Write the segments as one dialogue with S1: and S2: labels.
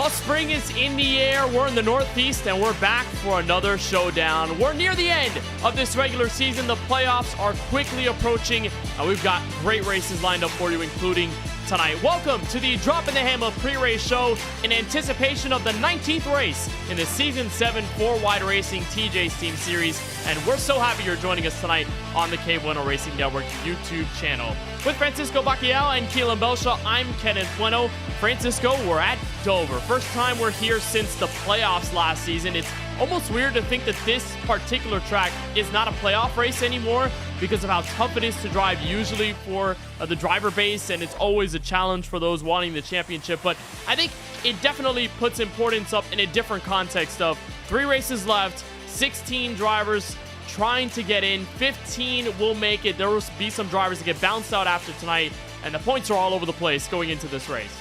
S1: Well, spring is in the air. We're in the Northeast, and we're back for another showdown. We're near the end of this regular season. The playoffs are quickly approaching, and we've got great races lined up for you, including tonight. Welcome to the Drop in the Hammer pre-race show in anticipation of the 19th race in the Season 7 4-Wide Racing TJ's Team Series. And we're so happy you're joining us tonight on the KBueno Racing Network YouTube channel. With Francisco Bacchial and Keelan Belshaw, I'm Kenneth Bueno. Francisco, we're at Dover. First time we're here since the playoffs last season. It's almost weird to think that this particular track is not a playoff race anymore because of how tough it is to drive usually for the driver base, and it's always a challenge for those wanting the championship. But I think it definitely puts importance up in a different context of 3 races left, 16 drivers trying to get in, 15 will make it. There will be some drivers that get bounced out after tonight, and the points are all over the place going into this race.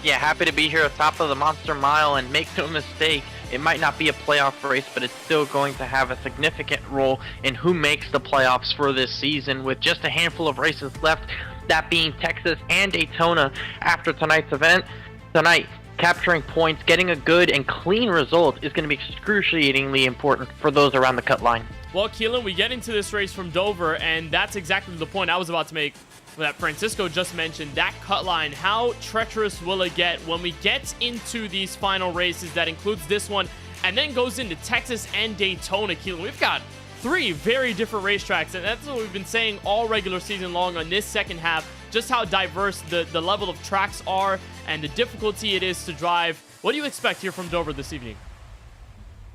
S2: Yeah, happy to be here at the top of the Monster Mile, and make no mistake, it might not be a playoff race, but it's still going to have a significant role in who makes the playoffs for this season, with just a handful of races left, that being Texas and Daytona after tonight's event. Tonight, capturing points, getting a good and clean result is going to be excruciatingly important for those around the cut line.
S1: Well, Keelan, we get into this race from Dover, and that's exactly the point I was about to make that Francisco just mentioned. That cut line, how treacherous will it get when we get into these final races? That includes this one and then goes into Texas and Daytona. Keelan, we've got 3 very different racetracks, and that's what we've been saying all regular season long on this second half, just how diverse the level of tracks are and the difficulty it is to drive. What do you expect here from Dover this evening?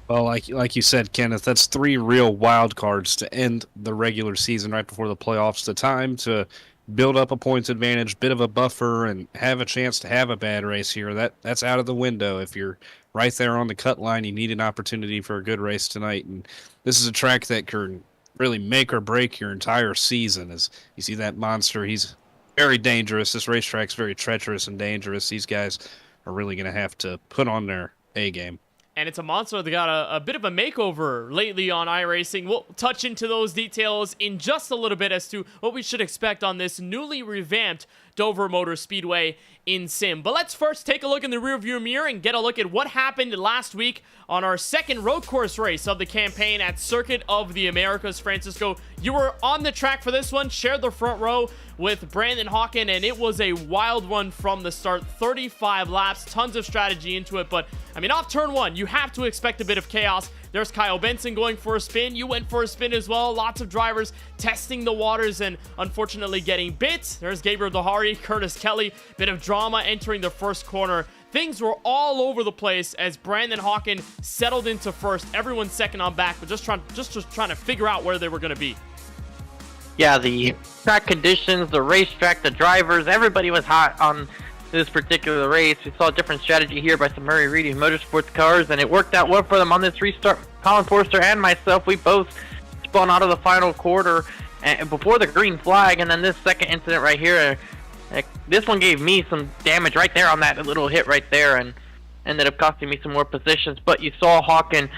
S3: Well, like you said, Kenneth, that's 3 real wild cards to end the regular season right before the playoffs. The time to build up a points advantage, bit of a buffer, and have a chance to have a bad race here. That's out of the window. If you're right there on the cut line, you need an opportunity for a good race tonight. And this is a track that can really make or break your entire season. As you see that monster, he's very dangerous. This racetrack's very treacherous and dangerous. These guys are really going to have to put on their A game.
S1: And it's a monster that got a bit of a makeover lately on iRacing. We'll touch into those details in just a little bit as to what we should expect on this newly revamped Dover Motor Speedway in sim. But let's first take a look in the rearview mirror and get a look at what happened last week on our second road course race of the campaign at Circuit of the Americas. Francisco, you were on the track for this one, shared the front row with Brandon Hawken, and it was a wild one from the start. 35 laps, tons of strategy into it, but I mean, off turn 1, you have to expect a bit of chaos. There's Kyle Benson going for a spin. You went for a spin as well. Lots of drivers testing the waters and unfortunately getting bit. There's Gabriel Dahari, Curtis Kelly. Bit of drama entering the first corner. Things were all over the place as Brandon Hawken settled into first. Everyone second on back, but just trying to figure out where they were going to be.
S2: Yeah, the track conditions, the racetrack, the drivers, everybody was hot on this particular race. We saw a different strategy here by some Murray Reedy Motorsports cars, and it worked out well for them on this restart. Colin Forster and myself, we both spun out of the final quarter and before the green flag, and then this second incident right here, this one gave me some damage right there on that little hit right there, and ended up costing me some more positions. But you saw Hawken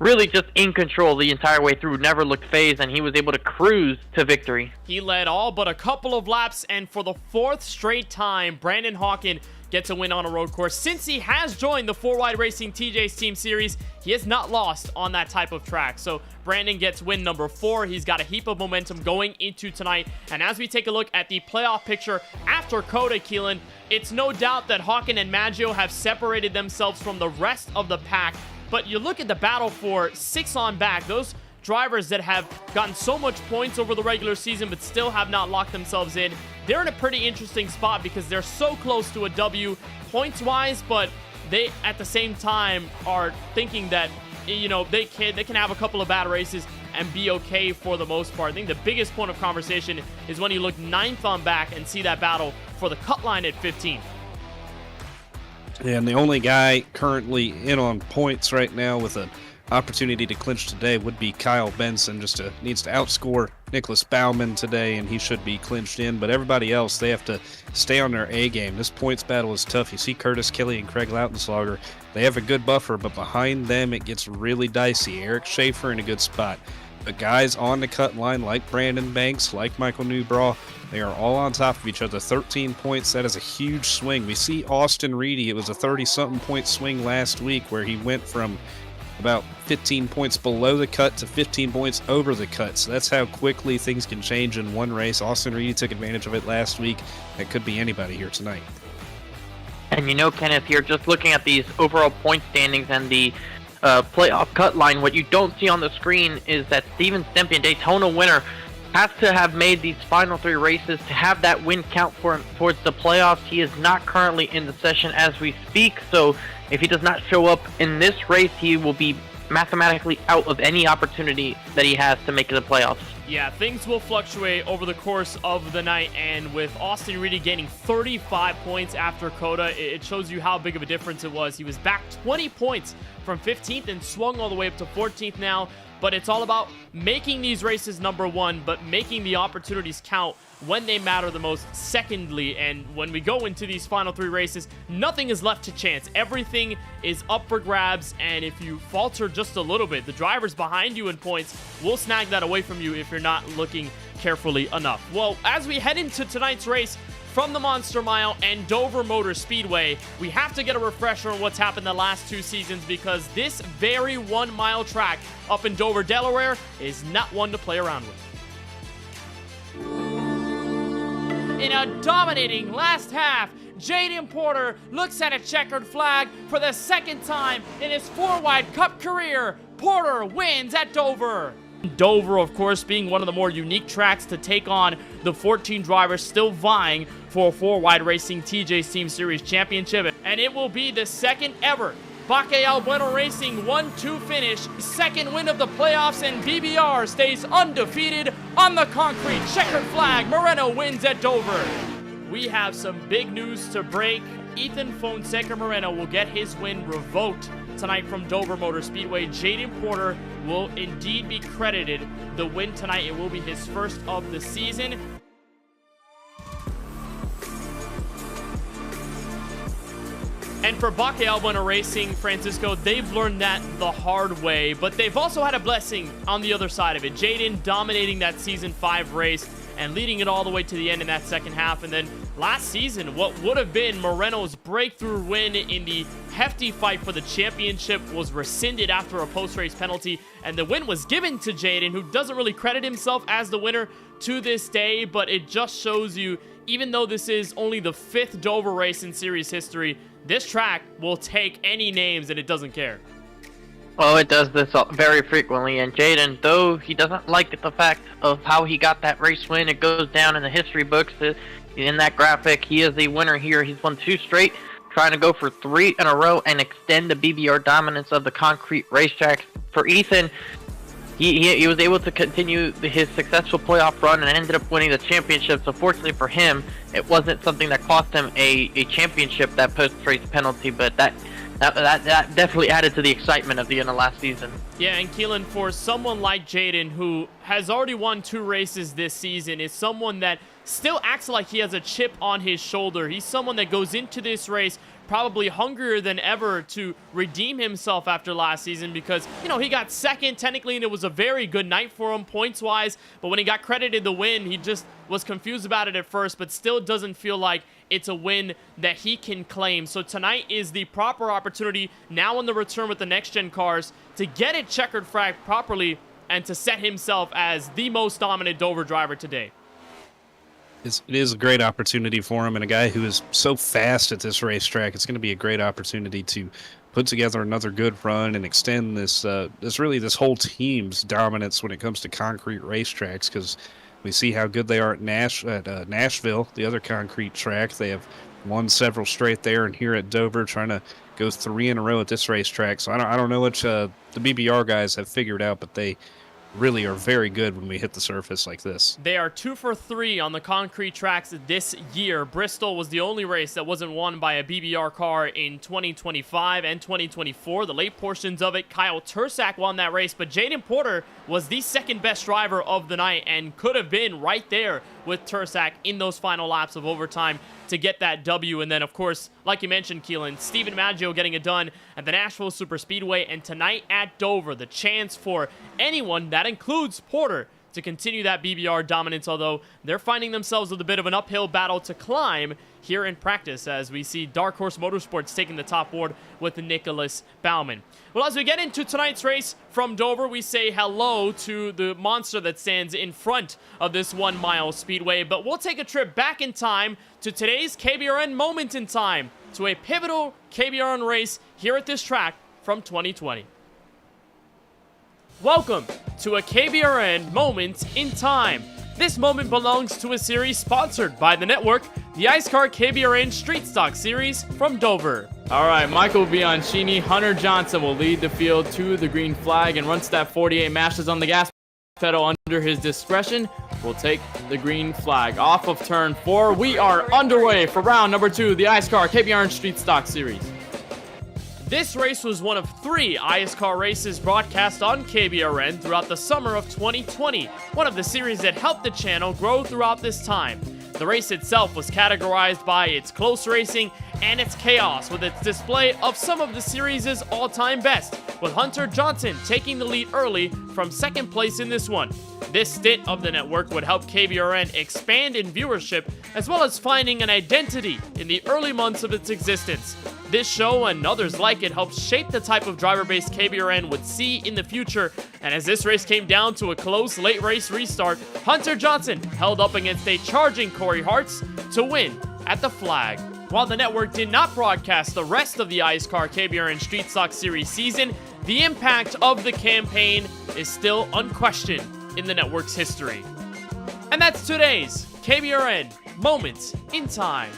S2: really just in control the entire way through, never looked phased, and he was able to cruise to victory.
S1: He led all but a couple of laps, and for the 4th straight time, Brandon Hawken gets a win on a road course. Since he has joined the 4-Wide Racing TJ's Team Series, he has not lost on that type of track. So Brandon gets win number 4. He's got a heap of momentum going into tonight. And as we take a look at the playoff picture after Coda, Keelan, it's no doubt that Hawken and Maggio have separated themselves from the rest of the pack. But you look at the battle for 6 on back, those drivers that have gotten so much points over the regular season but still have not locked themselves in, they're in a pretty interesting spot because they're so close to a W points-wise, but they, at the same time, are thinking that, you know, they can have a couple of bad races and be okay for the most part. I think the biggest point of conversation is when you look 9th on back and see that battle for the cut line at 15th.
S3: And the only guy currently in on points right now with an opportunity to clinch today would be Kyle Benson. Needs to outscore Nicholas Bauman today, and he should be clinched in. But everybody else, they have to stay on their A game. This points battle is tough. You see Curtis Kelly and Craig Lautenslager. They have a good buffer, but behind them it gets really dicey. Eric Schaefer in a good spot. But guys on the cut line like Brandon Banks, like Michael Newbraw, they are all on top of each other. 13 points, that is a huge swing. We see Austin Reedy, it was a 30-something point swing last week where he went from about 15 points below the cut to 15 points over the cut. So that's how quickly things can change in one race. Austin Reedy took advantage of it last week. It could be anybody here tonight.
S2: And you know, Kenneth, here just looking at these overall point standings and the playoff cut line, what you don't see on the screen is that Steven Stempien, Daytona winner, has to have made these final 3 races to have that win count for him towards the playoffs. He is not currently in the session as we speak, so if he does not show up in this race, he will be mathematically out of any opportunity that he has to make the playoffs.
S1: Yeah, things will fluctuate over the course of the night, and with Austin Reedy gaining 35 points after Coda, it shows you how big of a difference it was. He was back 20 points from 15th and swung all the way up to 14th now, but it's all about making these races number 1, but making the opportunities count when they matter the most secondly. And when we go into these final 3 races, nothing is left to chance. Everything is up for grabs, and if you falter just a little bit, the drivers behind you in points will snag that away from you if you're not looking carefully enough. Well, as we head into tonight's race from the Monster Mile and Dover Motor Speedway, we have to get a refresher on what's happened the last 2 seasons, because this very 1-mile track up in Dover, Delaware is not one to play around with. In a dominating last half, Jaden Porter looks at a checkered flag for the 2nd time in his 4-wide Cup career. Porter wins at Dover. Dover, of course, being one of the more unique tracks to take on the 14 drivers still vying for a 4-wide Racing TJ Team Series Championship. And it will be the 2nd ever KBueno Racing 1-2 finish, 2nd win of the playoffs, and BBR stays undefeated on the concrete checkered flag. Moreno wins at Dover. We have some big news to break. Ethan Fonseca Moreno will get his win revoked tonight from Dover Motor Speedway. Jaden Porter will indeed be credited the win tonight. It will be his first of the season. And for KBueno Racing, Francisco, they've learned that the hard way, but they've also had a blessing on the other side of it. Jaden dominating that Season 5 race and leading it all the way to the end in that 2nd half. And then last season, what would have been Moreno's breakthrough win in the hefty fight for the championship was rescinded after a post-race penalty, and the win was given to Jaden, who doesn't really credit himself as the winner to this day, but it just shows you, even though this is only the 5th Dover race in series history, this track will take any names and it doesn't care.
S2: Oh, it does this very frequently, and Jaden, though he doesn't like the fact of how he got that race win, it goes down in the history books. In that graphic, he is the winner here. He's won 2 straight, trying to go for 3 in a row and extend the BBR dominance of the concrete racetrack. For Ethan, he was able to continue his successful playoff run and ended up winning the championship. So fortunately for him, it wasn't something that cost him a championship, that post-race penalty, but that definitely added to the excitement of the end of last season.
S1: Yeah, and Keelan, for someone like Jaden, who has already won 2 races this season, is someone that still acts like he has a chip on his shoulder. He's someone that goes into this race probably hungrier than ever to redeem himself after last season, because, you know, he got 2nd technically, and it was a very good night for him points-wise, but when he got credited the win, he just was confused about it at first, but still doesn't feel like it's a win that he can claim. So tonight is the proper opportunity, now in the return with the next-gen cars, to get it checkered flag properly and to set himself as the most dominant Dover driver today.
S3: It is a great opportunity for him, and a guy who is so fast at this racetrack, it's going to be a great opportunity to put together another good run and extend this whole team's dominance when it comes to concrete racetracks, because we see how good they are at Nashville, the other concrete track. They have won several straight there, and here at Dover, trying to go 3 in a row at this racetrack. So I don't know what the BBR guys have figured out, but they really are very good when we hit the surface like this.
S1: They are 2 for 3 on the concrete tracks this year. Bristol was the only race that wasn't won by a BBR car in 2025 and 2024. The late portions of it, Kyle Tursak won that race, but Jaden Porter was the 2nd best driver of the night and could have been right there with Tursak in those final laps of overtime to to get that W. And then, of course, like you mentioned, Keelan, Steven Maggio getting it done at the Nashville Superspeedway. And tonight at Dover, the chance for anyone, that includes Porter, to continue that BBR dominance, although they're finding themselves with a bit of an uphill battle to climb here in practice as we see Dark Horse Motorsports taking the top board with Nicholas Baumann. Well, as we get into tonight's race from Dover, we say hello to the monster that stands in front of this 1 mile speedway, but we'll take a trip back in time to today's KBRN moment in time, to a pivotal KBRN race here at this track from 2020. Welcome to a KBRN moment in time. This moment belongs to a series sponsored by the network, the IceCar KBRN Street Stock Series from Dover.
S4: All right, Michael Bianchini, Hunter Johnson will lead the field to the green flag, and once that 48 mashes on the gas pedal under his discretion, will take the green flag. Off of turn 4, we are underway for round number 2, the IceCar KBRN Street Stock Series.
S1: This race was one of 3 IceCar races broadcast on KBRN throughout the summer of 2020, one of the series that helped the channel grow throughout this time. The race itself was categorized by its close racing and its chaos, with its display of some of the series' all-time best, with Hunter Johnson taking the lead early from second place in this one. This stint of the network would help KBRN expand in viewership, as well as finding an identity in the early months of its existence. This show and others like it helped shape the type of driver-based KBRN would see in the future, and as this race came down to a close late race restart, Hunter Johnson held up against a charging Corey Hartz to win at the flag. While the network did not broadcast the rest of the IceCar KBRN Street Stock Series season, the impact of the campaign is still unquestioned in the network's history. And that's today's KBRN Moments in Time.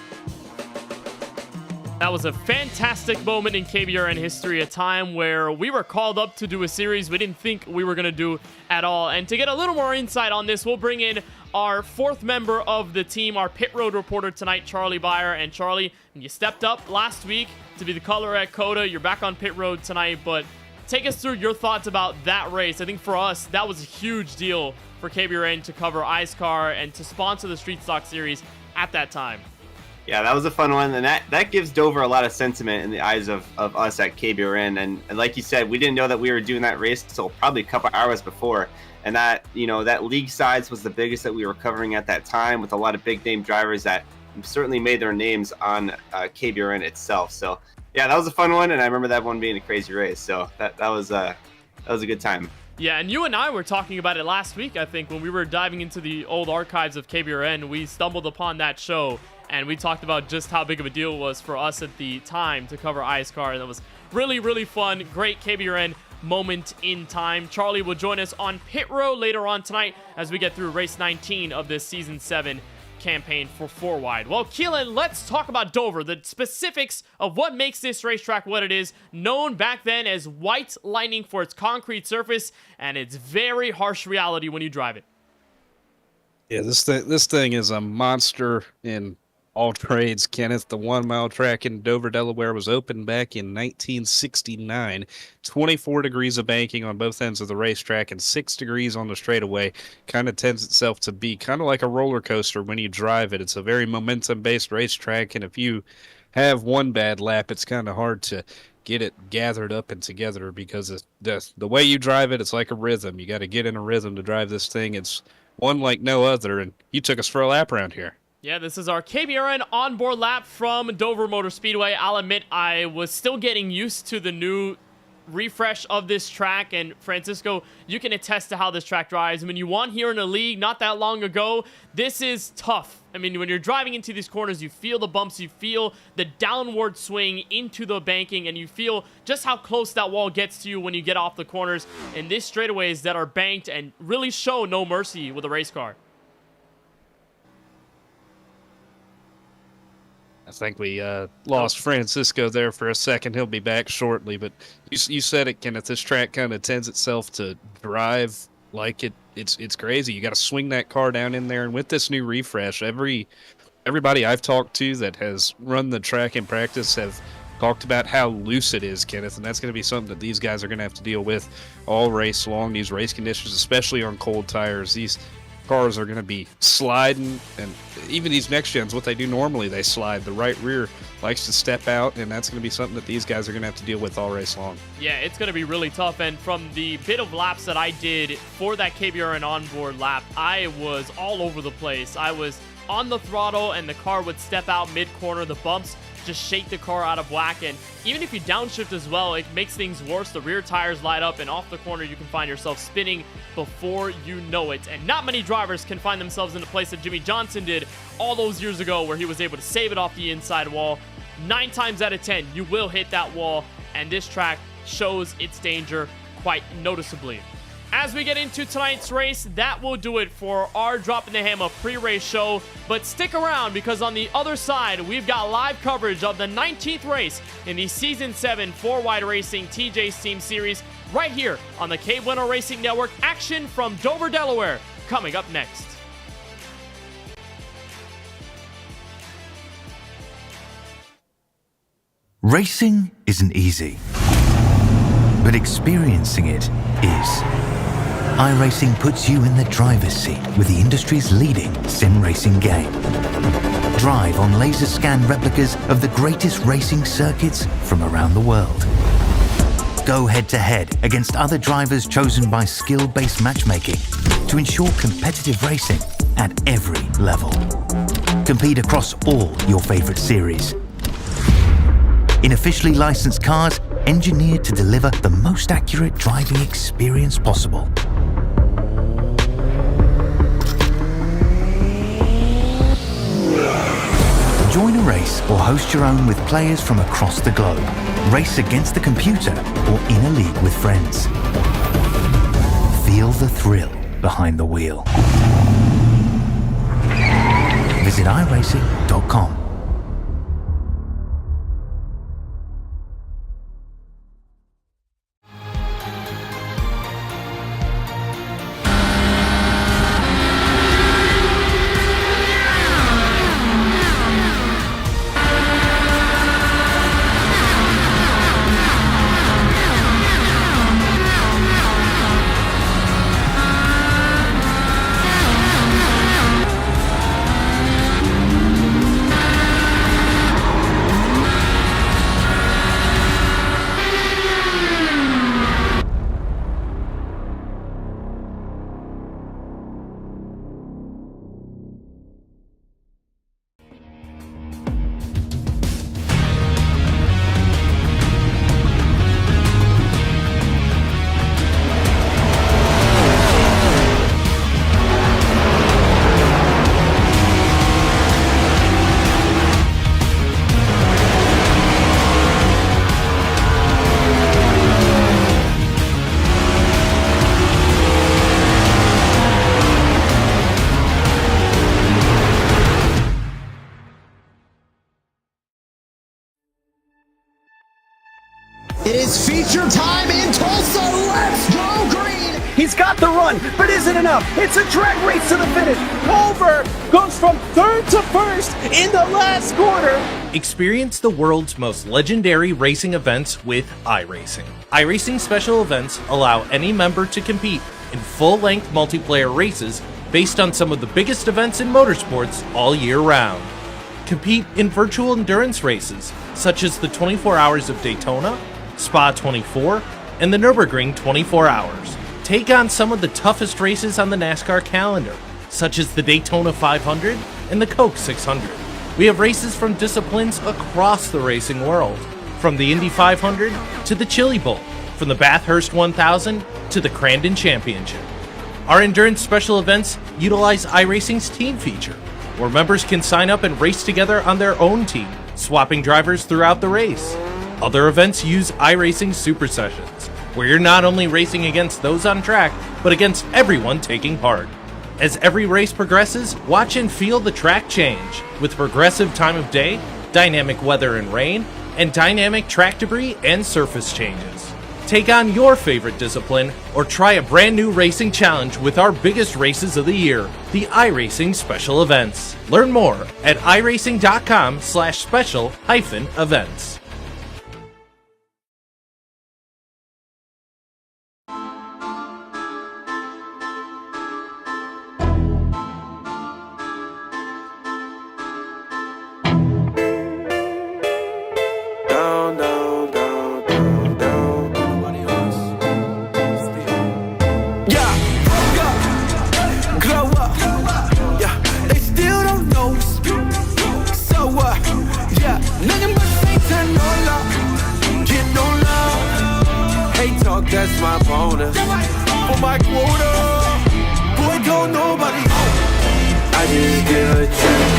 S1: That was a fantastic moment in KBRN history, a time where we were called up to do a series we didn't think we were going to do at all. And to get a little more insight on this, we'll bring in our 4th member of the team, our pit road reporter tonight, Charlie Byer. And Charlie, you stepped up last week to be the color at COTA. You're back on pit road tonight, but take us through your thoughts about that race. I think for us, that was a huge deal for KBRN to cover IceCar and to sponsor the Street Stock Series at that time.
S5: Yeah, that was a fun one, and that gives Dover a lot of sentiment in the eyes of us at KBRN. And like you said, we didn't know that we were doing that race until probably a couple hours before. And that, that league size was the biggest that we were covering at that time, with a lot of big name drivers that certainly made their names on KBRN itself. So yeah, that was a fun one, and I remember that one being a crazy race. So that was a good time.
S1: Yeah, and you and I were talking about it last week, I think, when we were diving into the old archives of KBRN. We stumbled upon that show, and we talked about just how big of a deal it was for us at the time to cover IceCar, and it was really, really fun. Great KBRN moment in time. Charlie will join us on pit row later on tonight as we get through race 19 of this season 7 campaign for 4 Wide. Well, Keelan, let's talk about Dover, the specifics of what makes this racetrack what it is, known back then as White Lightning for its concrete surface and its very harsh reality when you drive it.
S3: Yeah, this thing is a monster in all trades, Kenneth. The 1 mile track in Dover, Delaware was opened back in 1969. 24 degrees of banking on both ends of the racetrack and 6 degrees on the straightaway. Kind of tends itself to be kind of like a roller coaster when you drive it. It's a very momentum-based racetrack, and if you have one bad lap, it's kind of hard to get it gathered up and together because the way you drive it, it's like a rhythm. You got to get in a rhythm to drive this thing. It's one like no other, and you took us for a lap around here.
S1: Yeah, this is our KBRN onboard lap from Dover Motor Speedway. I'll admit I was still getting used to the new refresh of this track, and Francisco, you can attest to how this track drives. I mean, you won here in the league not that long ago. This is tough. I mean, when you're driving into these corners, you feel the bumps, you feel the downward swing into the banking, and you feel just how close that wall gets to you when you get off the corners. And these straightaways that are banked and really show no mercy with a race car.
S3: I think we lost Francisco there for a second. He'll be back shortly. But you said it, Kenneth. This track kind of tends itself to drive like it's crazy. You got to swing that car down in there. And with this new refresh, everybody I've talked to that has run the track in practice have talked about how loose it is, Kenneth. And that's going to be something that these guys are going to have to deal with all race long. These race conditions, especially on cold tires. cars are going to be sliding, and even these next gens, what they do normally, they slide. The right rear likes to step out, and that's going to be something that these guys are going to have to deal with all race long.
S1: Yeah, it's going to be really tough. And from the bit of laps that I did for that KBRN onboard lap, I was all over the place. I was on the throttle, and the car would step out mid-corner. The bumps just shake the car out of whack, and even if you downshift as well, it makes things worse. The rear tires light up, and off the corner you can find yourself spinning before you know it. And not many drivers can find themselves in the place that Jimmy Johnson did all those years ago, where he was able to save it off the inside wall. 9 times out of 10 you will hit that wall, and this track shows its danger quite noticeably. As we get into tonight's race, that will do it for our Drop in the Hammer pre-race show. But stick around, because on the other side, we've got live coverage of the 19th race in the Season 7 4-Wide Racing TJ's Team Series right here on the KBueno Racing Network. Action from Dover, Delaware, coming up next.
S6: Racing isn't easy, but experiencing it is. iRacing puts you in the driver's seat with the industry's leading sim racing game. Drive on laser scan replicas of the greatest racing circuits from around the world. Go head to head against other drivers chosen by skill-based matchmaking to ensure competitive racing at every level. Compete across all your favorite series. In officially licensed cars, engineered to deliver the most accurate driving experience possible. Join a race or host your own with players from across the globe. Race against the computer or in a league with friends. Feel the thrill behind the wheel. Visit iRacing.com.
S7: It is feature time in Tulsa. Let's go green.
S8: He's got the run, but isn't enough. It's a drag race to the finish. Culver goes from third to first in the last quarter.
S9: Experience the world's most legendary racing events with iRacing. iRacing special events allow any member to compete in full-length multiplayer races based on some of the biggest events in motorsports all year round. Compete in virtual endurance races such as the 24 Hours of Daytona, Spa 24, and the Nürburgring 24 Hours. Take on some of the toughest races on the NASCAR calendar, such as the Daytona 500 and the Coke 600. We have races from disciplines across the racing world, from the Indy 500 to the Chili Bowl, from the Bathurst 1000 to the Crandon Championship. Our endurance special events utilize iRacing's team feature, where members can sign up and race together on their own team, swapping drivers throughout the race. Other events use iRacing Super Sessions, where you're not only racing against those on track, but against everyone taking part. As every race progresses, watch and feel the track change, with progressive time of day, dynamic weather and rain, and dynamic track debris and surface changes. Take on your favorite discipline, or try a brand new racing challenge with our biggest races of the year, the iRacing Special Events. Learn more at iracing.com/special-events.
S10: fuck, that's my bonus. For my quota, boy, don't nobody hold. I just get a check.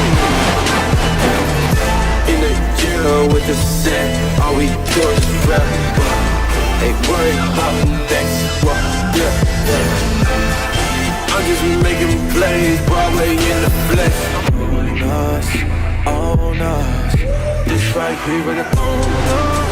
S10: In the jail with the set, all we do is rap. Ain't worried about the next one, I'm just making plays, Broadway in the flesh. On us, this right here in the corner.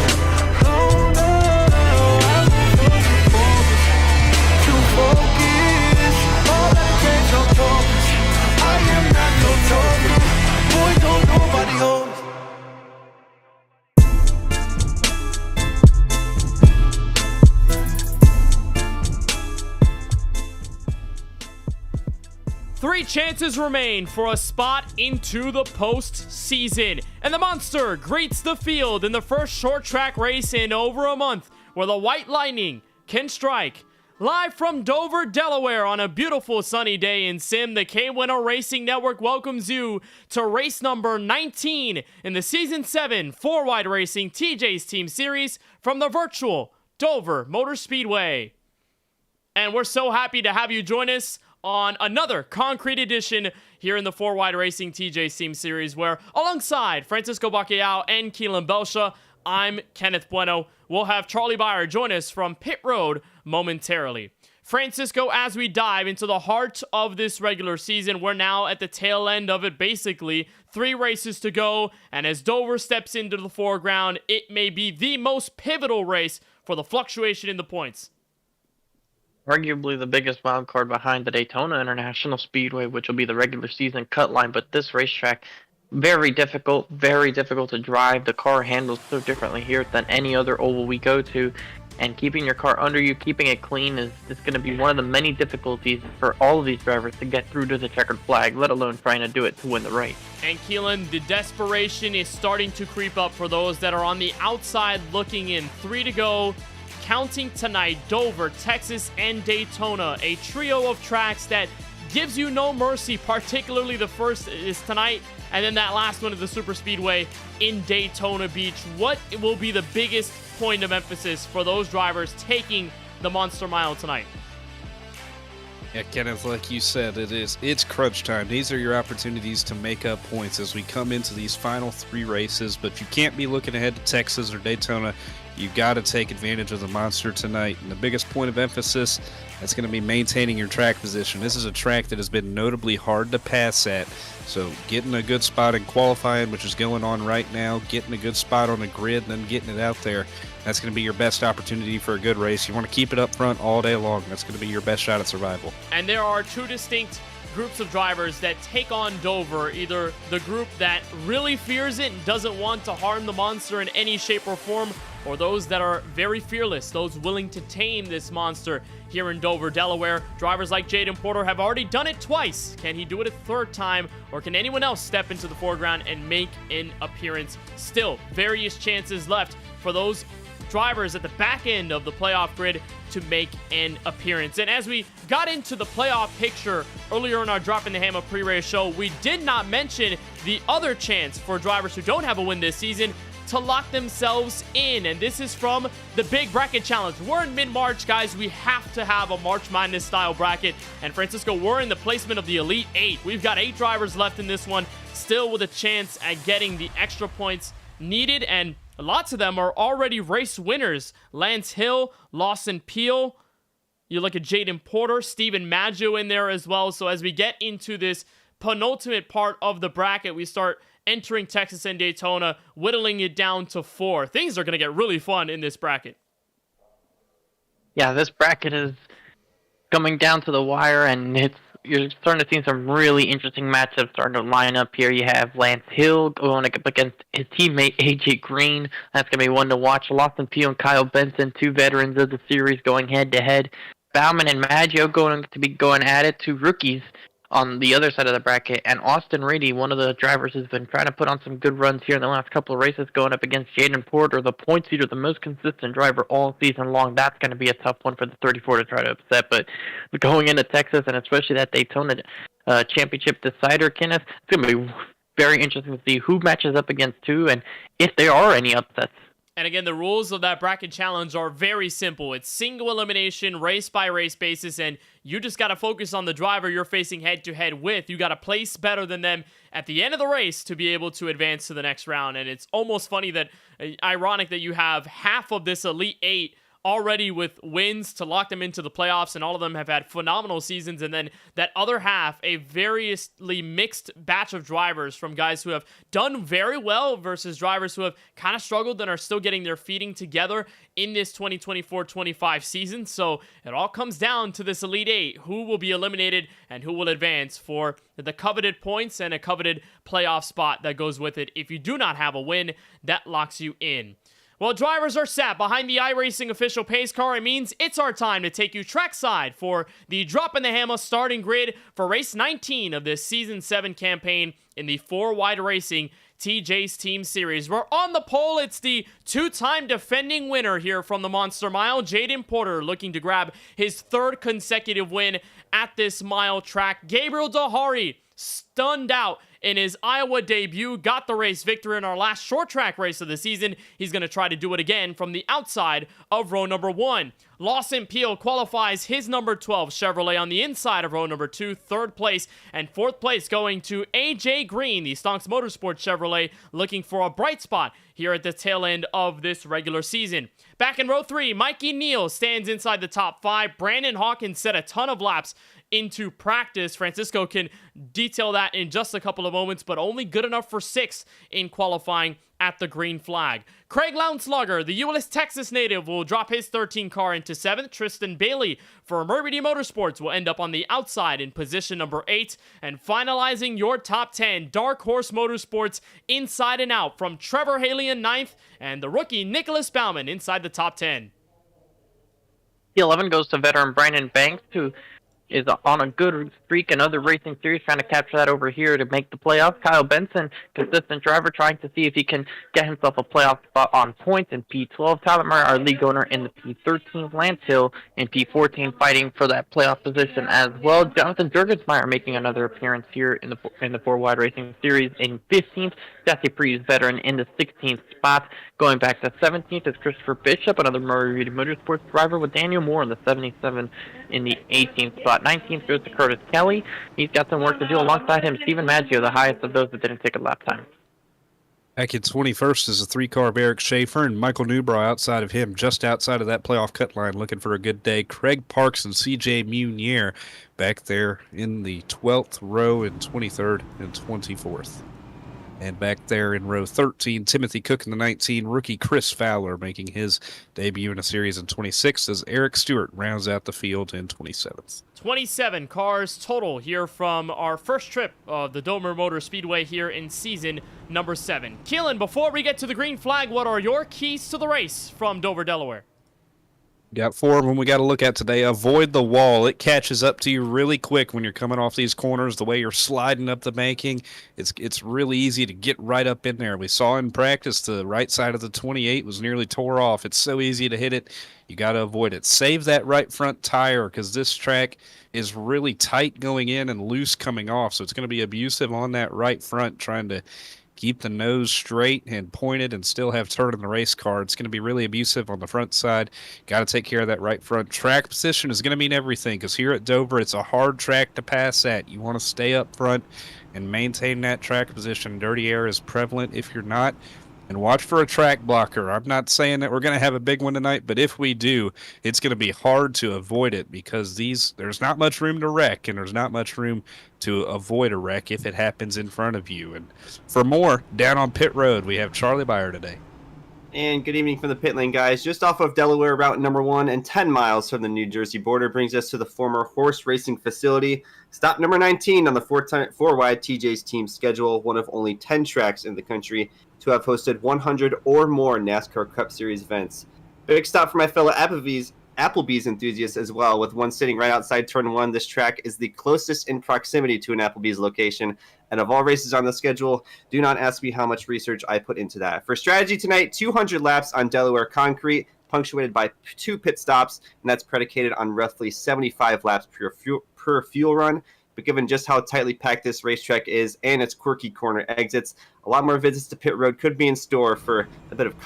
S1: Three chances remain for a spot into the postseason, and the Monster greets the field in the first short track race in over a month, where the White Lightning can strike. Live from Dover, Delaware, on a beautiful sunny day in Sim, the KBueno Racing Network welcomes you to race number 19 in the Season 7 4-Wide Racing TJ's Team Series from the virtual Dover Motor Speedway. And we're so happy to have you join us on another concrete edition here in the 4-Wide Racing TJ's Team Series, where alongside Francisco Bacallao and Keelan Belsha, I'm Kenneth Bueno. We'll have Charlie Byer join us from pit road momentarily. Francisco, as we dive into the heart of this regular season, we're now at the tail end of it, basically. 3 races to go, and as Dover steps into the foreground, it may be the most pivotal race for the fluctuation in the points.
S2: Arguably the biggest wild card behind the Daytona International Speedway, which will be the regular season cut line, but this racetrack, very difficult to drive. The car handles so differently here than any other oval we go to, and keeping your car under you, keeping it clean is going to be one of the many difficulties for all of these drivers to get through to the checkered flag, let alone trying to do it to win the race.
S1: And Keelan, the desperation is starting to creep up for those that are on the outside looking in. 3 to go. Counting tonight, Dover, Texas, and Daytona, a trio of tracks that gives you no mercy, particularly the first is tonight, and then that last one is the Super Speedway in Daytona Beach. What will be the biggest point of emphasis for those drivers taking the Monster Mile tonight?
S3: Yeah, Kenneth, like you said, it's crunch time. These are your opportunities to make up points as we come into these final 3 races, but you can't be looking ahead to Texas or Daytona. You got to take advantage of the Monster tonight, and the biggest point of emphasis, that's going to be maintaining your track position. This is a track that has been notably hard to pass at, so getting a good spot in qualifying, which is going on right now, getting a good spot on the grid, and then getting it out there, that's going to be your best opportunity for a good race. You want to keep it up front all day long. That's going to be your best shot at survival.
S1: And there are 2 distinct groups of drivers that take on Dover, either the group that really fears it and doesn't want to harm the Monster in any shape or form, or those that are very fearless, those willing to tame this Monster here in Dover, Delaware. Drivers like Jaden Porter have already done it twice. Can he do it a 3rd time, or can anyone else step into the foreground and make an appearance? Still, various chances left for those drivers at the back end of the playoff grid to make an appearance. And as we got into the playoff picture earlier in our Dropping the Hammer pre-race show, we did not mention the other chance for drivers who don't have a win this season to lock themselves in, and this is from the Big Bracket Challenge. We're in mid-March, guys. We have to have a March Madness style bracket, and Francisco, we're in the placement of the Elite 8. We've got 8 drivers left in this one, still with a chance at getting the extra points needed, and lots of them are already race winners. Lance Hill, Lawson Peel, you look at Jaden Porter, Steven Maggio in there as well. So as we get into this penultimate part of the bracket, we start entering Texas and Daytona, whittling it down to 4. Things are going to get really fun in this bracket.
S2: Yeah, this bracket is coming down to the wire, and you're starting to see some really interesting matchups starting to line up here. You have Lance Hill going up against his teammate AJ Green. That's going to be one to watch. Lawson Pugh and Kyle Benson, 2 veterans of the series, going head-to-head. Bauman and Maggio going to be going at it, 2 rookies on the other side of the bracket, and Austin Reedy, one of the drivers who's been trying to put on some good runs here in the last couple of races, going up against Jaden Porter, the point leader, the most consistent driver all season long. That's going to be a tough one for the 34 to try to upset, but going into Texas, and especially that Daytona championship decider, Kenneth, it's going to be very interesting to see who matches up against who, and if there are any upsets.
S1: And again, the rules of that bracket challenge are very simple. It's single elimination, race by race basis, and you just got to focus on the driver you're facing head to head with. You got to place better than them at the end of the race to be able to advance to the next round. And it's almost funny that, ironic that you have half of this Elite 8 already with wins to lock them into the playoffs, and all of them have had phenomenal seasons, and then that other half, a variously mixed batch of drivers from guys who have done very well versus drivers who have kind of struggled and are still getting their feeding together in this 2024-25 season. So it all comes down to this Elite 8, who will be eliminated and who will advance for the coveted points and a coveted playoff spot that goes with it. If you do not have a win, that locks you in. Well, drivers are sat behind the iRacing official pace car. It means it's our time to take you trackside for the Drop in the Hammer starting grid for race 19 of this Season 7 campaign in the 4-wide racing TJ's Team Series. We're on the pole. It's the two-time defending winner here from the Monster Mile, Jaden Porter, looking to grab his third consecutive win at this mile track. Gabriel Dahari stunned out in his Iowa debut, got the race victory in our last short track race of the season. He's going to try to do it again from the outside of row number 1. Lawson Peel qualifies his number 12 Chevrolet on the inside of row number 2, third place, and fourth place going to AJ Green, the Stonks Motorsports Chevrolet, looking for a bright spot here at the tail end of this regular season. Back in row 3, Mikey Neal stands inside the top 5. Brandon Hawkins set a ton of laps into practice. Francisco can detail that in just a couple of moments, but only good enough for 6th in qualifying at the green flag. Craig Lounslugger, the Euless, Texas native, will drop his 13 car into 7th. Tristan Bailey for Murray Motorsports will end up on the outside in position number 8. And finalizing your top 10, Dark Horse Motorsports inside and out from Trevor Haley in 9th and the rookie Nicholas Bauman inside the top 10.
S2: P11 goes to veteran Brandon Banks, who is on a good streak in other racing series, trying to capture that over here to make the playoffs. Kyle Benson, consistent driver, trying to see if he can get himself a playoff spot on points in P12. Tyler Murray, our league owner, in the P13. Lance Hill in P14, fighting for that playoff position as well. Jonathan Jurgensmeyer making another appearance here in the 4-wide racing series in 15th. Jesse Priest, veteran, in the 16th spot. Going back to 17th is Christopher Bishop, another Murray Reedy Motorsports driver, with Daniel Moore in the 77 in the 18th spot. 19th goes to Curtis Kelly. He's got some work to do. Alongside him, Stephen Maggio, the highest of those that didn't take a lap time.
S3: Back in 21st is a 3-car of Eric Schaefer, and Michael Newbrow outside of him, just outside of that playoff cut line, looking for a good day. Craig Parks and CJ Munier back there in the 12th row in 23rd and 24th. And back there in row 13, Timothy Cook in the 19, rookie Chris Fowler making his debut in a series in 26 as Eric Stewart rounds out the field in 27th.
S1: 27 cars total here from our first trip of the Dover Motor Speedway here in season number 7. Keelan, before we get to the green flag, what are your keys to the race from Dover, Delaware?
S3: Got 4 of them we got to look at today. Avoid the wall. It catches up to you really quick when you're coming off these corners. The way you're sliding up the banking, it's really easy to get right up in there. We saw in practice the right side of the 28 was nearly tore off. It's so easy to hit it. You got to avoid it. Save that right front tire because this track is really tight going in and loose coming off. So it's going to be abusive on that right front, trying to keep the nose straight and pointed and still have turn in the race car. It's going to be really abusive on the front side. Got to take care of that right front. Track position is going to mean everything because here at Dover, it's a hard track to pass at. You want to stay up front and maintain that track position. Dirty air is prevalent if you're not. And watch for a track blocker. I'm not saying that we're going to have a big one tonight, but if we do, it's going to be hard to avoid it because there's not much room to wreck, and there's not much room to avoid a wreck if it happens in front of you. And for more, down on pit road, we have Charlie Byer today.
S5: And good evening from the pit lane, guys. Just off of Delaware Route number 1 and 10 miles from the New Jersey border brings us to the former horse racing facility. Stop number 19 on the 4-wide TJ's Team schedule, one of only 10 tracks in the country to have hosted 100 or more NASCAR Cup Series events. Big stop for my fellow Applebee's enthusiasts as well, with one sitting right outside turn 1. This track is the closest in proximity to an Applebee's location, and of all races on the schedule, do not ask me how much research I put into that. For strategy tonight, 200 laps on Delaware concrete, punctuated by 2 pit stops, and that's predicated on roughly 75 laps per fuel run. But given just how tightly packed this racetrack is and its quirky corner exits, a lot more visits to pit road could be in store for a bit of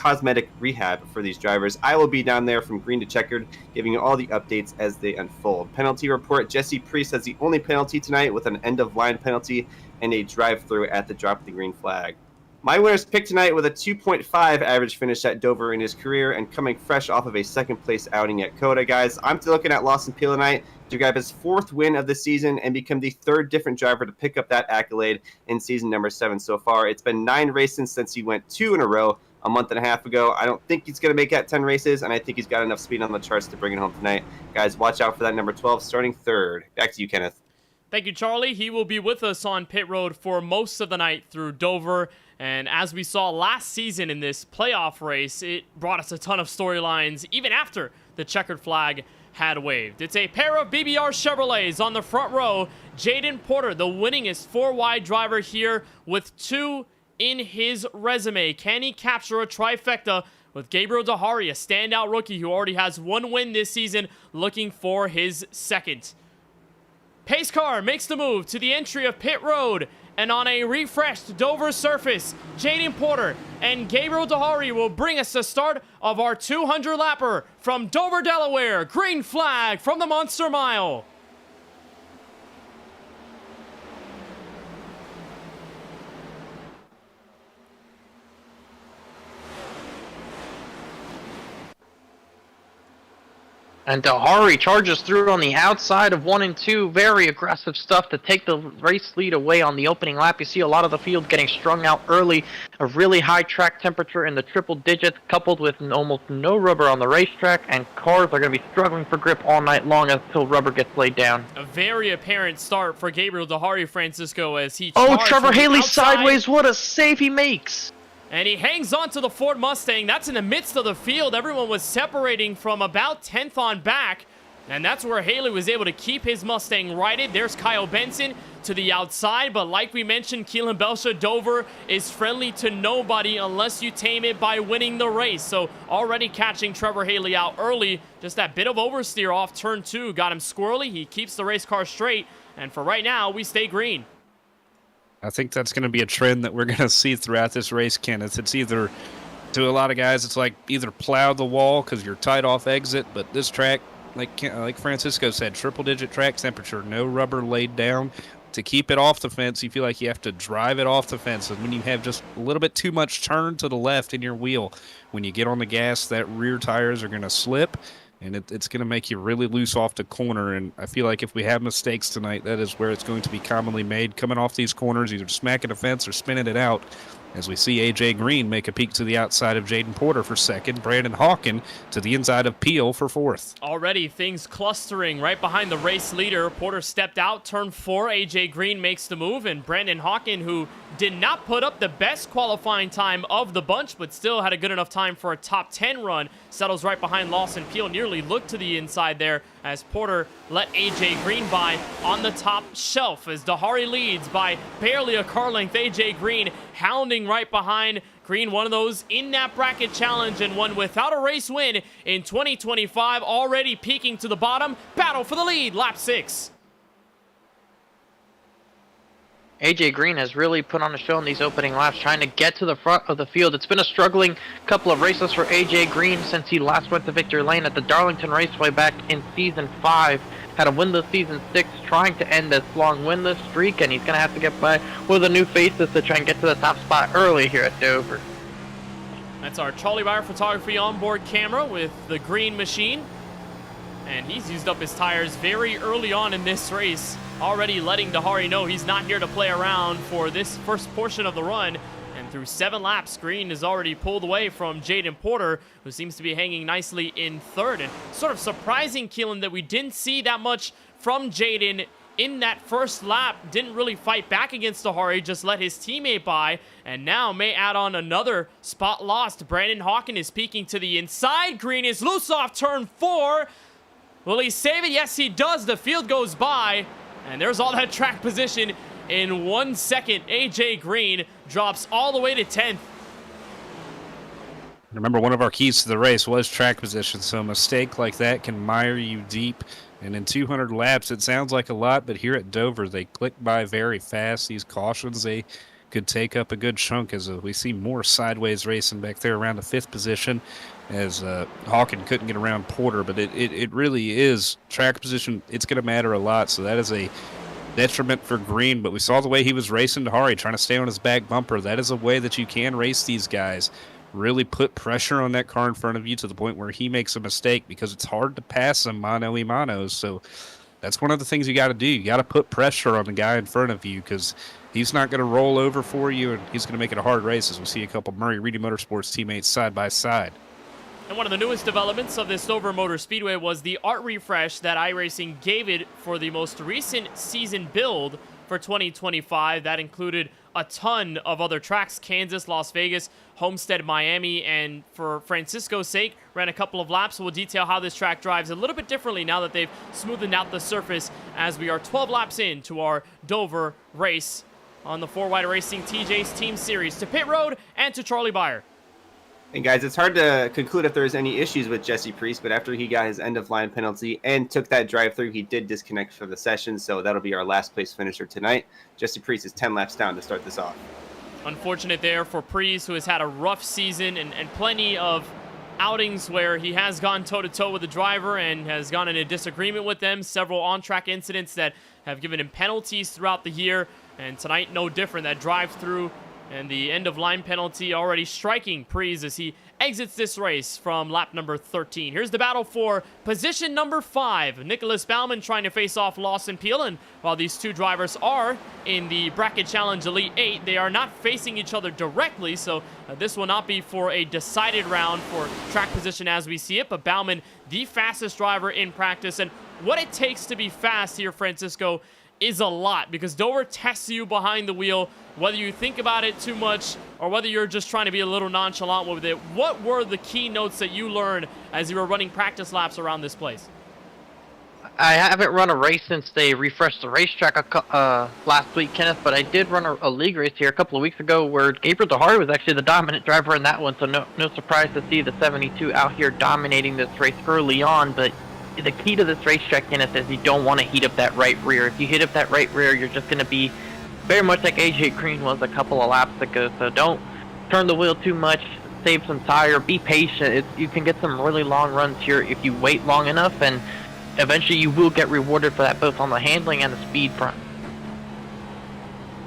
S5: cosmetic rehab for these drivers. I will be down there from green to checkered, giving you all the updates as they unfold. Penalty report, Jesse Priest has the only penalty tonight with an end-of-line penalty and a drive-through at the drop of the green flag. My winner's pick tonight with a 2.5 average finish at Dover in his career and coming fresh off of a second-place outing at COTA. Guys, I'm looking at Lawson Peel tonight to grab his 4th win of the season and become the 3rd different driver to pick up that accolade in season number 7 so far. It's been 9 races since he went 2 in a row a month and a half ago. I don't think he's going to make that 10 races, and I think he's got enough speed on the charts to bring it home tonight. Guys, watch out for that number 12 starting 3rd. Back to you, Kenneth.
S1: Thank you, Charlie. He will be with us on pit road for most of the night through Dover. And as we saw last season in this playoff race, it brought us a ton of storylines even after the checkered flag had waved. It's a pair of BBR Chevrolets on the front row. Jaden Porter, the winningest 4-wide driver here with 2 in his resume. Can he capture a trifecta with Gabriel Dahari, a standout rookie who already has 1 win this season, looking for his 2nd? Pace car makes the move to the entry of pit road, and on a refreshed Dover surface, Jaden Porter and Gabriel Dahari will bring us the start of our 200-lapper from Dover, Delaware. Green flag from the Monster Mile.
S2: And Dahari charges through on the outside of 1 and 2. Very aggressive stuff to take the race lead away on the opening lap. You see a lot of the field getting strung out early. A really high track temperature in the triple digits, coupled with almost no rubber on the racetrack, and cars are going to be struggling for grip all night long until rubber gets laid down.
S1: A very apparent start for Gabriel Dahari, Francisco, as he
S2: Trevor Haley sideways. What a save he makes.
S1: And he hangs on to the Ford Mustang. That's in the midst of the field. Everyone was separating from about 10th on back. And that's where Haley was able to keep his Mustang righted. There's Kyle Benson to the outside. But like we mentioned, Keelan Belsha, Dover is friendly to nobody unless you tame it by winning the race. So already catching Trevor Haley out early. Just that bit of oversteer off turn 2 got him squirrely. He keeps the race car straight. And for right now, we stay green.
S3: I think that's going to be a trend that we're going to see throughout this race, Kenneth. It's either, to a lot of guys, it's like either plow the wall because you're tight off exit, but this track, like Francisco said, triple-digit track temperature, no rubber laid down. To keep it off the fence, you feel like you have to drive it off the fence. And when you have just a little bit too much turn to the left in your wheel, when you get on the gas, that rear tires are going to slip, and it's going to make you really loose off the corner. And I feel like if we have mistakes tonight, that is where it's going to be commonly made, coming off these corners, either smacking the fence or spinning it out. As we see A.J. Green make a peek to the outside of Jaden Porter for 2nd, Brandon Hawken to the inside of Peel for 4th.
S1: Already things clustering right behind the race leader. Porter stepped out, turn 4. A.J. Green makes the move, and Brandon Hawken, who did not put up the best qualifying time of the bunch, but still had a good enough time for a top 10 run, settles right behind Lawson Peel. Nearly looked to the inside there as Porter let A.J. Green by on the top shelf as Dahari leads by barely a car length. A.J. Green hounding right behind. Green, one of those in that bracket challenge and one without a race win in 2025, already peaking to the bottom. Battle for the lead, lap 6.
S2: AJ Green has really put on a show in these opening laps, trying to get to the front of the field. It's been a struggling couple of races for AJ Green since he last went to victory lane at the Darlington Raceway back in Season 5. Had a winless Season 6, trying to end this long winless streak, and he's going to have to get by with a new faces to try and get to the top spot early here at Dover.
S1: That's our Charlie Bauer Photography onboard camera with the green machine. And he's used up his tires very early on in this race, already letting Dahari know he's not here to play around for this first portion of the run. And through 7 laps, Green is already pulled away from Jaden Porter, who seems to be hanging nicely in 3rd. And sort of surprising, Keelan, that we didn't see that much from Jaden in that first lap. Didn't really fight back against Dahari, just let his teammate by, and now may add on another spot lost. Brandon Hawken is peeking to the inside. Green is loose off turn 4. Will he save it? Yes, he does. The field goes by, and there's all that track position in 1 second. AJ Green drops all the way to 10th.
S3: Remember, one of our keys to the race was track position, so a mistake like that can mire you deep. And in 200 laps, it sounds like a lot, but here at Dover, they click by very fast. These cautions, they could take up a good chunk as we see more sideways racing back there around the 5th position as Hawken couldn't get around Porter. But it really is track position. It's going to matter a lot. So that is a detriment for Green. But we saw the way he was racing Dahari, trying to stay on his back bumper. That is a way that you can race these guys. Really put pressure on that car in front of you to the point where he makes a mistake, because it's hard to pass him mano-a-mano. So that's one of the things you got to do. You got to put pressure on the guy in front of you, because he's not going to roll over for you, and he's going to make it a hard race, as we see a couple Murray Reedy Motorsports teammates side by side.
S1: And one of the newest developments of this Dover Motor Speedway was the art refresh that iRacing gave it for the most recent season build for 2025. That included a ton of other tracks: Kansas, Las Vegas, Homestead, Miami, and for Francisco's sake, ran a couple of laps. We'll detail how this track drives a little bit differently now that they've smoothened out the surface, as we are 12 laps into our Dover race on the 4Wide Racing TJ's Team Series. To Pit Road and to Charlie Beyer.
S5: And guys, it's hard to conclude if there's any issues with Jesse Priest, but after he got his end-of-line penalty and took that drive-through, he did disconnect for the session, so that'll be our last place finisher tonight. Jesse Priest is 10 laps down to start this off.
S1: Unfortunate there for Priest, who has had a rough season and plenty of outings where he has gone toe-to-toe with the driver and has gone in a disagreement with them. Several on-track incidents that have given him penalties throughout the year, and tonight no different. That drive-through and the end-of-line penalty already striking Priest as he exits this race from lap number 13. Here's the battle for position number 5. Nicholas Baumann trying to face off Lawson Peel, and while these two drivers are in the Bracket Challenge Elite 8, they are not facing each other directly, so this will not be for a decided round for track position as we see it, but Baumann, the fastest driver in practice, and what it takes to be fast here, Francisco, is a lot, because Dover tests you behind the wheel, whether you think about it too much or whether you're just trying to be a little nonchalant with it. What were the key notes that you learned as you were running practice laps around this place?
S2: I haven't run a race since they refreshed the racetrack last week, Kenneth, but I did run a league race here a couple of weeks ago where Gabriel Dahari was actually the dominant driver in that one, so no surprise to see the 72 out here dominating this race early on. But the key to this racetrack, Kenneth, is you don't want to heat up that right rear. If you heat up that right rear, you're just going to be very much like AJ Green was a couple of laps ago. So don't turn the wheel too much, save some tire, be patient. You can get some really long runs here if you wait long enough, and eventually you will get rewarded for that, both on the handling and the speed front.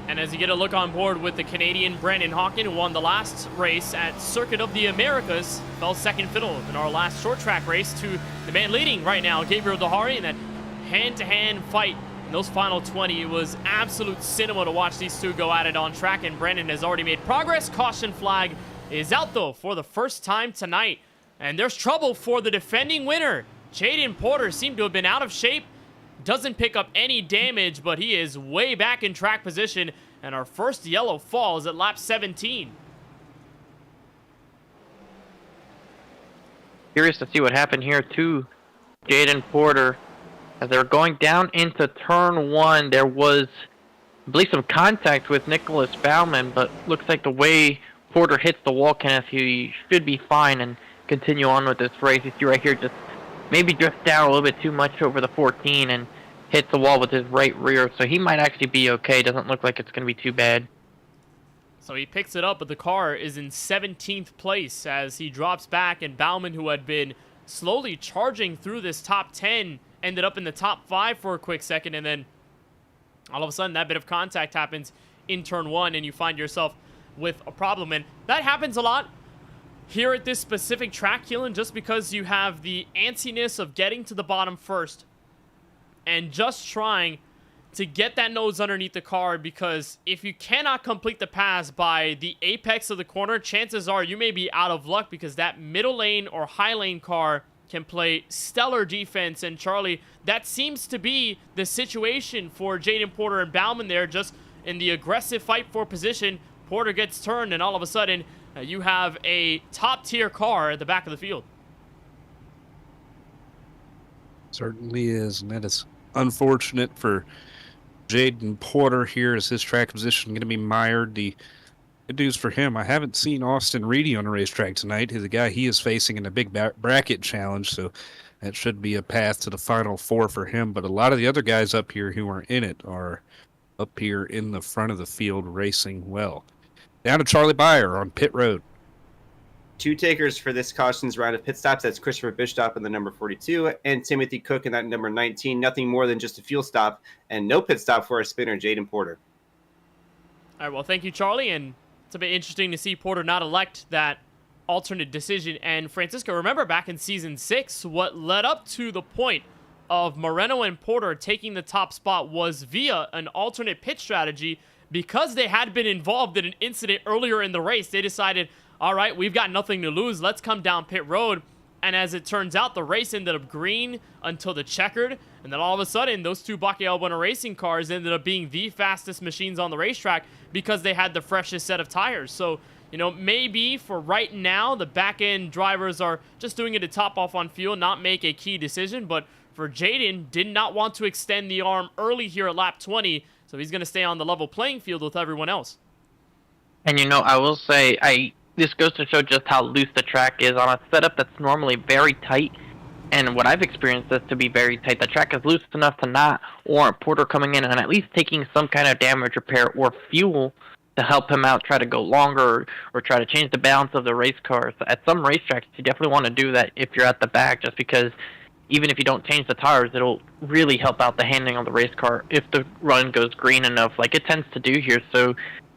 S1: And as you get a look on board with the Canadian Brandon Hawken, who won the last race at Circuit of the Americas, fell second fiddle in our last short track race to the man leading right now, Gabriel Dahari, in that hand-to-hand fight in those final 20. It was absolute cinema to watch these two go at it on track, and Brandon has already made progress. Caution flag is out, though, for the first time tonight. And there's trouble for the defending winner. Jaden Porter seemed to have been out of shape. Doesn't pick up any damage, but he is way back in track position, and our first yellow falls at lap 17.
S2: Curious to see what happened here to Jaden Porter. As they were going down into turn 1, there was, I believe, some contact with Nicholas Baumann, but looks like the way Porter hits the wall, Kenneth, he should be fine and continue on with this race. You see right here, just maybe drift down a little bit too much over the 14 and hit the wall with his right rear, so he might actually be okay. Doesn't look like it's going to be too bad.
S1: So he picks it up, but the car is in 17th place as he drops back, and Baumann, who had been slowly charging through this top 10, ended up in the top 5 for a quick second, and then all of a sudden that bit of contact happens in turn 1, and you find yourself with a problem. And that happens a lot here at this specific track, Keelan, just because you have the antsiness of getting to the bottom first and just trying to get that nose underneath the car, because if you cannot complete the pass by the apex of the corner, chances are you may be out of luck, because that middle lane or high lane car can play stellar defense. And Charlie, that seems to be the situation for Jaden Porter and Baumann there, just in the aggressive fight for position. Porter gets turned, and all of a sudden you have a top-tier car at the back of the field.
S3: Certainly is, and that is unfortunate for Jaden Porter here, as his track position going to be mired. The good news for him, I haven't seen Austin Reedy on a racetrack tonight. He's the guy he is facing in a big bracket challenge, so that should be a path to the final 4 for him. But a lot of the other guys up here who are in it are up here in the front of the field racing well. Down to Charlie Byer on pit road.
S5: 2 takers for this cautions round of pit stops. That's Christopher Bishop in the number 42 and Timothy Cook in that number 19. Nothing more than just a fuel stop and no pit stop for our spinner, Jaden Porter.
S1: All right, well, thank you, Charlie. And it's a bit interesting to see Porter not elect that alternate decision. And Francisco, remember back in season 6, what led up to the point of Moreno and Porter taking the top spot was via an alternate pit strategy. Because they had been involved in an incident earlier in the race, they decided, all right, we've got nothing to lose. Let's come down pit road. And as it turns out, the race ended up green until the checkered. And then all of a sudden, those 2 KBueno Racing cars ended up being the fastest machines on the racetrack because they had the freshest set of tires. So, you know, maybe for right now, the back-end drivers are just doing it to top off on fuel, not make a key decision. But for Jaden, did not want to extend the arm early here at lap 20. So he's going to stay on the level playing field with everyone else.
S2: And you know, I will say, this goes to show just how loose the track is on a setup that's normally very tight. And what I've experienced is to be very tight. The track is loose enough to not warrant Porter coming in and at least taking some kind of damage repair or fuel to help him out, try to go longer or try to change the balance of the race car. So at some racetracks, you definitely want to do that if you're at the back, just because even if you don't change the tires, it'll really help out the handling of the race car if the run goes green enough, like it tends to do here. So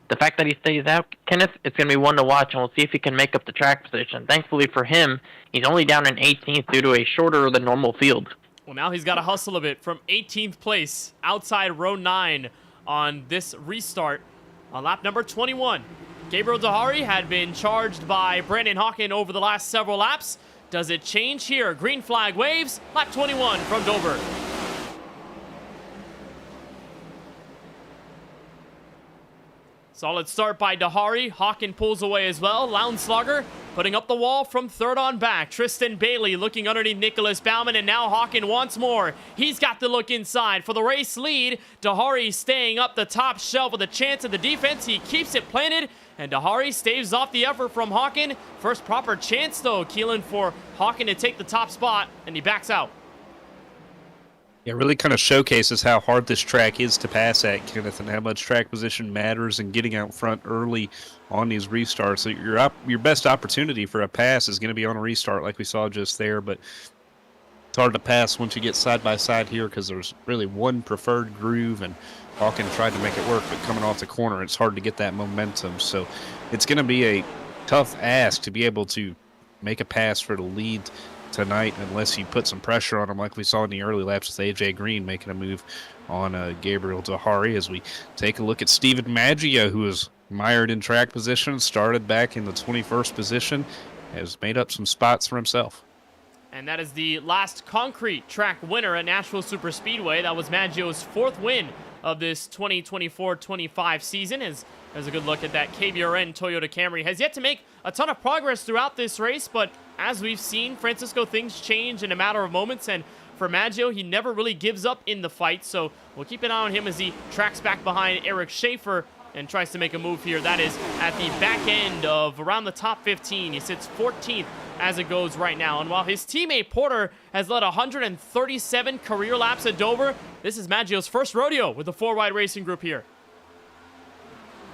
S2: the fact that he stays out, Kenneth, it's going to be one to watch, and we'll see if he can make up the track position. Thankfully for him, he's only down in 18th due to a shorter than normal field.
S1: Well, now he's got to hustle a bit from 18th place outside row 9 on this restart on lap number 21. Gabriel Dahari had been charged by Brandon Hawken over the last several laps. Does it change here? Green flag waves. Lap 21 from Dover. Solid start by Dahari. Hawken pulls away as well. Lounslugger putting up the wall from third on back. Tristan Bailey looking underneath Nicholas Bauman, and now Hawken once more. He's got the look inside for the race lead. Dahari staying up the top shelf with a chance at the defense. He keeps it planted, and Dahari staves off the effort from Hawken. First proper chance, though, Keelan, for Hawken to take the top spot, and he backs out.
S3: It really kind of showcases how hard this track is to pass at, Kenneth, and how much track position matters and getting out front early on these restarts. So your best opportunity for a pass is going to be on a restart like we saw just there, but it's hard to pass once you get side by side here because there's really one preferred groove, and Hawken tried to make it work, but coming off the corner, it's hard to get that momentum. So it's going to be a tough ask to be able to make a pass for the lead tonight unless you put some pressure on him like we saw in the early laps with AJ Green making a move on Gabriel Dahari. As we take a look at Steven Maggio, who is mired in track position, started back in the 21st position, has made up some spots for himself.
S1: And that is the last concrete track winner at Nashville Superspeedway. That was Maggio's 4th win of this 2024-25 season. As a good look at that KBRN Toyota Camry. Has yet to make a ton of progress throughout this race, but as we've seen, Francisco, things change in a matter of moments, and for Maggio, he never really gives up in the fight, so we'll keep an eye on him as he tracks back behind Eric Schaefer and tries to make a move here. That is at the back end of around the top 15. He sits 14th as it goes right now, and while his teammate Porter has led 137 career laps at Dover, this is Maggio's first rodeo with the 4Wide Racing Group here.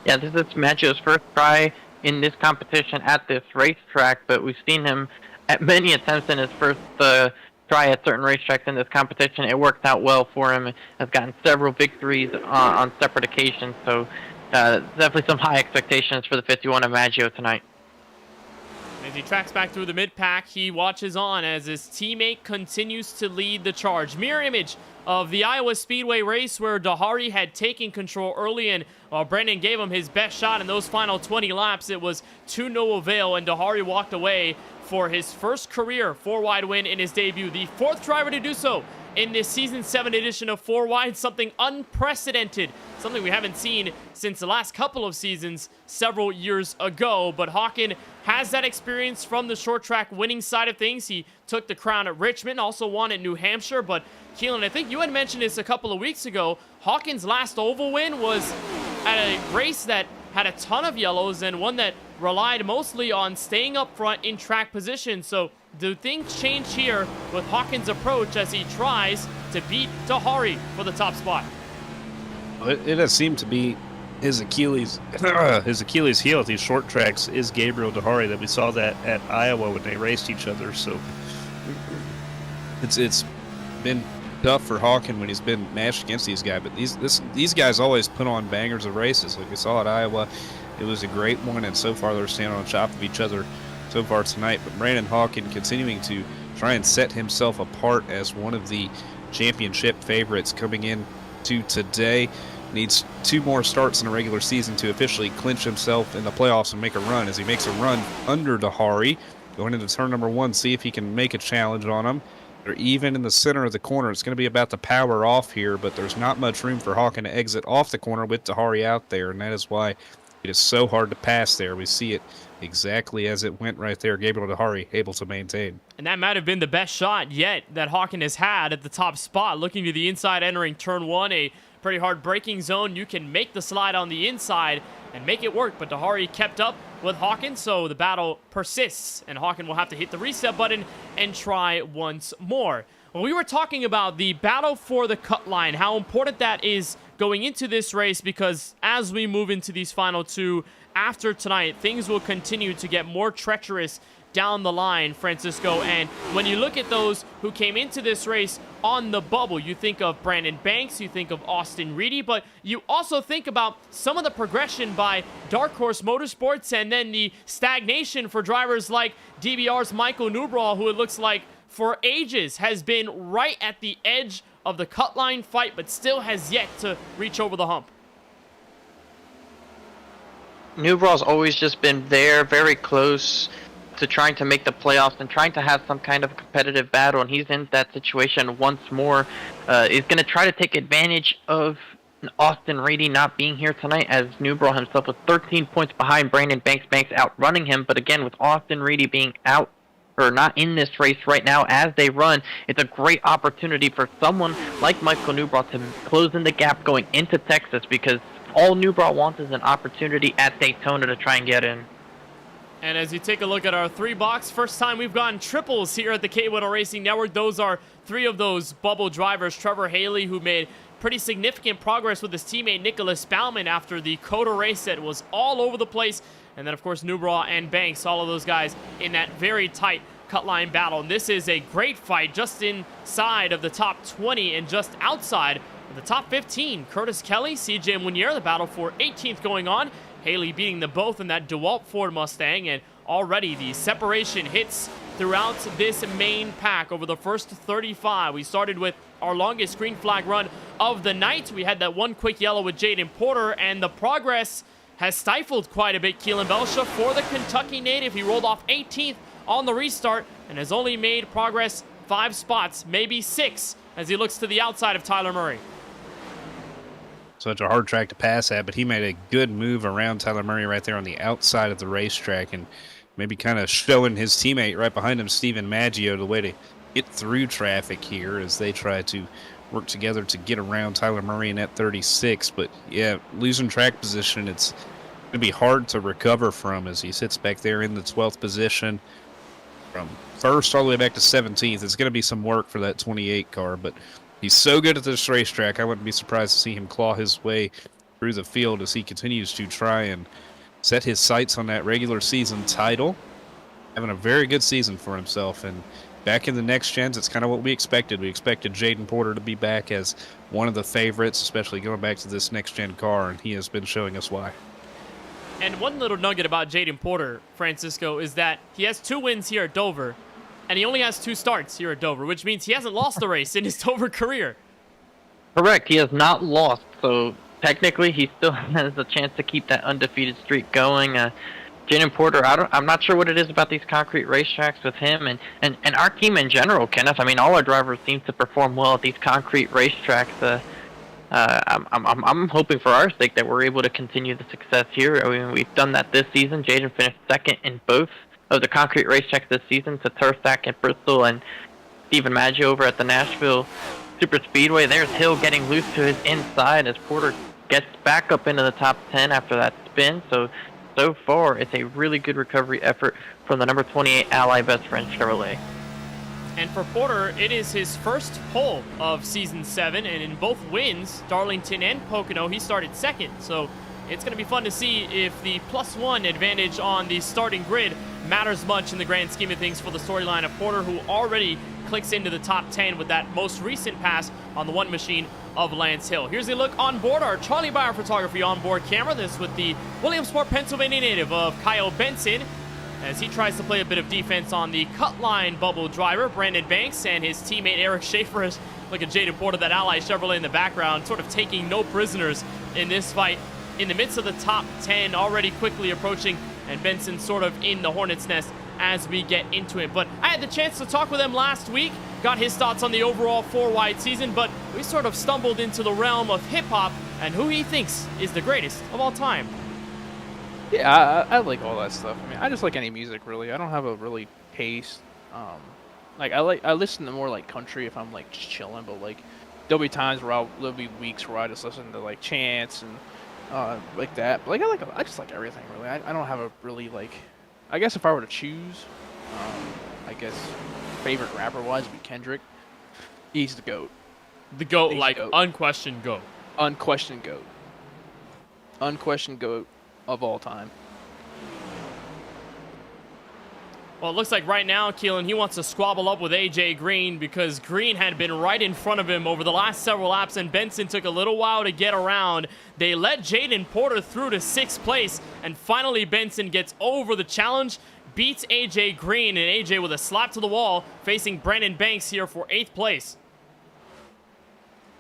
S2: Yeah, this is Maggio's first try in this competition at this racetrack, but we've seen him at many attempts in his first try at certain racetracks in this competition. It worked out well for him. Has gotten several victories on separate occasions, so definitely some high expectations for the 51 of Maggio tonight.
S1: As he tracks back through the mid-pack, he watches on as his teammate continues to lead the charge. Mirror image of the Iowa Speedway race where Dahari had taken control early, and while Brendan gave him his best shot in those final 20 laps, it was to no avail, and Dahari walked away for his first career 4-wide win in his debut. The 4th driver to do so in this Season 7 edition of 4Wide, something unprecedented, something we haven't seen since the last couple of seasons several years ago. But Hawken has that experience from the short track winning side of things. He took the crown at Richmond, also won at New Hampshire. But Keelan, I think you had mentioned this a couple of weeks ago. Hawken's last oval win was at a race that had a ton of yellows and one that relied mostly on staying up front in track position. So do things change here with Hawken's approach as he tries to beat Dahari for the top spot?
S3: It has seemed to be his Achilles heel at these short tracks is Gabriel Dehari. That we saw that at Iowa when they raced each other. So it's been tough for Hawken when he's been matched against these guys. But these guys always put on bangers of races. Like we saw at Iowa, it was a great one, and so far they're standing on top of each other so far tonight. But Brandon Hawken continuing to try and set himself apart as one of the championship favorites coming in to today. Needs 2 more starts in the regular season to officially clinch himself in the playoffs and make a run. As he makes a run under Dehari, going into turn number 1, see if he can make a challenge on him. They're even in the center of the corner. It's going to be about the power off here, but there's not much room for Hawken to exit off the corner with Dehari out there, and that is why it is so hard to pass there. We see it exactly as it went right there. Gabriel Dehari able to maintain.
S1: And that might have been the best shot yet that Hawken has had at the top spot. Looking to the inside, entering turn 1, a pretty hard braking zone. You can make the slide on the inside and make it work, but Dehari kept up with Hawken, so the battle persists, and Hawken will have to hit the reset button and try once more. Well, we were talking about the battle for the cut line, how important that is going into this race, because as we move into these final 2 after tonight, things will continue to get more treacherous down the line, Francisco. And when you look at those who came into this race on the bubble, you think of Brandon Banks, you think of Austin Reedy, but you also think about some of the progression by Dark Horse Motorsports, and then the stagnation for drivers like DBR's Michael Newbraw, who it looks like for ages has been right at the edge of the cut line fight, but still has yet to reach over the hump.
S2: Newbraw's always just been there, very close to trying to make the playoffs and trying to have some kind of competitive battle, and he's in that situation once more. He's going to try to take advantage of Austin Reedy not being here tonight, as Newbraw himself was 13 points behind Brandon Banks. Banks outrunning him, but again, with Austin Reedy being out or not in this race right now as they run, it's a great opportunity for someone like Michael Newbraw to close in the gap going into Texas, because all Newbraw wants is an opportunity at Daytona to try and get in.
S1: And as you take a look at our 3-box, first time we've gotten triples here at the KBueno Racing Network. Those are 3 of those bubble drivers. Trevor Haley, who made pretty significant progress with his teammate Nicholas Baumann after the COTA race that was all over the place. And then, of course, Newbraw and Banks, all of those guys in that very tight cut line battle. And this is a great fight just inside of the top 20 and just outside of the top 15. Curtis Kelly, CJ Munier, the battle for 18th going on. Haley beating them both in that DeWalt Ford Mustang, and already the separation hits throughout this main pack over the first 35. We started with our longest green flag run of the night. We had that one quick yellow with Jaden Porter, and the progress has stifled quite a bit. Keelan Belsha for the Kentucky native. He rolled off 18th on the restart and has only made progress 5 spots, maybe 6, as he looks to the outside of Tyler Murray.
S3: Such a hard track to pass at, but he made a good move around Tyler Murray right there on the outside of the racetrack, and maybe kind of showing his teammate right behind him, Steven Maggio, the way to get through traffic here as they try to work together to get around Tyler Murray in that 36. But yeah, losing track position, it's going to be hard to recover from as he sits back there in the 12th position from first all the way back to 17th. It's going to be some work for that 28 car, but he's so good at this racetrack, I wouldn't be surprised to see him claw his way through the field as he continues to try and set his sights on that regular season title. Having a very good season for himself. And back in the next gens, it's kind of what we expected. We expected Jaden Porter to be back as one of the favorites, especially going back to this next gen car, and he has been showing us why.
S1: And one little nugget about Jaden Porter, Francisco, is that he has 2 wins here at Dover, and he only has 2 starts here at Dover, which means he hasn't lost a race in his Dover career.
S2: Correct. He has not lost, so technically he still has a chance to keep that undefeated streak going. Jaden Porter, I'm not sure what it is about these concrete racetracks with him and our team in general, Kenneth. I mean, all our drivers seem to perform well at these concrete racetracks. I'm hoping for our sake that we're able to continue the success here. I mean, we've done that this season. Jaden finished 2nd in both of the concrete racetracks this season, to Tursac at Bristol and Steven Maggio over at the Nashville Super Speedway. There's Hill getting loose to his inside as Porter gets back up into the top 10 after that spin. So far, it's a really good recovery effort from the number 28 Ally Best Friend Chevrolet.
S1: And for Porter, it is his first pole of Season 7, and in both wins, Darlington and Pocono, he started second. So it's going to be fun to see if the +1 advantage on the starting grid matters much in the grand scheme of things for the storyline of Porter, who already clicks into the top 10 with that most recent pass on the one machine of Lance Hill. Here's a look on board our Charlie Bauer Photography onboard camera. This with the Williamsport, Pennsylvania native of Kyle Benson, as he tries to play a bit of defense on the cut line bubble driver, Brandon Banks, and his teammate Eric Schaefer is looking at Jaden Porter, that Ally Chevrolet in the background, sort of taking no prisoners in this fight. In the midst of the top 10, already quickly approaching, and Benson sort of in the hornet's nest as we get into it. But I had the chance to talk with him last week, got his thoughts on the overall 4-wide season, but we sort of stumbled into the realm of hip-hop and who he thinks is the greatest of all time.
S11: Yeah, I like all that stuff. I mean, I just like any music, really. I don't have a really taste. I listen to more like country if I'm like just chilling, but like there'll be times where there'll be weeks where I just listen to like Chance and like that. But like I just like everything, really. I don't have a really like. I guess if I were to choose, I guess favorite rapper-wise would be Kendrick. He's the GOAT.
S1: The GOAT,
S11: He's
S1: like
S11: the GOAT.
S1: unquestioned GOAT.
S11: Unquestioned GOAT. Unquestioned GOAT of all time.
S1: Well, it looks like right now, Keelan, he wants to squabble up with AJ Green because Green had been right in front of him over the last several laps, and Benson took a little while to get around. They let Jaden Porter through to 6th place, and finally Benson gets over the challenge, beats AJ Green, and AJ with a slap to the wall, facing Brandon Banks here for 8th place.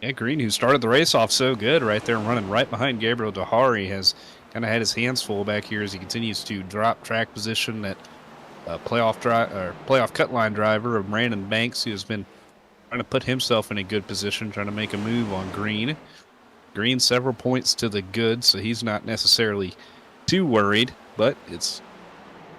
S3: Yeah, Green, who started the race off so good right there, running right behind Gabriel Dahari, has kind of had his hands full back here as he continues to drop track position at playoff cut line driver of Brandon Banks, who has been trying to put himself in a good position, trying to make a move on Green. Green several points to the good, so he's not necessarily too worried, but it's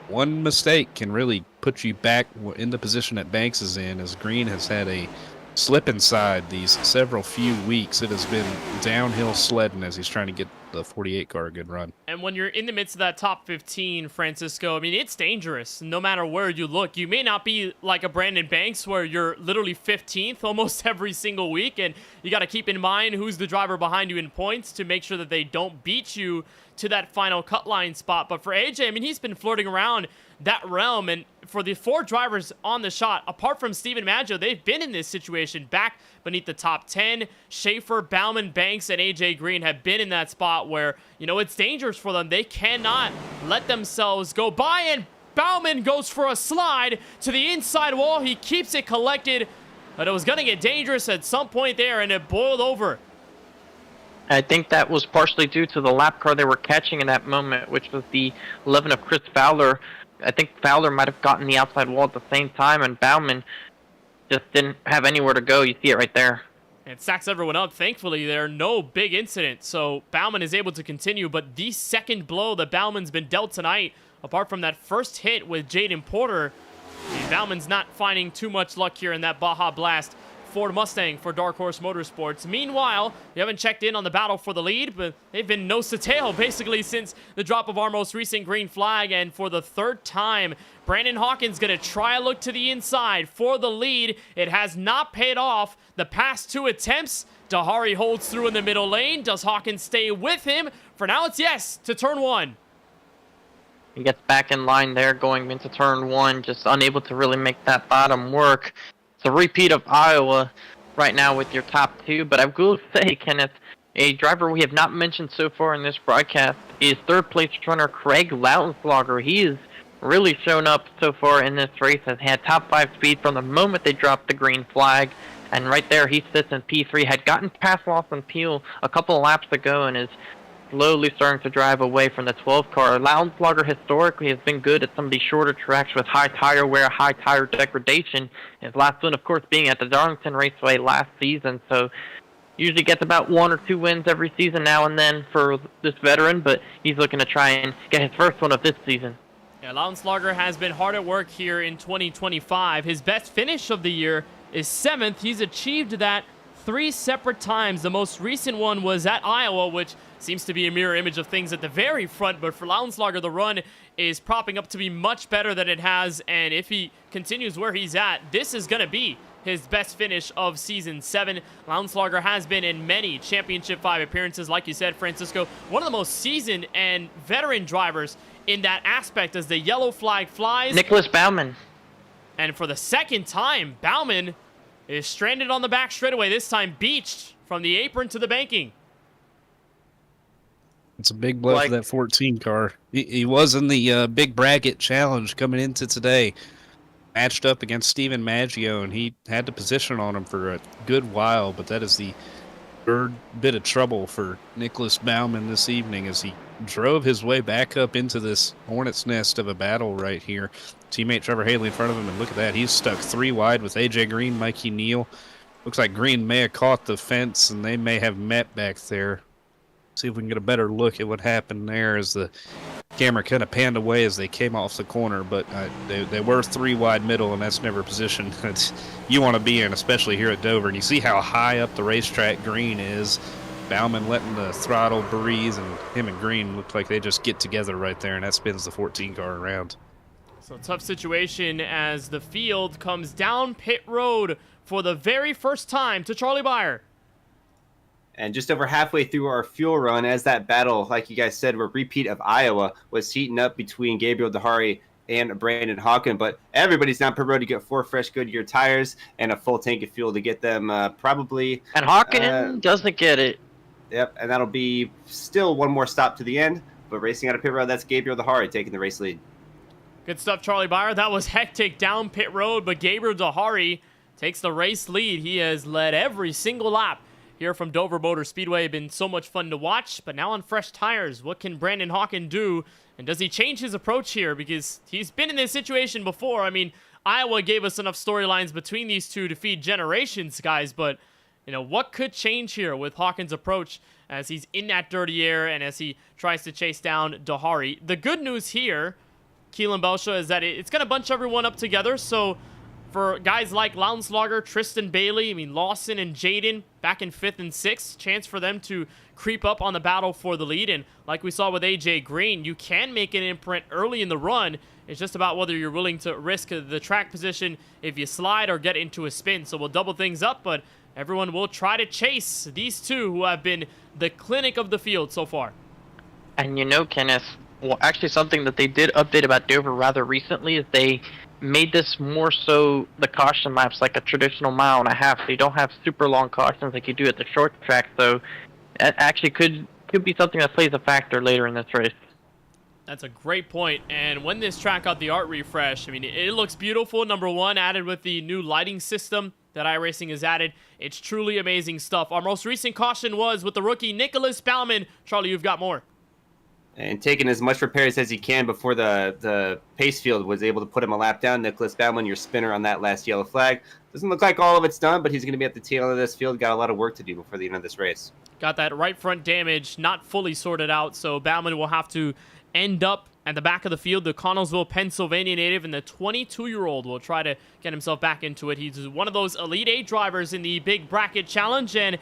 S3: one mistake can really put you back in the position that Banks is in, as Green has had a slip inside these several few weeks. It has been downhill sledding as he's trying to get the 48 car a good run.
S1: And when you're in the midst of that top 15, Francisco, I mean, it's dangerous no matter where you look. You may not be like a Brandon Banks where you're literally 15th almost every single week, and you got to keep in mind who's the driver behind you in points to make sure that they don't beat you to that final cut line spot. But for AJ, I mean, he's been flirting around that realm, and for the 4 drivers on the shot, apart from Steven Maggio, they've been in this situation back beneath the top 10. Schaefer, Bauman, Banks, and AJ Green have been in that spot where, you know, it's dangerous for them. They cannot let themselves go by, and Bauman goes for a slide to the inside wall. He keeps it collected, but it was going to get dangerous at some point there, and it boiled over.
S2: I think that was partially due to the lap car they were catching in that moment, which was the 11 of Chris Fowler. I think Fowler might have gotten the outside wall at the same time, and Bauman just didn't have anywhere to go. You see it right there.
S1: And stacks everyone up. Thankfully, there no big incident, so Bauman is able to continue. But the second blow that Bauman's been dealt tonight, apart from that first hit with Jaden Porter, Bauman's not finding too much luck here in that Baja Blast Ford Mustang for Dark Horse Motorsports. Meanwhile, we haven't checked in on the battle for the lead, but they've been nose to tail basically since the drop of our most recent green flag. And for the 3rd time, Brandon Hawkins going to try a look to the inside for the lead. It has not paid off the past 2 attempts. Dahari holds through in the middle lane. Does Hawkins stay with him? For now, it's yes to turn 1.
S2: He gets back in line there going into turn 1, just unable to really make that bottom work. It's a repeat of Iowa right now with your top 2, but I will say, Kenneth, a driver we have not mentioned so far in this broadcast is 3rd place runner Craig Lautenschlager. He has really shown up so far in this race, has had top 5 speed from the moment they dropped the green flag, and right there he sits in P3, had gotten past Lawson Peel a couple of laps ago and is slowly starting to drive away from the 12 car. Lautenschlager historically has been good at some of these shorter tracks with high tire wear, high tire degradation. His last one, of course, being at the Darlington Raceway last season, so usually gets about 1 or 2 wins every season now and then for this veteran, but he's looking to try and get his first one of this season.
S1: Yeah, Lautenschlager has been hard at work here in 2025. His best finish of the year is 7th. He's achieved that 3 separate times. The most recent one was at Iowa, which seems to be a mirror image of things at the very front. But for Lauenslager, the run is propping up to be much better than it has. And if he continues where he's at, this is going to be his best finish of Season 7. Lauenslager has been in many Championship 5 appearances. Like you said, Francisco, one of the most seasoned and veteran drivers in that aspect as the yellow flag flies.
S2: Nicholas Baumann.
S1: And for the second time, Baumann is stranded on the back straightaway, this time beached from the apron to the banking.
S3: It's a big blow for that 14 car. He was in the big bracket challenge coming into today. Matched up against Steven Maggio, and he had the position on him for a good while, but that is the third bit of trouble for Nicholas Baumann this evening as he drove his way back up into this hornet's nest of a battle right here. Teammate Trevor Haley in front of him, and look at that. He's stuck 3 wide with AJ Green, Mikey Neal. Looks like Green may have caught the fence, and they may have met back there. See if we can get a better look at what happened there as the camera kind of panned away as they came off the corner, but they were 3 wide middle, and that's never a position that you want to be in, especially here at Dover. And you see how high up the racetrack Green is. Baumann letting the throttle breeze, and him and Green look like they just get together right there, and that spins the 14 car around.
S1: So tough situation as the field comes down pit road for the very first time to Charlie Beyer.
S5: And just over halfway through our fuel run, as that battle, like you guys said, were repeat of Iowa, was heating up between Gabriel Dahari and Brandon Hawken. But everybody's down pit road to get 4 fresh Goodyear tires and a full tank of fuel to get them probably.
S2: And Hawken doesn't get it.
S5: Yep, and that'll be still one more stop to the end. But racing out of pit road, that's Gabriel Dahari taking the race lead.
S1: Good stuff, Charlie Beyer. That was hectic down pit road, but Gabriel Dahari takes the race lead. He has led every single lap here from Dover Motor Speedway. Been so much fun to watch, but now on fresh tires, what can Brandon Hawken do? And does he change his approach here? Because he's been in this situation before. I mean, Iowa gave us enough storylines between these two to feed generations, guys, but you know, what could change here with Hawken's approach as he's in that dirty air and as he tries to chase down Dahari? The good news here, Keelan Belsha, is that it's going to bunch everyone up together. So for guys like Lauenslager, Tristan Bailey, I mean, Lawson and Jaden back in 5th and 6th, chance for them to creep up on the battle for the lead. And like we saw with AJ Green, you can make an imprint early in the run. It's just about whether you're willing to risk the track position if you slide or get into a spin. So we'll double things up, but everyone will try to chase these two who have been the clinic of the field so far.
S2: And you know, Kenneth, well, actually something that they did update about Dover rather recently is they made this more so the caution laps like a traditional 1.5 miles. So you don't have super long cautions like you do at the short track. So that actually could be something that plays a factor later in this race.
S1: That's a great point. And when this track got the art refresh, I mean, it looks beautiful. Number one, added with the new lighting system that iRacing has added. It's truly amazing stuff. Our most recent caution was with the rookie Nicholas Baumann. Charlie, you've got more.
S5: And taking as much repairs as he can before the pace field was able to put him a lap down. Nicholas Baumann, your spinner on that last yellow flag. Doesn't look like all of it's done, but he's going to be at the tail end of this field. Got a lot of work to do before the end of this race.
S1: Got that right front damage not fully sorted out, so Baumann will have to end up at the back of the field. The Connellsville, Pennsylvania native, and the 22-year-old will try to get himself back into it. He's one of those Elite 8 drivers in the big bracket challenge, and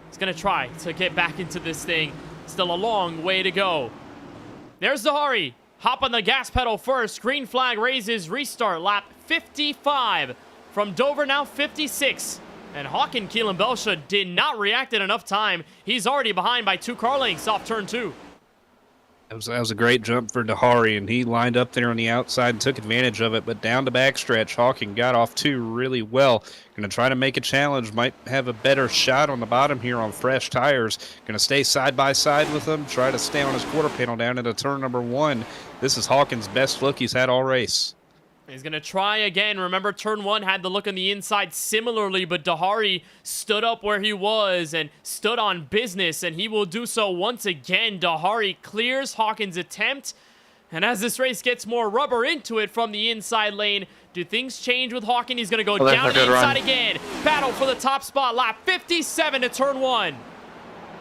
S1: he's going to try to get back into this thing. Still a long way to go. There's Dahari. Hop on the gas pedal first. Green flag raises. Restart lap 55. From Dover, now 56. And Hawken Keelan Belsha did not react in enough time. He's already behind by 2 car lengths off turn 2.
S3: That was a great jump for Dahari, and he lined up there on the outside and took advantage of it. But down the backstretch, Hawken got off too really well. Going to try to make a challenge. Might have a better shot on the bottom here on fresh tires. Going to stay side by side with him. Try to stay on his quarter panel down into turn number 1. This is Hawken's best look he's had all race.
S1: He's going to try again. Remember, turn 1 had the look on the inside similarly, but Dahari stood up where he was and stood on business, and he will do so once again. Dahari clears Hawken's attempt, and as this race gets more rubber into it from the inside lane, do things change with Hawken? He's going to go down the inside again. Battle for the top spot, lap 57 to turn 1.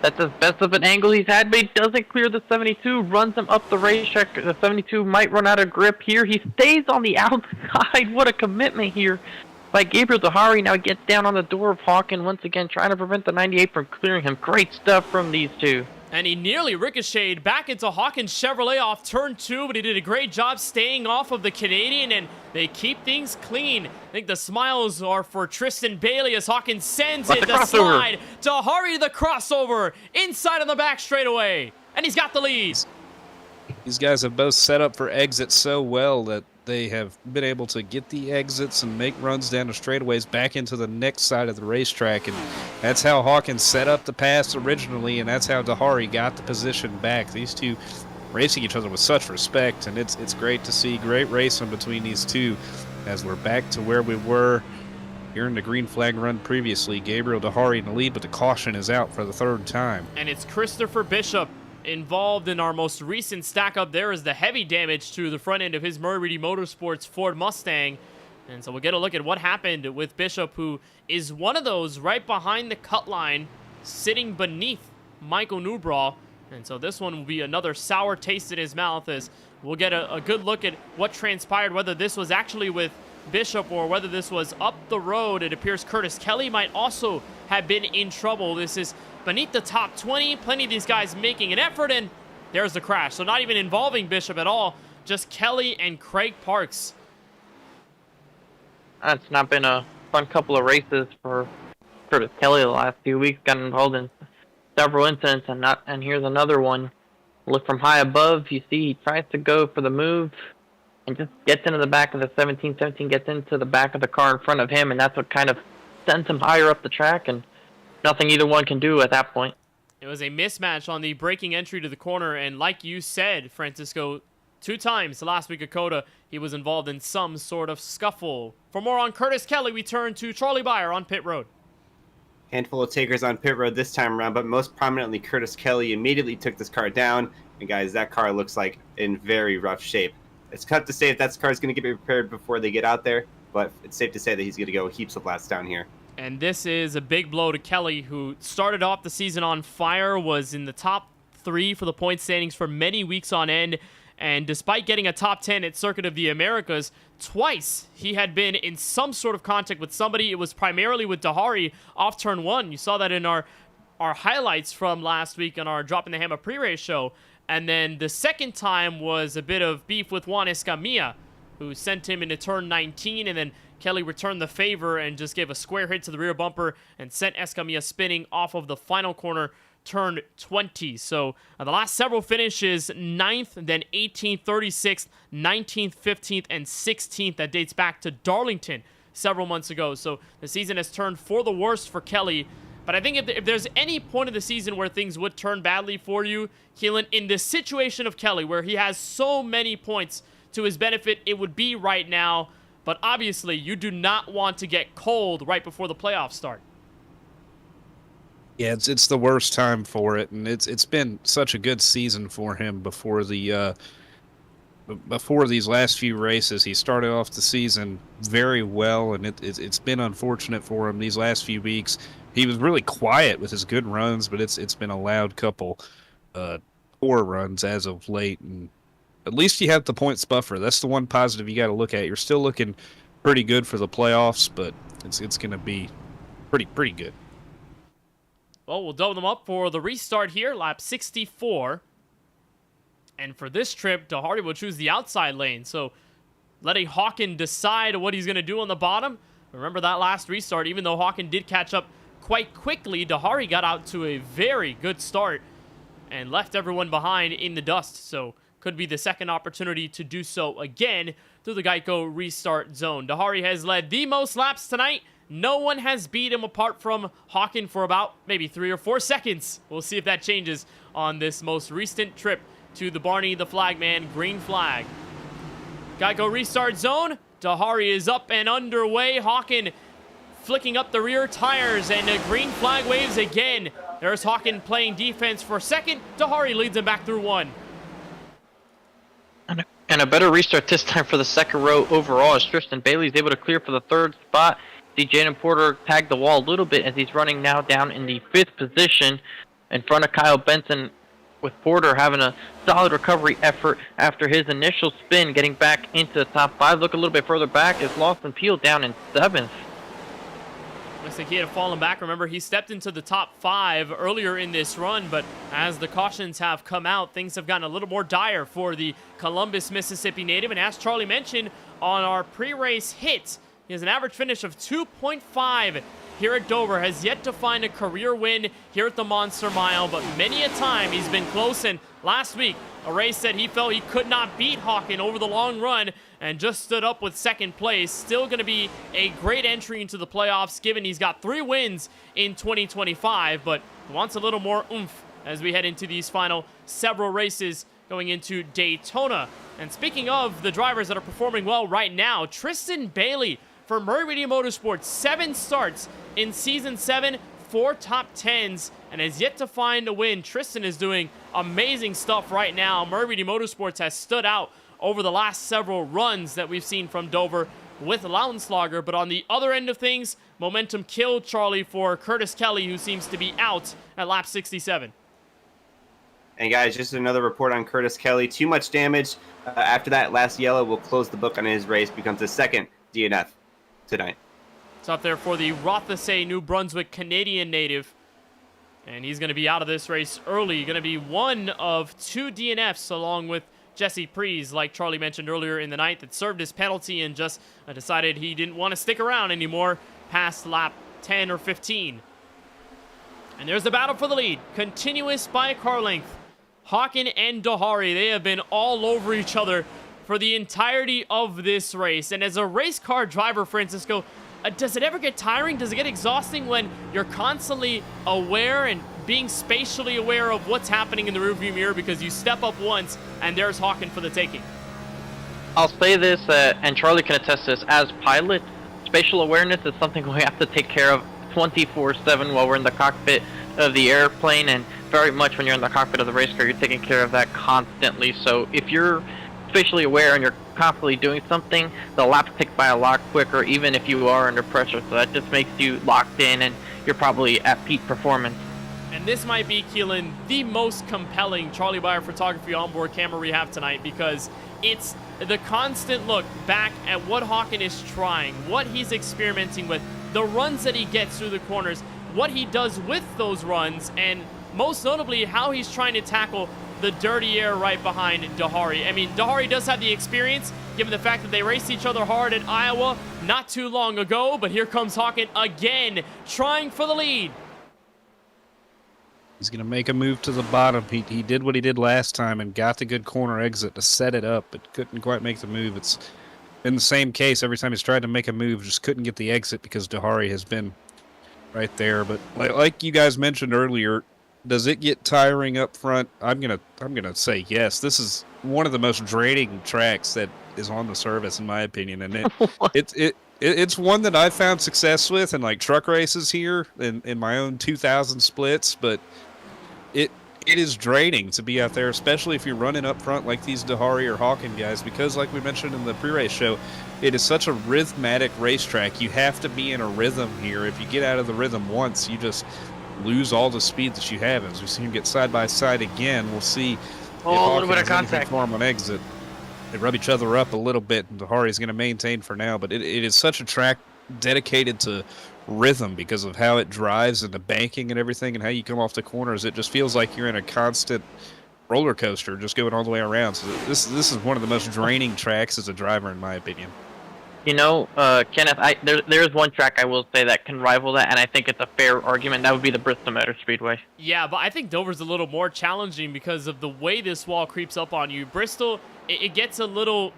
S2: That's as best of an angle he's had, but he doesn't clear the 72, runs him up the racetrack. The 72 might run out of grip here. He stays on the outside. What a commitment here by Gabriel Dahari. Now he gets down on the door of Hawken once again, trying to prevent the 98 from clearing him. Great stuff from these two.
S1: And he nearly ricocheted back into Hawkins Chevrolet off turn 2, but he did a great job staying off of the Canadian, and they keep things clean. I think the smiles are for Tristan Bailey as Hawkins sends it, the slide. Dahari the crossover, inside on the back straightaway, and he's got the lead.
S3: These guys have both set up for exits so well that they have been able to get the exits and make runs down the straightaways back into the next side of the racetrack. And that's how Hawkins set up the pass originally, and that's how Dahari got the position back. These two racing each other with such respect, and it's great to see great racing between these two as we're back to where we were here in the green flag run previously. Gabriel Dahari in the lead, but the caution is out for the third time.
S1: And it's Christopher Bishop involved in our most recent stack up. There is the heavy damage to the front end of his Murray Reedy Motorsports Ford Mustang. And so we'll get a look at what happened with Bishop, who is one of those right behind the cut line, sitting beneath Michael Newbraw. And so this one will be another sour taste in his mouth, as we'll get a good look at what transpired, whether this was actually with Bishop or whether this was up the road. It appears Curtis Kelly might also have been in trouble. This is beneath the top 20, plenty of these guys making an effort, and there's the crash. So not even involving Bishop at all, just Kelly and Craig Parks.
S2: It's not been a fun couple of races for Curtis Kelly the last few weeks. Got involved in several incidents, and here's another one. Look from high above, you see he tries to go for the move and just gets into the back of the 17. 17 gets into the back of the car in front of him, and that's what kind of sends him higher up the track, and nothing either one can do at that point.
S1: It was a mismatch on the braking entry to the corner, and like you said, Francisco, 2 times last week at COTA, he was involved in some sort of scuffle. For more on Curtis Kelly, we turn to Charlie Beyer on pit road.
S5: Handful of takers on pit road this time around, but most prominently Curtis Kelly immediately took this car down. And guys, that car looks like in very rough shape. It's tough to say if that car is going to get repaired before they get out there, but it's safe to say that he's going to go heaps of laps down here.
S1: And this is a big blow to Kelly, who started off the season on fire, was in the top 3 for the point standings for many weeks on end. And despite getting a top 10 at Circuit of the Americas, twice he had been in some sort of contact with somebody. It was primarily with Dahari off turn 1. You saw that in our highlights from last week on our Dropping the Hammer pre-race show. And then the second time was a bit of beef with Juan Escamilla, who sent him into turn 19, and then Kelly returned the favor and just gave a square hit to the rear bumper and sent Escamilla spinning off of the final corner, turn 20. So the last several finishes, 9th, then 18th, 36th, 19th, 15th, and 16th. That dates back to Darlington several months ago. So the season has turned for the worst for Kelly. But I think if there's any point of the season where things would turn badly for you, Keelan, in the situation of Kelly, where he has so many points to his benefit, it would be right now. But obviously, you do not want to get cold right before the playoffs start.
S3: Yeah, it's the worst time for it, and it's been such a good season for him before these last few races. He started off the season very well, and it's been unfortunate for him these last few weeks. He was really quiet with his good runs, but it's been a loud couple poor runs as of late, and at least you have the points buffer. That's the one positive you got to look at. You're still looking pretty good for the playoffs, but it's going to be pretty good.
S1: Well, we'll double them up for the restart here, lap 64. And for this trip, Dahari will choose the outside lane. So letting Hawken decide what he's going to do on the bottom. Remember that last restart, even though Hawken did catch up quite quickly, Dahari got out to a very good start and left everyone behind in the dust. So could be the second opportunity to do so again through the Geico restart zone. Dahari has led the most laps tonight. No one has beat him apart from Hawken for about maybe 3 or 4 seconds. We'll see if that changes on this most recent trip to the Barney the Flagman green flag. Geico restart zone. Dahari is up and underway. Hawken flicking up the rear tires, and the green flag waves again. There's Hawken playing defense for second. Dahari leads him back through 1.
S2: And a better restart this time for the second row overall, as Tristan Bailey's able to clear for the 3rd spot. See Jaden Porter tag the wall a little bit as he's running now down in the 5th position in front of Kyle Benson, with Porter having a solid recovery effort after his initial spin, getting back into the top 5. Look a little bit further back is Lawson Peel down in 7th.
S1: Looks like he had fallen back. Remember, he stepped into the top 5 earlier in this run, but as the cautions have come out, things have gotten a little more dire for the Columbus, Mississippi native. And as Charlie mentioned on our pre-race hit, he has an average finish of 2.5 here at Dover, has yet to find a career win here at the Monster Mile, but many a time he's been close. And last week, a race that he felt he could not beat Hawken over the long run and just stood up with second place. Still going to be a great entry into the playoffs, given he's got 3 wins in 2025, but wants a little more oomph as we head into these final several races going into Daytona. And speaking of the drivers that are performing well right now, Tristan Bailey for Murray Reedy Motorsports, 7 starts in Season 7, 4 top 10s, and has yet to find a win. Tristan is doing amazing stuff right now. Murray Reedy Motorsports has stood out over the last several runs that we've seen from Dover with Lautenschlager, but on the other end of things, momentum killed, Charlie, for Curtis Kelly, who seems to be out at lap 67.
S5: And guys, just another report on Curtis Kelly. Too much damage. After that last yellow, will close the book on his race. Becomes the second DNF tonight.
S1: It's up there for the Rothesay, New Brunswick Canadian native. And he's going to be out of this race early. Going to be one of 2 DNFs along with Jesse Prees, like Charlie mentioned earlier in the night, that served his penalty and just decided he didn't want to stick around anymore past lap 10 or 15. And there's the battle for the lead. Continuous by a car length. Hawken and Dahari, they have been all over each other for the entirety of this race. And as a race car driver, Francisco, does it ever get tiring? Does it get exhausting when you're constantly aware and being spatially aware of what's happening in the rearview mirror because you step up once and there's Hawken for the taking?
S2: I'll say this, and Charlie can attest to this, as pilot, spatial awareness is something we have to take care of 24/7 while we're in the cockpit of the airplane, and very much when you're in the cockpit of the race car, you're taking care of that constantly. So if you're spatially aware and you're constantly doing something, the laps tick by a lot quicker, even if you are under pressure. So that just makes you locked in, and you're probably at peak performance.
S1: And this might be, Keelan, the most compelling Charlie Byer photography onboard camera we have tonight, because it's the constant look back at what Hawken is trying, what he's experimenting with, the runs that he gets through the corners, what he does with those runs, and most notably how he's trying to tackle the dirty air right behind Dahari. I mean, Dahari does have the experience, given the fact that they raced each other hard at Iowa not too long ago, but here comes Hawken again, trying for the lead.
S3: He's going to make a move to the bottom. He did what he did last time and got the good corner exit to set it up, but couldn't quite make the move. It's been the same case every time he's tried to make a move, just couldn't get the exit because Dahari has been right there. But like you guys mentioned earlier, does it get tiring up front? I'm gonna say yes. This is one of the most draining tracks that is on the service, in my opinion, and it's one that I've found success with in like truck races here in my own 2000 splits, but it is draining to be out there, especially if you're running up front like these Dahari or Hawken guys, because like we mentioned in the pre-race show, it is such a rhythmatic racetrack. You have to be in a rhythm here. If you get out of the rhythm once, you just lose all the speed that you have. As we see them get side by side again, we'll see if
S2: a little
S3: Hawken
S2: bit of
S3: has anything
S2: contact
S3: for him on exit. They rub each other up a little bit, and Dahari is going to maintain for now, but it is such a track dedicated to rhythm because of how it drives and the banking and everything and how you come off the corners. It just feels like you're in a constant roller coaster just going all the way around. So this is one of the most draining tracks as a driver, in my opinion.
S2: You know, Kenneth, there's one track I will say that can rival that, and I think it's a fair argument. That would be the Bristol Motor Speedway.
S1: Yeah, but I think Dover's a little more challenging because of the way this wall creeps up on you. Bristol, it gets a little,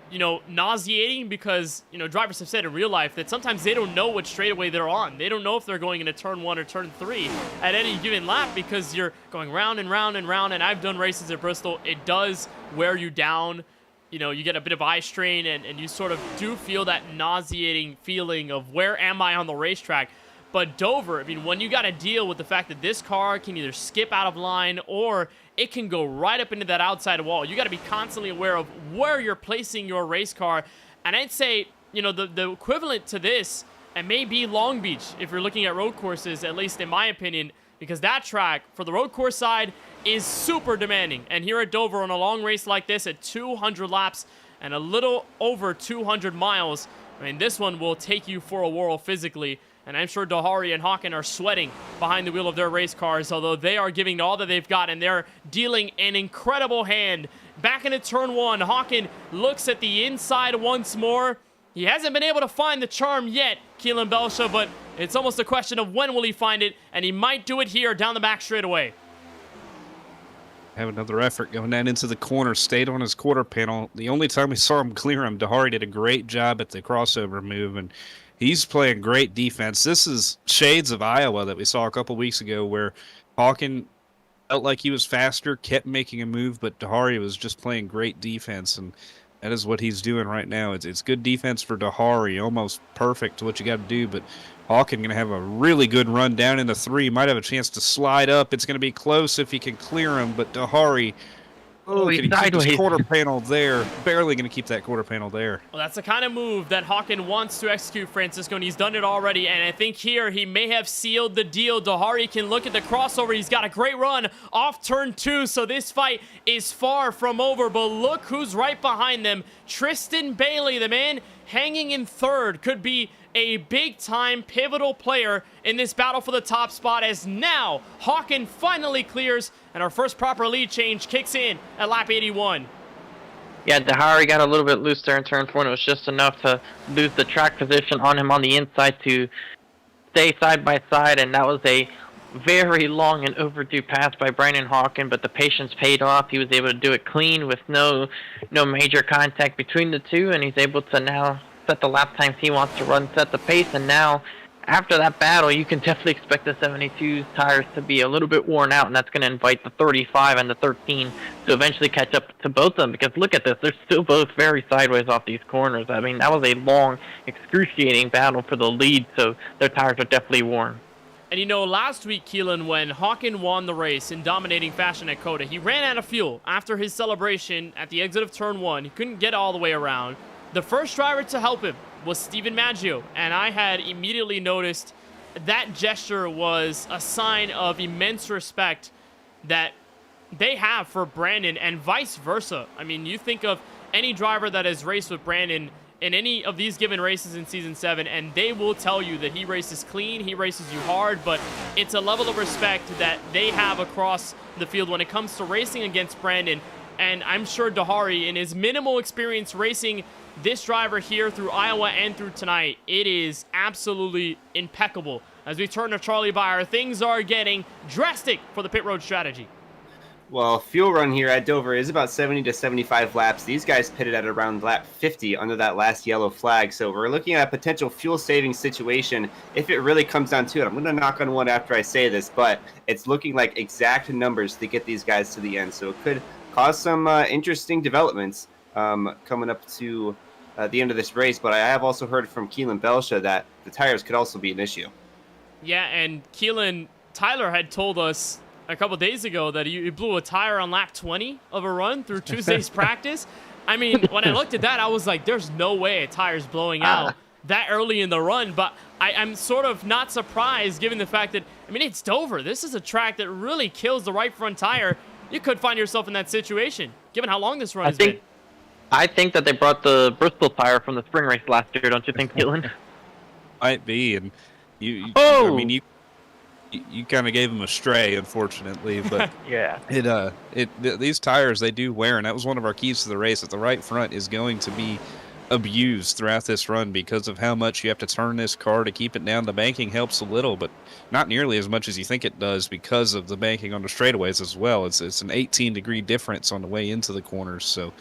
S1: nauseating because, drivers have said in real life that sometimes they don't know what straightaway they're on. They don't know if they're going into turn 1 or turn 3 at any given lap because you're going round and round and round, and I've done races at Bristol. It does wear you down. You get a bit of eye strain, and you sort of do feel that nauseating feeling of where am I on the racetrack. But Dover, when you got to deal with the fact that this car can either skip out of line or it can go right up into that outside wall, you got to be constantly aware of where you're placing your race car. And I'd say, the equivalent to this, and maybe Long Beach, if you're looking at road courses, at least in my opinion, because that track, for the road course side, is super demanding. And here at Dover, on a long race like this at 200 laps and a little over 200 miles, this one will take you for a whirl physically. And I'm sure Dahari and Hawken are sweating behind the wheel of their race cars, although they are giving all that they've got, and they're dealing an incredible hand. Back into turn 1, Hawken looks at the inside once more. He hasn't been able to find the charm yet, Keelan Belsha, but it's almost a question of when will he find it, and he might do it here down the back straightaway.
S3: Have another effort going down into the corner, stayed on his quarter panel. The only time we saw him clear him, Dahari did a great job at the crossover move, and he's playing great defense. This is shades of Iowa that we saw a couple weeks ago, where Hawken felt like he was faster, kept making a move, but Dahari was just playing great defense, and that is what he's doing right now. It's good defense for Dahari, almost perfect to what you got to do, but Hawken going to have a really good run down into 3. Might have a chance to slide up. It's going to be close if he can clear him, but Dahari, can he keep his quarter panel there? Barely going to keep that quarter panel there.
S1: Well, that's the kind of move that Hawken wants to execute, Francisco, and he's done it already, and I think here he may have sealed the deal. Dahari can look at the crossover. He's got a great run off turn 2, so this fight is far from over, but look who's right behind them. Tristan Bailey, the man hanging in 3rd, could be a big-time pivotal player in this battle for the top spot, as now Hawken finally clears and our first proper lead change kicks in at lap 81.
S2: Yeah, Dahari got a little bit loose there in turn 4, and it was just enough to lose the track position on him on the inside to stay side by side, and that was a very long and overdue pass by Brandon Hawken, but the patience paid off. He was able to do it clean with no major contact between the two, and he's able to now set the lap times he wants to run, set the pace, and now after that battle you can definitely expect the 72's tires to be a little bit worn out, and that's going to invite the 35 and the 13 to eventually catch up to both of them, because look at this, they're still both very sideways off these corners. I mean, that was a long, excruciating battle for the lead, so their tires are definitely worn.
S1: And you know, last week, Keelan, when Hawken won the race in dominating fashion at COTA, he ran out of fuel after his celebration at the exit of turn 1. He couldn't get all the way around. The first driver to help him was Steven Maggio, and I had immediately noticed that gesture was a sign of immense respect that they have for Brandon, and vice versa. I mean, you think of any driver that has raced with Brandon in any of these given races in Season 7, and they will tell you that he races clean, he races you hard, but it's a level of respect that they have across the field when it comes to racing against Brandon. And I'm sure Dahari, in his minimal experience racing this driver here through Iowa and through tonight, it is absolutely impeccable. As we turn to Charlie Beyer, things are getting drastic for the pit road strategy.
S5: Well, fuel run here at Dover is about 70 to 75 laps. These guys pitted at around lap 50 under that last yellow flag. So we're looking at a potential fuel saving situation if it really comes down to it. I'm going to knock on wood after I say this, but it's looking like exact numbers to get these guys to the end. So it could cause some interesting developments coming up to the end of this race. But I have also heard from Keelan Belsha that the tires could also be an issue.
S1: Yeah, and Keelan, Tyler had told us a couple days ago that he blew a tire on lap 20 of a run through Tuesday's practice. I mean, when I looked at that, I was like, there's no way a tire's blowing out that early in the run. But I'm sort of not surprised given the fact that, I mean, it's Dover. This is a track that really kills the right front tire. You could find yourself in that situation, given how long this run has been.
S2: I think that they brought the Bristol tire from the spring race last year, don't you think, Keelan?
S3: Might be, and I mean, you kind of gave him a stray, unfortunately, but
S2: yeah,
S3: these tires, they do wear, and that was one of our keys to the race, that the right front is going to be abused throughout this run because of how much you have to turn this car to keep it down. The banking helps a little, but not nearly as much as you think it does because of the banking on the straightaways as well. It's an 18-degree difference on the way into the corners, so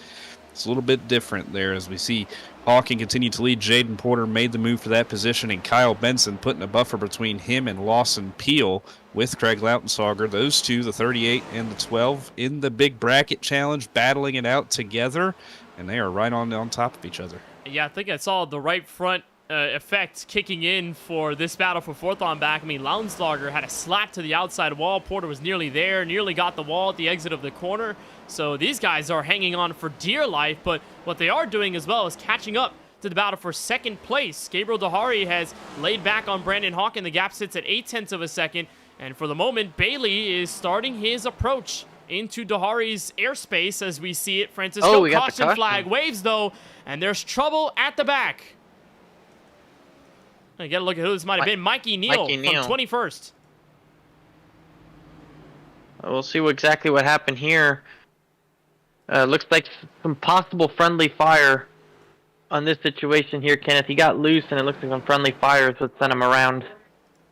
S3: it's a little bit different there as we see Hawken continue to lead. Jaden Porter made the move for that position, and Kyle Benson putting a buffer between him and Lawson Peel with Craig Lautensager. Those two, the 38 and the 12, in the big bracket challenge, battling it out together, and they are right on top of each other.
S1: Yeah, I think I saw the right front effect kicking in for this battle for fourth on back. I mean, Lautensager had a slap to the outside wall. Porter was nearly there, nearly got the wall at the exit of the corner. So these guys are hanging on for dear life, but what they are doing as well is catching up to the battle for second place. Gabriel Dahari has laid back on Brandon Hawken. The gap sits at 0.8 of a second, and for the moment, Bailey is starting his approach into Dahari's airspace as we see it. Francisco, caution flag waves though, and there's trouble at the back. I got to look at who this might have been. Mikey Neal from 21st.
S2: We'll see exactly what happened here. Looks like some possible friendly fire on this situation here, Kenneth. He got loose, and it looks like some friendly fire is what sent him around.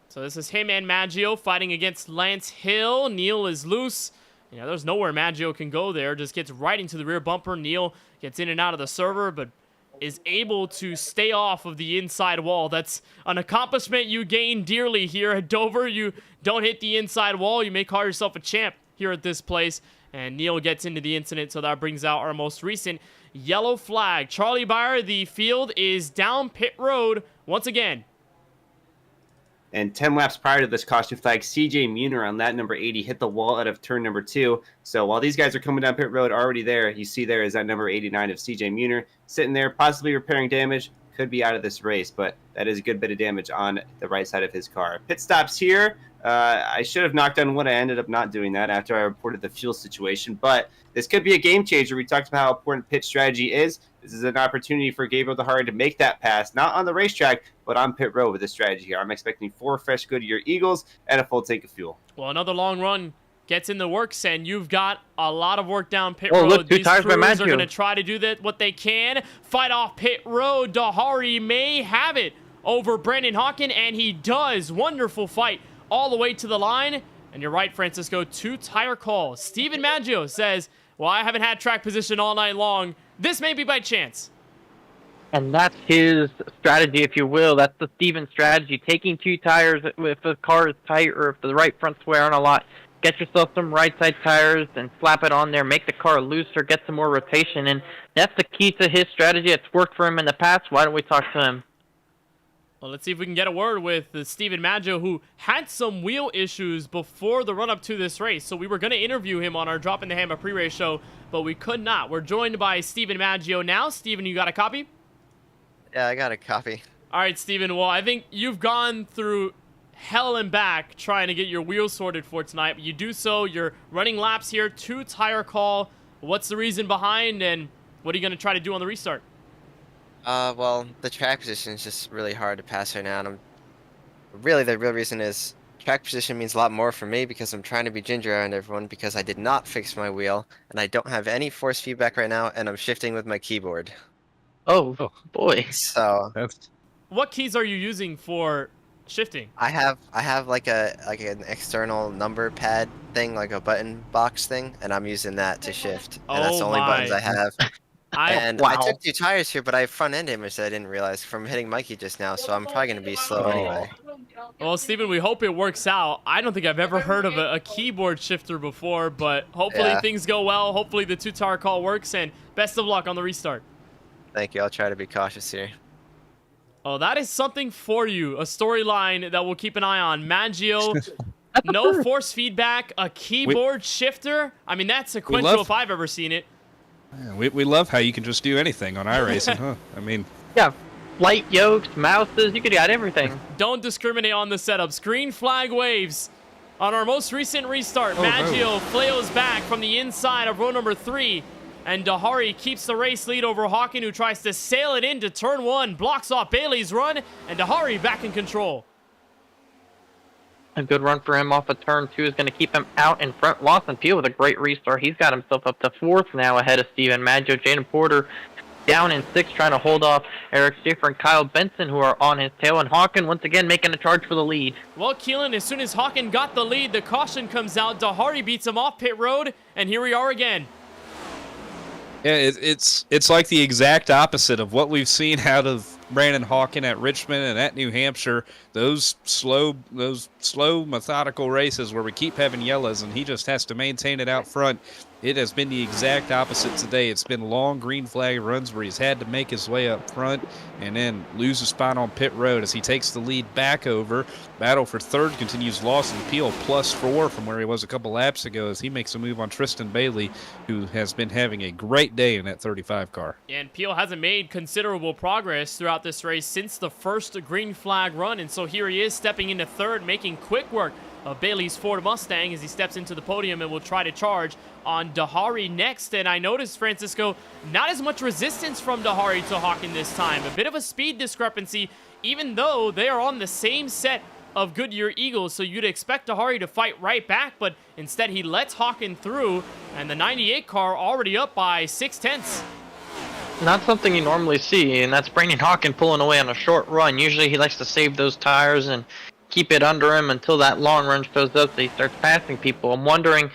S1: So this is him and Maggio fighting against Lance Hill. Neal is loose. There's nowhere Maggio can go there. Just gets right into the rear bumper. Neal gets in and out of the server, but is able to stay off of the inside wall. That's an accomplishment you gain dearly here at Dover. You don't hit the inside wall, you may call yourself a champ here at this place. And Neal gets into the incident, so that brings out our most recent yellow flag. Charlie Byer, the field is down pit road once again.
S5: And 10 laps prior to this caution flag, CJ Muner on that number 80 hit the wall out of turn number 2. So while these guys are coming down pit road already there, you see there is that number 89 of CJ Muner sitting there, possibly repairing damage. Could be out of this race, but that is a good bit of damage on the right side of his car. Pit stops here. I should have knocked on wood. I ended up not doing that after I reported the fuel situation, but this could be a game changer. We talked about how important pit strategy is. This is an opportunity for Gabriel Dehari to make that pass, not on the racetrack, but on pit road with this strategy here. I'm expecting 4 fresh Goodyear Eagles and a full tank of fuel.
S1: Well, another long run gets in the works, and you've got a lot of work down pit
S2: road.
S1: Look,
S2: These crews
S1: are going to try to do that what they can. Fight off pit road. Dehari may have it over Brandon Hawken, and he does. Wonderful fight all the way to the line. And you're right, Francisco, 2 tire calls. Steven Maggio says, well, I haven't had track position all night long. This may be by chance.
S2: And that's his strategy, if you will. That's the Steven strategy. Taking 2 tires if the car is tight or if the right front's wearing a lot. Get yourself some right side tires and slap it on there. Make the car looser, get some more rotation. And that's the key to his strategy. It's worked for him in the past. Why don't we talk to him?
S1: Well, let's see if we can get a word with Steven Maggio, who had some wheel issues before the run-up to this race. So we were going to interview him on our Drop in the Hammer pre-race show, but we could not. We're joined by Steven Maggio now. Steven, you got a copy?
S12: Yeah, I got a copy.
S1: All right, Steven. Well, I think you've gone through hell and back trying to get your wheels sorted for tonight. But you do so. You're running laps here. 2 tire call. What's the reason behind, and what are you going to try to do on the restart?
S12: Well, the track position is just really hard to pass right now. And the real reason is track position means a lot more for me because I'm trying to be ginger around everyone because I did not fix my wheel and I don't have any force feedback right now and I'm shifting with my keyboard.
S2: Oh boy.
S12: So
S1: what keys are you using for shifting?
S12: I have like an external number pad thing, like a button box thing, and I'm using that to shift. And that's the only buttons I have. I took 2 tires here, but I have front end damage that I didn't realize from hitting Mikey just now, so I'm probably going to be slow anyway.
S1: Well, Steven, we hope it works out. I don't think I've ever heard of a keyboard shifter before, but hopefully things go well. Hopefully the 2 tire call works, and best of luck on the restart.
S12: Thank you. I'll try to be cautious here.
S1: Oh, that is something for you. A storyline that we'll keep an eye on. Maggio, no force feedback, a keyboard shifter. I mean, that's sequential if I've ever seen it.
S3: Yeah, we love how you can just do anything on iRacing, huh? I mean...
S2: Yeah, flight yokes, mouses, you could got everything.
S1: Don't discriminate on the setups. Green flag waves. On our most recent restart, Maggio flails back from the inside of row number 3. And Dehari keeps the race lead over Hawken, who tries to sail it into turn 1, blocks off Bailey's run, and Dehari back in control.
S2: A good run for him off of turn 2 is going to keep him out in front. Lawson Peel with a great restart. He's got himself up to 4th now ahead of Steven Maggio. Jaden Porter down in 6th trying to hold off Eric Schaefer and Kyle Benson, who are on his tail. And Hawken once again making a charge for the lead.
S1: Well, Keelan, as soon as Hawken got the lead, the caution comes out. Dehari beats him off pit road, and here we are again.
S3: Yeah, it's like the exact opposite of what we've seen out of Brandon Hawken at Richmond and at New Hampshire. Those slow, methodical races where we keep having yellows, and he just has to maintain it out front. It has been the exact opposite today. It's been long green flag runs where he's had to make his way up front and then lose a spot on pit road as he takes the lead back over. Battle for 3rd continues. Lawson Peel +4 from where he was a couple laps ago as he makes a move on Tristan Bailey, who has been having a great day in that 35 car.
S1: And Peel hasn't made considerable progress throughout this race since the first green flag run, and so here he is stepping into 3rd, making quick work of Bailey's Ford Mustang as he steps into the podium and will try to charge on Dehari next. And I noticed, Francisco, not as much resistance from Dehari to Hawken this time. A bit of a speed discrepancy even though they are on the same set of Goodyear Eagles, so you'd expect Dahari to fight right back, but instead he lets Hawken through, and the 98 car already up by 6/10.
S2: Not something you normally see, and that's Brandon Hawken pulling away on a short run. Usually he likes to save those tires and keep it under him until that long run shows up so he starts passing people. I'm wondering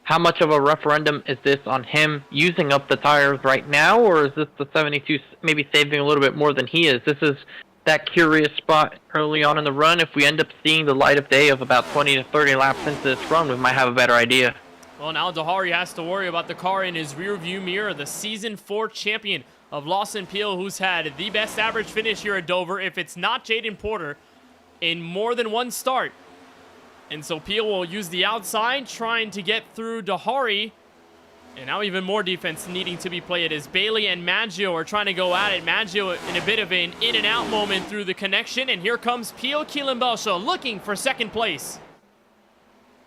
S2: how much of a referendum is this on him using up the tires right now, or is this the 72 maybe saving a little bit more than he is? This is that curious spot early on in the run. If we end up seeing the light of day of about 20 to 30 laps into this run, we might have a better idea.
S1: Well, now Dahari has to worry about the car in his rearview mirror, the Season 4 champion of Lawson Peel, who's had the best average finish here at Dover, if it's not Jaden Porter, in more than one start. And so Peel will use the outside, trying to get through Dahari. And now even more defense needing to be played as Bailey and Maggio are trying to go at it. Maggio in a bit of an in-and-out moment through the connection. And here comes Peel Keelan-Belshaw looking for second place.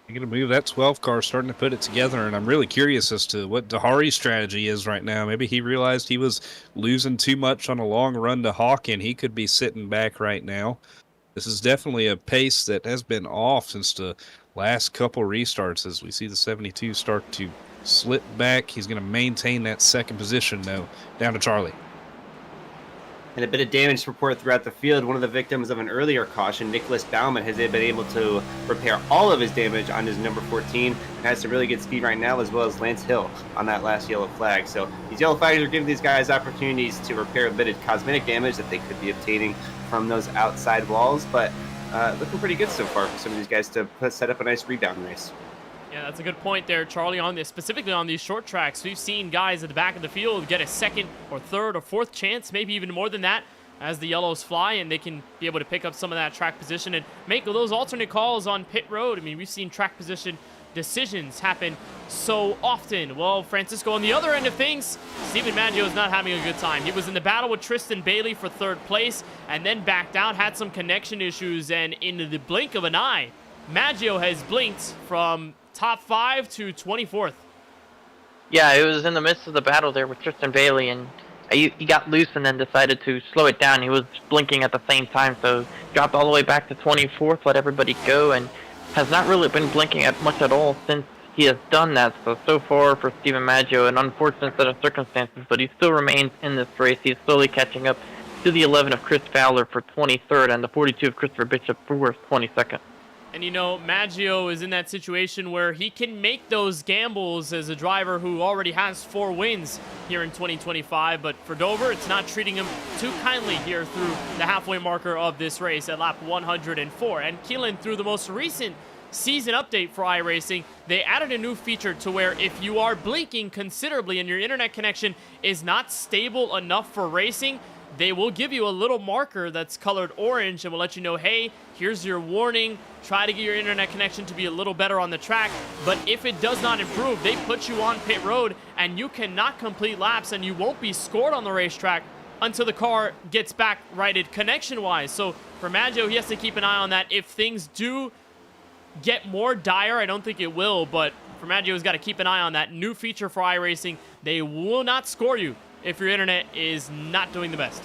S3: You're going to move that 12 car, starting to put it together, and I'm really curious as to what Dahari's strategy is right now. Maybe he realized he was losing too much on a long run to Hawken. He could be sitting back right now. This is definitely a pace that has been off since the last couple restarts as we see the 72 start to slip back. He's going to maintain that second position, though. Down to Charlie.
S5: And a bit of damage report throughout the field. One of the victims of an earlier caution, Nicholas Baumann, has been able to repair all of his damage on his number 14 and has some really good speed right now, as well as Lance Hill on that last yellow flag. So these yellow flags are giving these guys opportunities to repair a bit of cosmetic damage that they could be obtaining from those outside walls. But looking pretty good so far for some of these guys to set up a nice rebound race.
S1: Yeah, that's a good point there, Charlie, on this, specifically on these short tracks. We've seen guys at the back of the field get a second or third or fourth chance, maybe even more than that, as the yellows fly, and they can be able to pick up some of that track position and make those alternate calls on pit road. I mean, we've seen track position decisions happen so often. Well, Francisco, on the other end of things, Stephen Maggio is not having a good time. He was in the battle with Tristan Bailey for third place and then backed out, had some connection issues, and in the blink of an eye, Maggio has blinked from top 5 to 24th.
S2: Yeah, it was in the midst of the battle there with Tristan Bailey, and he got loose and then decided to slow it down. He was blinking at the same time, so dropped all the way back to 24th, let everybody go, and has not really been blinking much at all since he has done that. So far for Stephen Maggio, an unfortunate set of circumstances, but he still remains in this race. He's slowly catching up to the 11 of Chris Fowler for 23rd and the 42 of Christopher Bishop for 22nd.
S1: And, you know, Maggio is in that situation where he can make those gambles as a driver who already has 4 wins here in 2025. But for Dover, it's not treating him too kindly here through the halfway marker of this race at lap 104. And Keelan, through the most recent season update for iRacing, they added a new feature to where if you are blinking considerably and your internet connection is not stable enough for racing, they will give you a little marker that's colored orange and will let you know, hey, here's your warning. Try to get your internet connection to be a little better on the track. But if it does not improve, they put you on pit road and you cannot complete laps and you won't be scored on the racetrack until the car gets back righted connection-wise. So for Maggio, he has to keep an eye on that. If things do get more dire, I don't think it will, but for Maggio, he's got to keep an eye on that new feature for iRacing. They will not score you if your internet is not doing the best.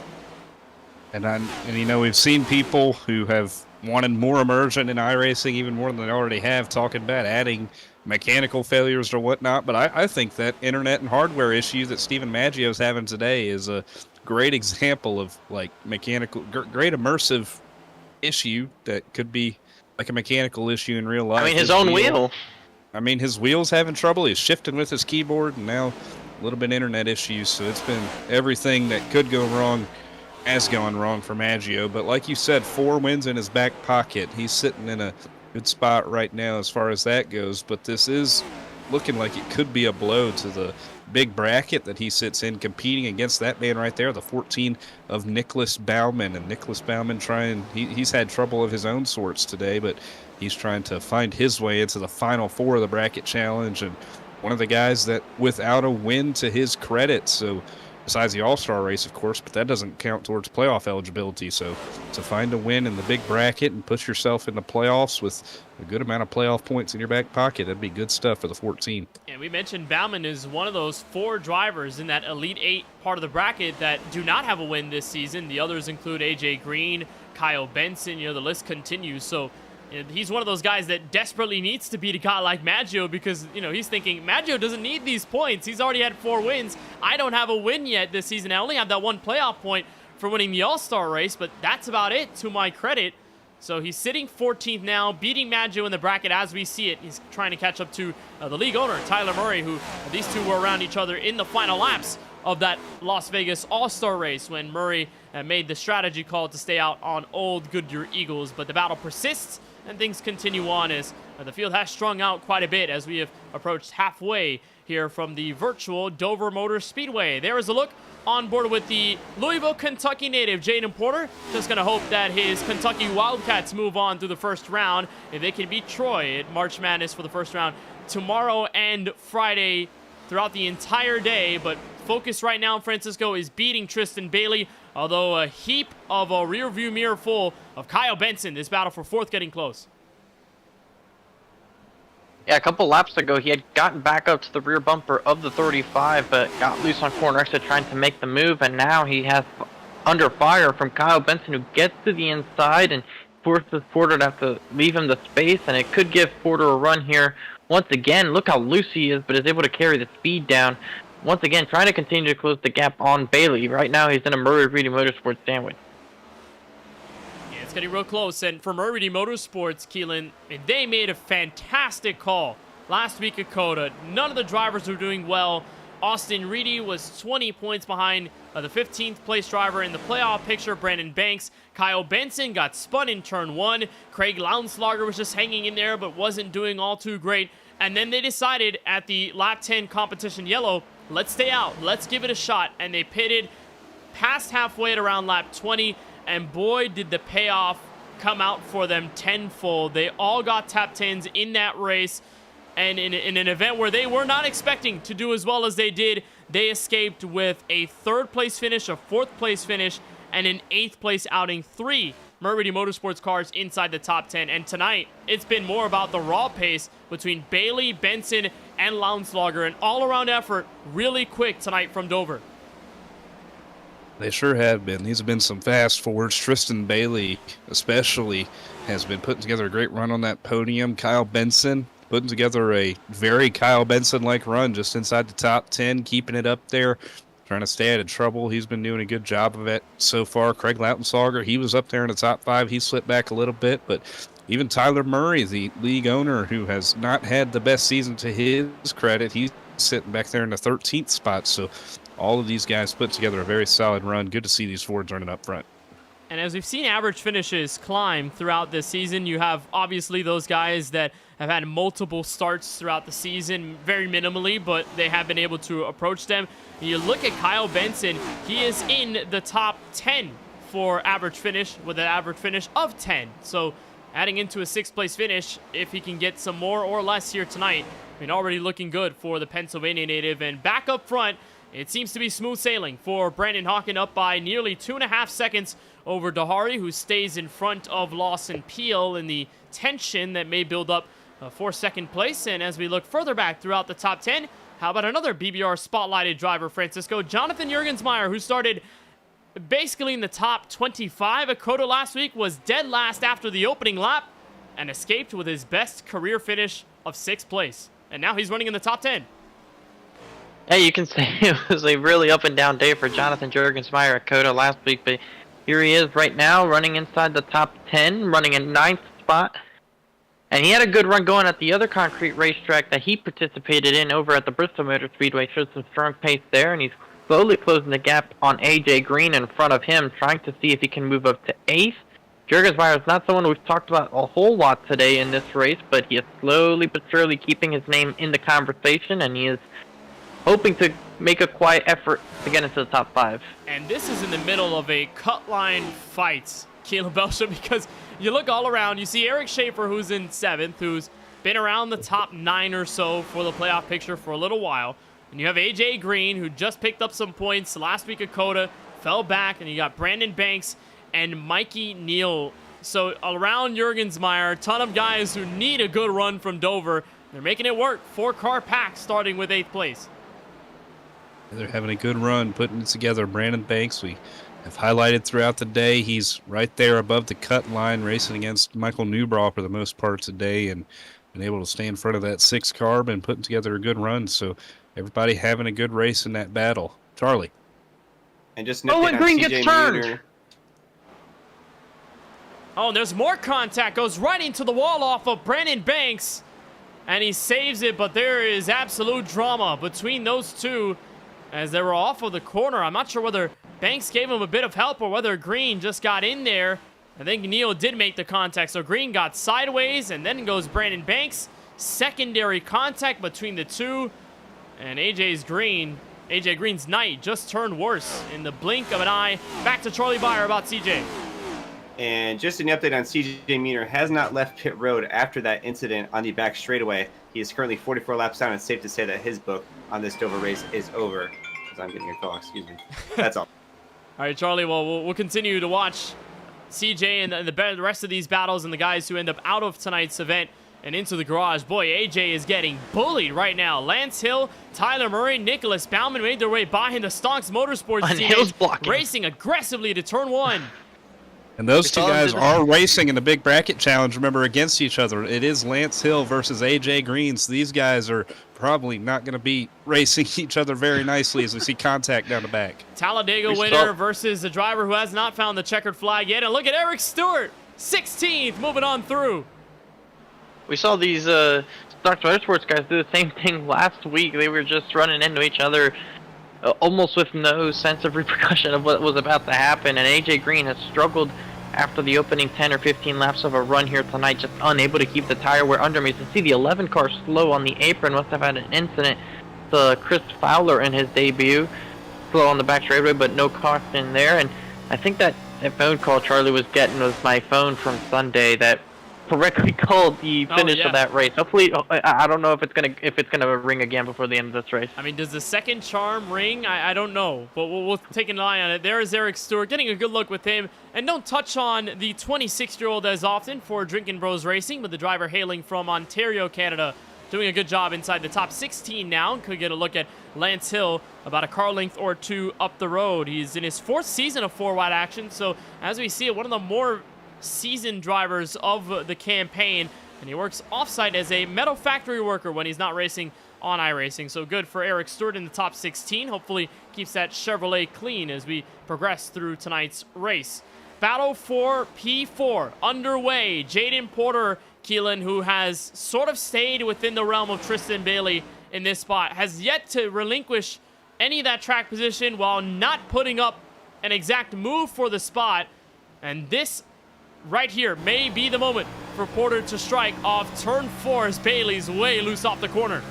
S3: And you know, we've seen people who have wanted more immersion in iRacing, even more than they already have, talking about adding mechanical failures or whatnot. But I think that internet and hardware issue that Stephen Maggio is having today is a great example of like mechanical, great immersive issue that could be like a mechanical issue in real life.
S2: I mean, his own wheel.
S3: I mean, his wheel's having trouble. He's shifting with his keyboard, and now a little bit internet issues. So it's been everything that could go wrong has gone wrong for Maggio. But like you said, 4 wins in his back pocket. He's sitting in a good spot right now as far as that goes. But this is looking like it could be a blow to the big bracket that he sits in, competing against that man right there, the 14 of Nicholas Baumann. And Nicholas Baumann he's had trouble of his own sorts today, but he's trying to find his way into the final 4 of the bracket challenge. And one of the guys that without a win to his credit, so besides the All-Star race, of course, but that doesn't count towards playoff eligibility. So to find a win in the big bracket and push yourself in the playoffs with a good amount of playoff points in your back pocket, that'd be good stuff for the 14.
S1: And we mentioned Baumann is one of those 4 drivers in that Elite 8 part of the bracket that do not have a win this season. The others include AJ Green, Kyle Benson. The list continues. So he's one of those guys that desperately needs to beat a guy like Maggio because, he's thinking Maggio doesn't need these points. He's already had 4 wins. I don't have a win yet this season. I only have that 1 playoff point for winning the All-Star race, but that's about it to my credit. So he's sitting 14th now, beating Maggio in the bracket as we see it. He's trying to catch up to the league owner, Tyler Murray, who these two were around each other in the final laps of that Las Vegas All-Star race when Murray made the strategy call to stay out on old Goodyear Eagles. But the battle persists and things continue on as the field has strung out quite a bit as we have approached halfway here from the virtual Dover Motor Speedway. There is a look on board with the Louisville, Kentucky native, Jaden Porter. Just going to hope that his Kentucky Wildcats move on through the first round. If they can beat Troy at March Madness for the first round tomorrow and Friday throughout the entire day. But focus right now, Francisco, is beating Tristan Bailey, although a heap of a rear-view mirror full of Kyle Benson. This battle for 4th getting close.
S2: Yeah, a couple laps ago, he had gotten back up to the rear bumper of the 35, but got loose on corner exit trying to make the move, and now he has under fire from Kyle Benson, who gets to the inside and forces Porter to have to leave him the space, and it could give Porter a run here. Once again, look how loose he is, but is able to carry the speed down. Once again, trying to continue to close the gap on Bailey. Right now, he's in a Murray Reedy Motorsports sandwich.
S1: It's getting real close, and for Murray Reedy Motorsports, Keelan, they made a fantastic call last week at COTA. None of the drivers were doing well. Austin Reedy was 20 points behind the 15th place driver in the playoff picture, Brandon Banks. Kyle Benson got spun in turn 1. Craig Lounslager was just hanging in there but wasn't doing all too great. And then they decided at the lap 10 competition yellow, let's stay out, let's give it a shot. And they pitted past halfway at around lap 20. And boy, did the payoff come out for them tenfold. They all got top 10s in that race. And in an event where they were not expecting to do as well as they did, they escaped with a 3rd place finish, a 4th place finish, and an 8th place outing. 3 Murray Reedy Motorsports cars inside the top 10. And tonight, it's been more about the raw pace between Bailey, Benson, and Lounslager. An all-around effort, really quick tonight from Dover.
S3: They sure have been. These have been some fast forwards. Tristan Bailey, especially, has been putting together a great run on that podium. Kyle Benson putting together a very Kyle Benson-like run just inside the top 10, keeping it up there, trying to stay out of trouble. He's been doing a good job of it so far. Craig Lautenslager, he was up there in the top 5. He slipped back a little bit, but even Tyler Murray, the league owner, who has not had the best season to his credit, he's sitting back there in the 13th spot. So all of these guys put together a very solid run. Good to see these Fords running up front.
S1: And as we've seen average finishes climb throughout this season, you have obviously those guys that have had multiple starts throughout the season, very minimally, but they have been able to approach them. And you look at Kyle Benson, he is in the top 10 for average finish with an average finish of 10. So adding into a 6th place finish, if he can get some more or less here tonight, already looking good for the Pennsylvania native. And back up front, it seems to be smooth sailing for Brandon Hawken, up by nearly 2.5 seconds over Dahari, who stays in front of Lawson Peel in the tension that may build up for 2nd place. And as we look further back throughout the top 10, how about another BBR spotlighted driver, Francisco? Jonathan Jurgensmeyer, who started basically in the top 25 at COTA last week, was dead last after the opening lap and escaped with his best career finish of 6th place. And now he's running in the top 10.
S2: Yeah, you can say it was a really up and down day for Jonathan Jurgensmeyer at COTA last week, but here he is right now running inside the top 10, running in 9th spot. And he had a good run going at the other concrete racetrack that he participated in over at the Bristol Motor Speedway. Showed some strong pace there, and he's slowly closing the gap on AJ Green in front of him, trying to see if he can move up to 8th. Jurgensmeyer is not someone we've talked about a whole lot today in this race, but he is slowly but surely keeping his name in the conversation, and he is hoping to make a quiet effort to get into the top 5.
S1: And this is in the middle of a cut line fight, Keelan Belsham, because you look all around, you see Eric Schaefer, who's in 7th, who's been around the top 9 or so for the playoff picture for a little while. And you have AJ Green, who just picked up some points last week at COTA, fell back, and you got Brandon Banks and Mikey Neal. So around Jurgensmeyer, a ton of guys who need a good run from Dover. They're making it work. 4-car pack starting with 8th place.
S3: They're having a good run, putting it together. Brandon Banks, we have highlighted throughout the day. He's right there above the cut line, racing against Michael Newbraw for the most part today, and been able to stay in front of that 6 carb and putting together a good run. So everybody having a good race in that battle. Charlie.
S5: And just an update on
S2: Green
S5: CJ
S2: gets turned.
S5: Muter.
S1: Oh, and there's more contact. Goes right into the wall off of Brandon Banks. And he saves it, but there is absolute drama between those two as they were off of the corner. I'm not sure whether Banks gave him a bit of help or whether Green just got in there. I think Neal did make the contact, so Green got sideways, and then goes Brandon Banks. Secondary contact between the two. And AJ Green's night just turned worse in the blink of an eye. Back to Charlie Byer about CJ.
S5: And just an update on CJ Muter, has not left pit road after that incident on the back straightaway. He is currently 44 laps down. It's safe to say that his book on this Dover race is over. Because I'm getting your call, excuse me. That's all.
S1: All right, Charlie, well, we'll continue to watch CJ and the rest of these battles and the guys who end up out of tonight's event and into the garage. Boy, AJ is getting bullied right now. Lance Hill, Tyler Murray, Nicholas Bauman made their way by in the Stonks Motorsports team, racing aggressively to turn 1.
S3: And those two guys are racing in the big bracket challenge, remember, against each other. It is Lance Hill versus AJ Green, so these guys are probably not going to be racing each other very nicely as we see contact down the back.
S1: Talladega winner versus a driver who has not found the checkered flag yet. And look at Eric Stewart, 16th, moving on through.
S2: We saw these Stonks Motorsports guys do the same thing last week. They were just running into each other almost with no sense of repercussion of what was about to happen. And AJ Green has struggled after the opening 10 or 15 laps of a run here tonight, just unable to keep the tire wear under me. You can see the 11 car slow on the apron, must have had an incident. Chris Fowler in his debut, slow on the back straightaway, but no caution there. And I think that phone call Charlie was getting was my phone from Sunday that correctly called the finish of that race. Hopefully, I don't know if it's gonna ring again before the end of this race.
S1: I mean, does the second charm ring? I don't know, but we'll take an eye on it. There is Eric Stewart, getting a good look with him. And don't touch on the 26-year-old as often for Drinkin' Bros Racing, with the driver hailing from Ontario, Canada, doing a good job inside the top 16 now. Could get a look at Lance Hill about a car length or two up the road. He's in his 4th season of 4-wide action, so as we see it, one of the more seasoned drivers of the campaign, and he works offsite as a metal factory worker when he's not racing on iRacing. So good for Eric Stewart in the top 16. Hopefully keeps that Chevrolet clean as we progress through tonight's race. Battle for P4 underway. Jaden Porter, Keelan, who has sort of stayed within the realm of Tristan Bailey in this spot, has yet to relinquish any of that track position while not putting up an exact move for the spot. And this right here may be the moment for Porter to strike off turn 4 as Bailey's way loose off the corner.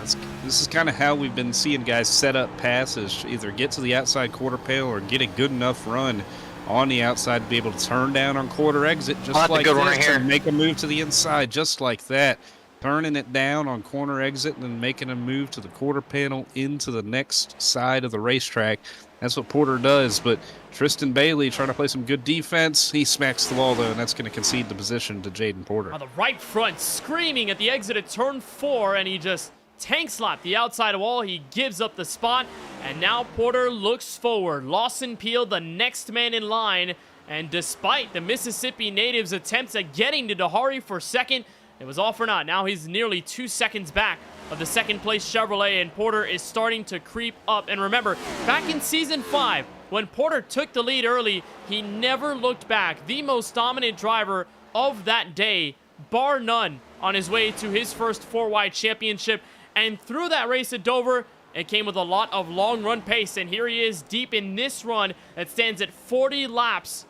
S3: This is kind of how we've been seeing guys set up passes, either get to the outside quarter panel or get a good enough run on the outside to be able to turn down on quarter exit just like this and make a move to the inside just like that. Turning it down on corner exit and then making a move to the quarter panel into the next side of the racetrack. That's what Porter does, but Tristan Bailey trying to play some good defense. He smacks the wall, though, and that's going to concede the position to Jaden Porter.
S1: On the right front, screaming at the exit at turn 4, and he just tank slap the outside wall. He gives up the spot, and now Porter looks forward. Lawson Peel, the next man in line, and despite the Mississippi native's attempts at getting to Dahari for second, it was all for naught. Now he's nearly 2 seconds back of the second place Chevrolet, and Porter is starting to creep up. And remember, back in season 5, when Porter took the lead early, he never looked back. The most dominant driver of that day, bar none, on his way to his first 4-wide championship. And through that race at Dover, it came with a lot of long run pace. And here he is deep in this run that stands at 40 laps,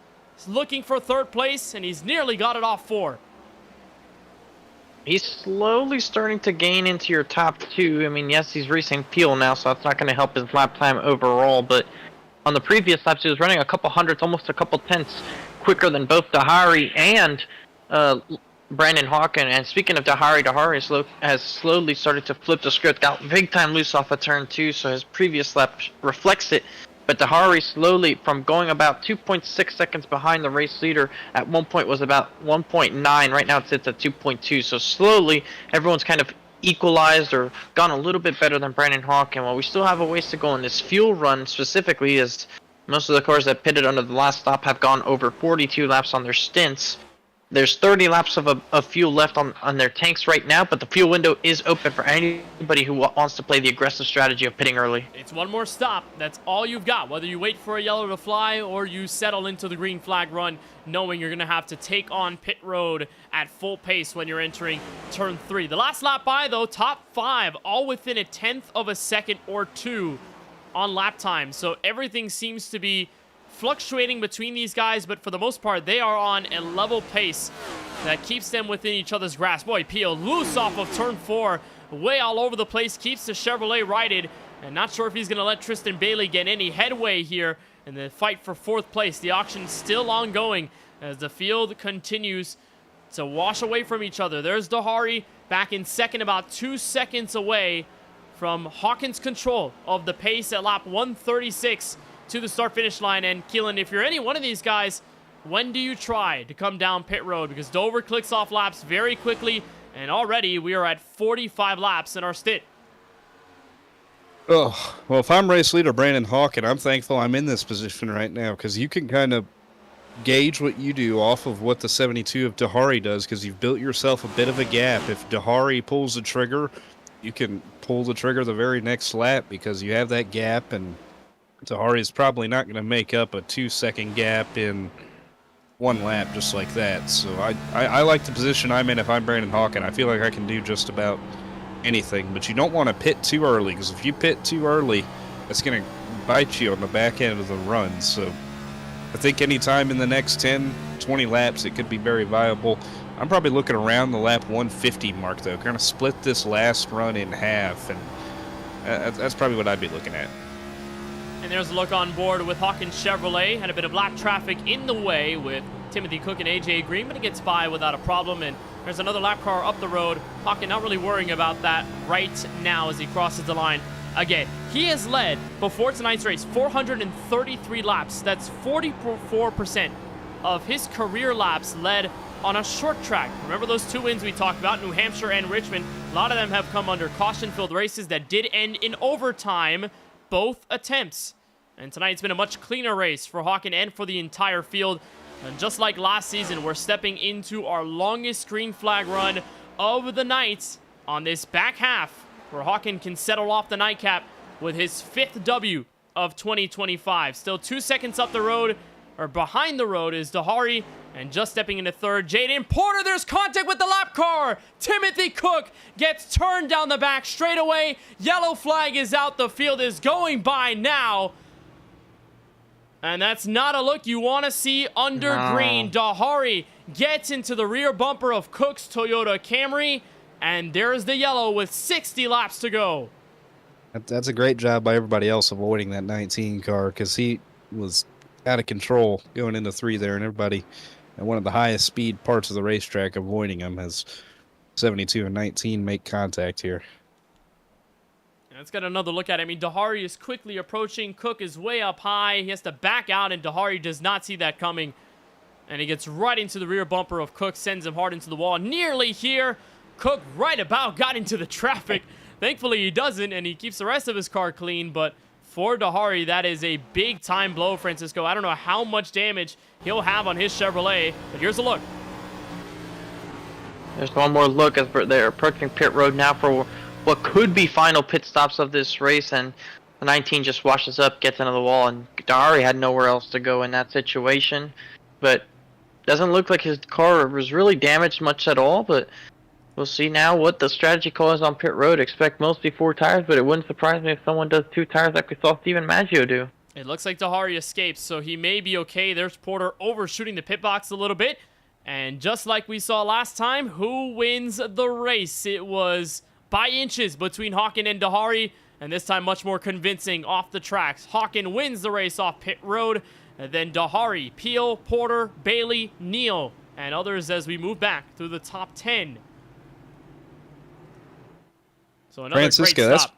S1: looking for third place, and he's nearly got it off 4.
S2: He's slowly starting to gain into your top 2. I mean, yes, he's racing Peel now, so that's not going to help his lap time overall. But on the previous laps, he was running a couple hundredths, almost a couple tenths quicker than both Dahari and Brandon Hawken. And speaking of Dahari has slowly started to flip the script. Got big time loose off of turn 2, so his previous lap reflects it. But Dahari slowly, from going about 2.6 seconds behind the race leader, at one point was about 1.9. Right now it sits at 2.2. So slowly, everyone's kind of equalized or gone a little bit better than Brandon Hawken. While we still have a ways to go in this fuel run specifically, as Most of the cars that pitted under the last stop have gone over 42 laps on their stints. There's 30 laps of fuel left on their tanks right now, but the fuel window is open for anybody who wants to play the aggressive strategy of pitting early.
S1: It's one more stop. That's all you've got. Whether you wait for a yellow to fly or you settle into the green flag run, knowing you're going to have to take on pit road at full pace when you're entering turn 3. The last lap by, though, top 5, all within a 1/10 of a second or 2 on lap time. So everything seems to be fluctuating between these guys, but for the most part, they are on a level pace that keeps them within each other's grasp. Boy, Peel loose off of turn 4, way all over the place, keeps the Chevrolet righted, and not sure if he's going to let Tristan Bailey get any headway here in the fight for 4th place. The auction still ongoing as the field continues to wash away from each other. There's Dahari back in second, about 2 seconds away from Hawkins' control of the pace at lap 136 to the start-finish line. And Keelan, if you're any one of these guys, when do you try to come down pit road? Because Dover clicks off laps very quickly, and already we are at 45 laps in our stint.
S3: Oh, well, if I'm race leader Brandon Hawken, I'm thankful I'm in this position right now, because you can kind of gauge what you do off of what the 72 of Dahari does, because you've built yourself a bit of a gap. If Dahari pulls the trigger, you can pull the trigger the very next lap because you have that gap, and Dahari is probably not going to make up a 2-second gap in one lap just like that. So I like the position I'm in if I'm Brandon Hawken. I feel like I can do just about anything, but you don't want to pit too early, because if you pit too early, that's going to bite you on the back end of the run. So I think any time in the next 10, 20 laps, it could be very viable. I'm probably looking around the lap 150 mark, though. Kind of split this last run in half, and that's probably what I'd be looking at.
S1: And there's a look on board with Hawkins Chevrolet. Had a bit of lap traffic in the way with Timothy Cook and AJ Green, but it gets by without a problem. And there's another lap car up the road. Hawkins not really worrying about that right now as he crosses the line. Again, he has led before tonight's race 433 laps. That's 44% of his career laps led on a short track. Remember those 2 wins we talked about, New Hampshire and Richmond? A lot of them have come under caution-filled races that did end in overtime, both attempts. And tonight's been a much cleaner race for Hawken and for the entire field. And just like last season, we're stepping into our longest green flag run of the night on this back half, where Hawken can settle off the nightcap with his 5th W of 2025. Still 2 seconds up the road, or behind the road, is Dahari, and just stepping into 3rd, Jaden Porter. There's contact with the lap car. Timothy Cook gets turned down the back straightaway. Yellow flag is out. The field is going by now. And that's not a look you want to see under green. Dahari gets into the rear bumper of Cook's Toyota Camry, and there's the yellow with 60 laps to go.
S3: That's a great job by everybody else avoiding that 19 car, because he was out of control going into 3 there, and everybody at one of the highest speed parts of the racetrack avoiding him as 72 and 19 make contact here.
S1: Let's get another look at it. I mean, Dahari is quickly approaching. Cook is way up high. He has to back out, and Dahari does not see that coming. And he gets right into the rear bumper of Cook, sends him hard into the wall. Nearly here. Cook right about got into the traffic. Thankfully, he doesn't, and he keeps the rest of his car clean. But for Dahari, that is a big-time blow, Francisco. I don't know how much damage he'll have on his Chevrolet, but here's a look.
S2: There's one more look as they're approaching pit road now for what could be final pit stops of this race, and the 19 just washes up, gets into the wall, and Dahari had nowhere else to go in that situation. But doesn't look like his car was really damaged much at all, but we'll see now what the strategy call is on pit road. Expect mostly 4 tires, but it wouldn't surprise me if someone does 2 tires like we saw Steven Maggio do.
S1: It looks like Dahari escapes, so he may be okay. There's Porter overshooting the pit box a little bit. And just like we saw last time, who wins the race? It was by inches between Hawken and Dahari, and this time much more convincing off the tracks. Hawken wins the race off pit road, and then Dahari, Peel, Porter, Bailey, Neal, and others as we move back through the top 10. So another
S3: Francisco,
S1: great stop.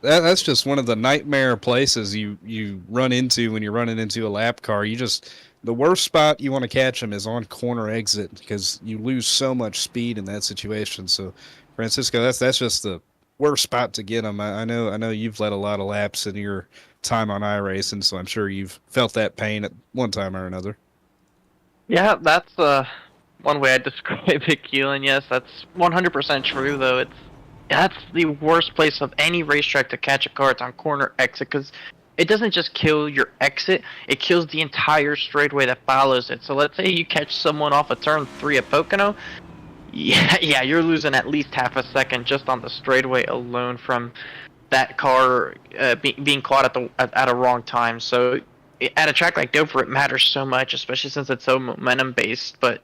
S3: That's just one of the nightmare places you run into when you're running into a lap car. The worst spot you want to catch them is on corner exit, because you lose so much speed in that situation. So, Francisco, that's just the worst spot to get them. I know you've led a lot of laps in your time on iRacing, so I'm sure you've felt that pain at one time or another.
S2: Yeah, that's one way I describe it, Keelan. Yes, that's 100% true, though. That's the worst place of any racetrack to catch a car. It's on corner exit, because it doesn't just kill your exit, it kills the entire straightaway that follows it. So let's say you catch someone off of turn 3 at Pocono, yeah, you're losing at least half a second just on the straightaway alone from that car being caught at a wrong time. So at a track like Dover, it matters so much, especially since it's so momentum based. But